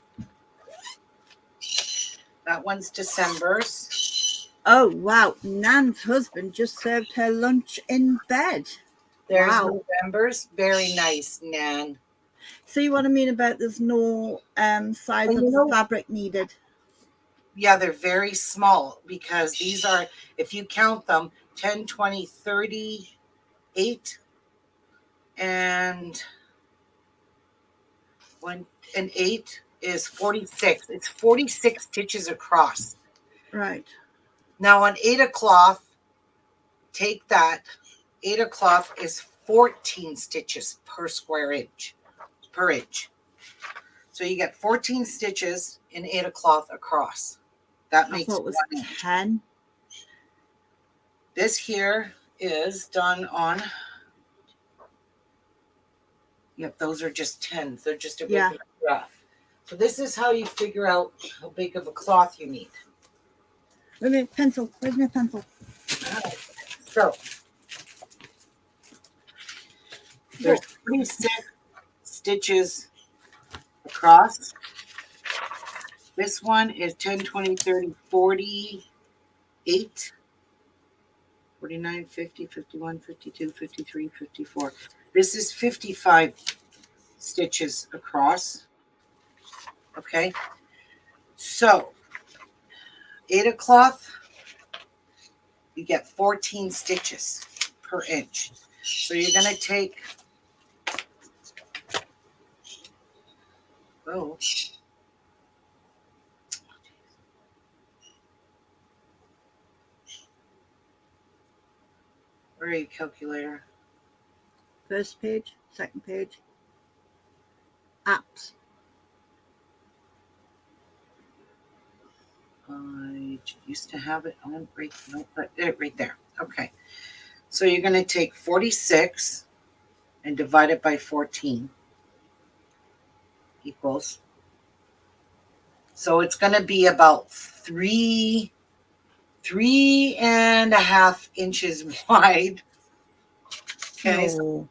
That one's December's. Oh, wow. Nan's husband just served her lunch in bed. There's Wow. November's. Very nice, Nan. See what I mean about there's no size And of you know- fabric needed. Yeah, they're very small, because these are, if you count them, 10, 20, 38, and 8 is 46. It's 46 stitches across. Right. Now on Aida Cloth, take that. Aida Cloth is 14 stitches per square inch, per inch. So you get 14 stitches in Aida Cloth across. That I makes thought it was 1 inch. 10. This here is done on, yep, those are just 10s. They're just a bit rough. So this is how you figure out how big of a cloth you need. Wait a minute, pencil. Where's my pencil? So there's 46 stitches across. This one is 10, 20, 30, 48, 49, 50, 51, 52, 53, 54. This is 55 stitches across. Okay. So Aida Cloth, you get 14 stitches per inch. So you're going to take, oh, where are you, calculator? First page, second page. Apps. I used to have it on right, no, but right there. Okay. So you're going to take 46 and divide it by 14 equals. So it's going to be about 3.5 inches wide. Okay. No,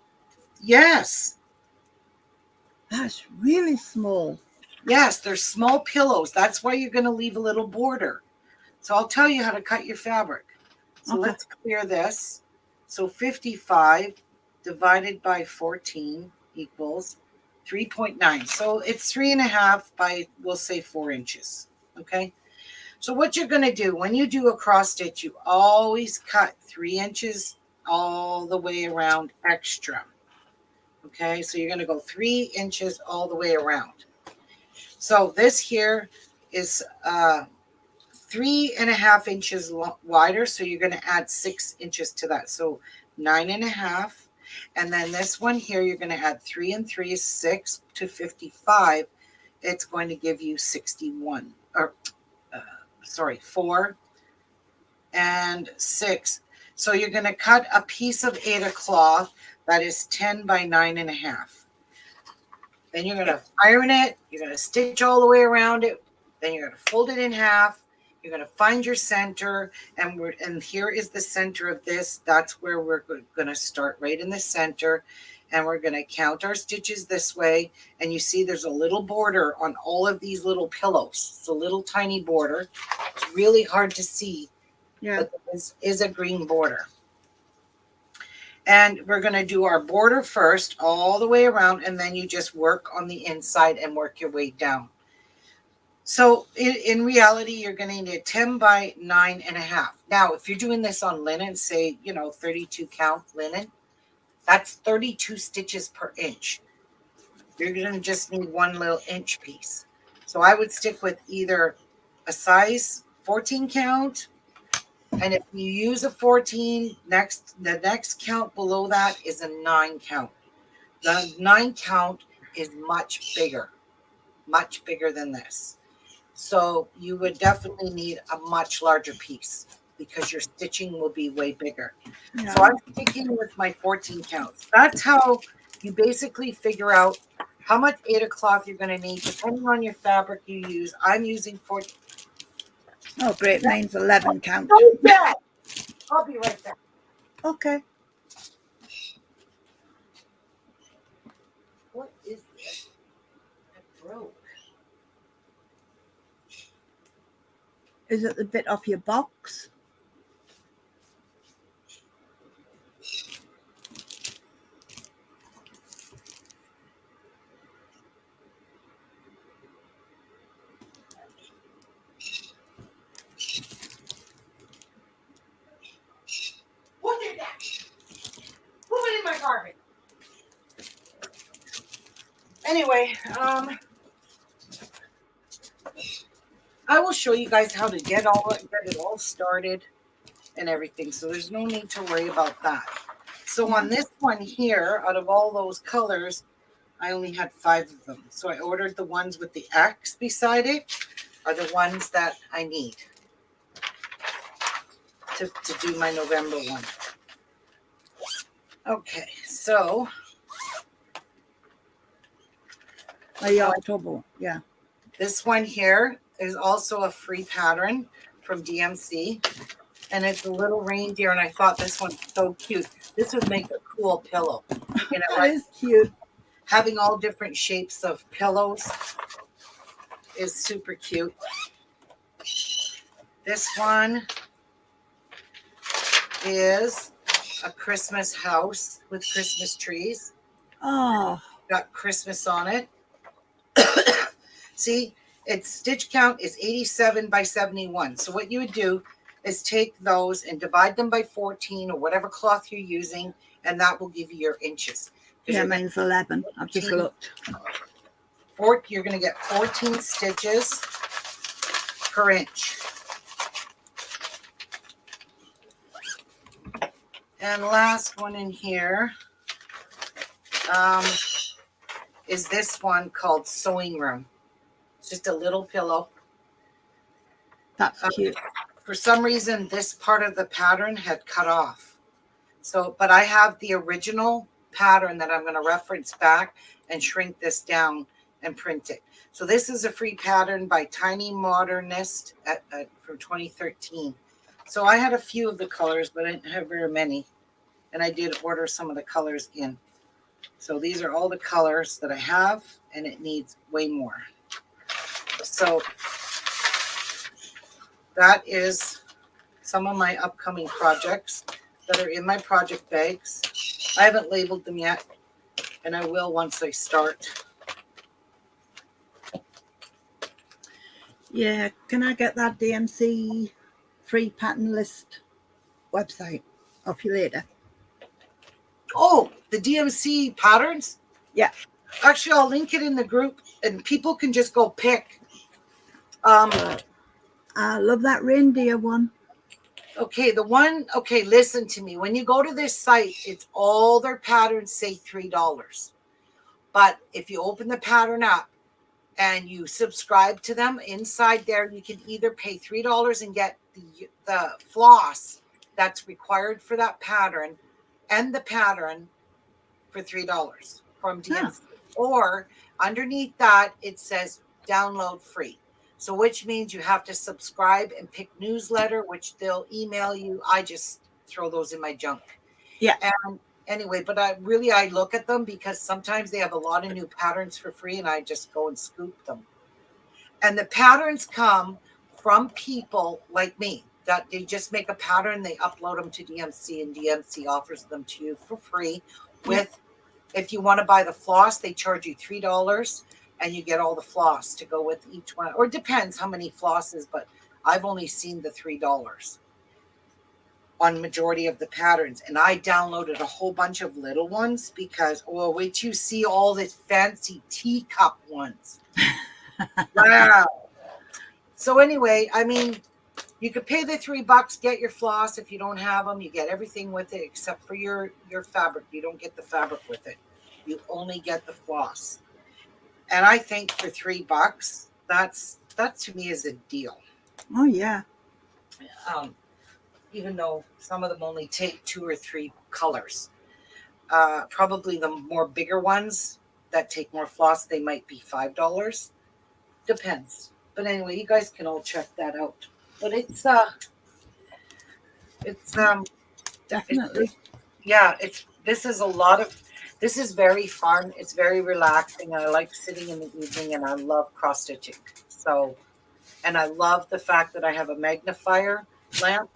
Yes. that's really small. Yes, they're small pillows. That's why you're going to leave a little border. So I'll tell you how to cut your fabric. So Okay. let's clear this. So 55 divided by 14 equals 3.9. So it's 3.5 by, we'll say, 4 inches. Okay. So what you're going to do when you do a cross stitch, you always cut 3 inches all the way around extra. Okay. So you're going to go 3 inches all the way around. So this here is 3.5 inches wider. So you're going to add 6 inches to that. So 9.5. And then this one here, you're going to add 3 and 3 is 6 to 55. It's going to give you 61 or 4 and 6. So you're going to cut a piece of Aida cloth that is 10 by 9.5. Then you're going to iron it. You're going to stitch all the way around it. Then you're going to fold it in half. You're going to find your center, and here is the center of this. That's where we're going to start, right in the center, and we're going to count our stitches this way. And you see there's a little border on all of these little pillows. It's a little tiny border. It's really hard to see, but this is a green border. And we're going to do our border first all the way around, and then you just work on the inside and work your way down. So in reality, you're going to need 10 by 9.5. Now, if you're doing this on linen, say, 32 count linen, that's 32 stitches per inch. You're going to just need one little inch piece. So I would stick with either a size 14 count. And if you use a 14, the next count below that is a 9 count. The 9 count is much bigger than this. So you would definitely need a much larger piece because your stitching will be way bigger. Yeah. So I'm sticking with my 14 counts. That's how you basically figure out how much Aida cloth you're going to need depending on your fabric you use. I'm using 14. Oh, great. Mine's 11 count. I'll be right back. Okay. What is this? It broke. Is it the bit off your box? Who did that? Who put in my garbage? Anyway, I will show you guys how to get it all started and everything. So there's no need to worry about that. So on this one here, out of all those colors, I only had 5 of them. So I ordered the ones with the X beside it are the ones that I need to do my November one. Okay, so October, yeah. This one here is also a free pattern from DMC, and it's a little reindeer, and I thought this one's so cute. This would make a cool pillow. That is cute. Having all different shapes of pillows is super cute. This one is a Christmas house with Christmas trees. Oh. Got Christmas on it. See, its stitch count is 87 by 71. So what you would do is take those and divide them by 14 or whatever cloth you're using, and that will give you your inches. Yeah, mine's 11. I've just looked. You're going to get 14 stitches per inch. And last one in here is this one called Sewing Room. It's just a little pillow. That's cute. For some reason, this part of the pattern had cut off. So, but I have the original pattern that I'm going to reference back and shrink this down and print it. So this is a free pattern by Tiny Modernist from 2013. So I had a few of the colors, but I didn't have very many. And I did order some of the colors in. So these are all the colors that I have, and it needs way more. So that is some of my upcoming projects. that are in my project bags. I haven't labeled them yet, and I will once I start. Yeah, can I get that DMC free pattern list website off you later? Oh, the DMC patterns? Yeah. Actually, I'll link it in the group, and people can just go pick. I love that reindeer one. Okay, listen to me. When you go to this site, it's all their patterns say $3. But if you open the pattern up and you subscribe to them, inside there, you can either pay $3 and get the floss that's required for that pattern and the pattern for $3 from DMC. Or underneath that, it says download free. So which means you have to subscribe and pick newsletter, which they'll email you. I just throw those in my junk. Yeah. And anyway, but I look at them because sometimes they have a lot of new patterns for free and I just go and scoop them. And the patterns come from people like me that they just make a pattern, they upload them to DMC, and DMC offers them to you for free with, if you want to buy the floss, they charge you $3 and you get all the floss to go with each one. Or it depends how many flosses, but I've only seen the $3 on majority of the patterns. And I downloaded a whole bunch of little ones because, oh, wait till you see all the fancy teacup ones. Wow. So anyway, I mean, you could pay the $3, get your floss. If you don't have them, you get everything with it except for your fabric. You don't get the fabric with it. You only get the floss. And I think for $3, that to me is a deal. Oh yeah. Even though some of them only take 2 or 3 colors. Probably the more bigger ones that take more floss, they might be $5. Depends. But anyway, you guys can all check that out. But it's Definitely. This is very fun. It's very relaxing. I like sitting in the evening and I love cross stitching. So, and I love the fact that I have a magnifier lamp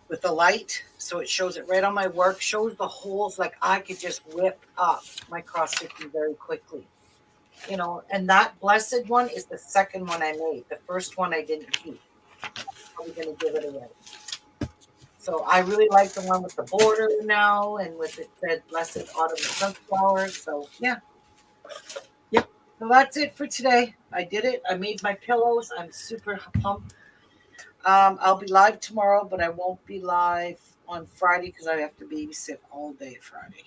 with the light. So it shows it right on my work, shows the holes. Like I could just whip up my cross stitching very quickly. You know, and that blessed one is the second one I made. The first one I didn't keep. I'm probably going to give it away. So I really like the one with the border now, and with it said Blessed Autumn Sunflower. So yeah. Yep. So that's it for today. I did it. I made my pillows. I'm super pumped. I'll be live tomorrow, but I won't be live on Friday because I have to babysit all day Friday.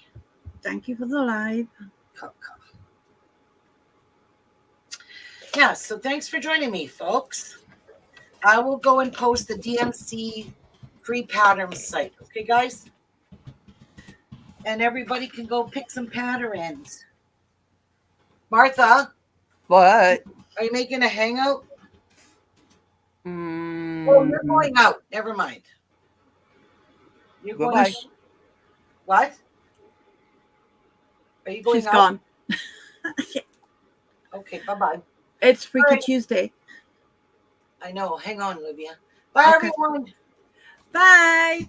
Thank you for the live. Yeah, so thanks for joining me, folks. I will go and post the DMC free pattern site. Okay, guys? And everybody can go pick some patterns. Martha, What? are you making a hangout? Mm, Oh, you're going out. Never mind. You're going Bye-bye. What? Are you going She's out? gone. Okay, bye-bye. It's Freaky All right. Tuesday. I know. Hang on, Olivia. Bye, Okay. everyone. Bye.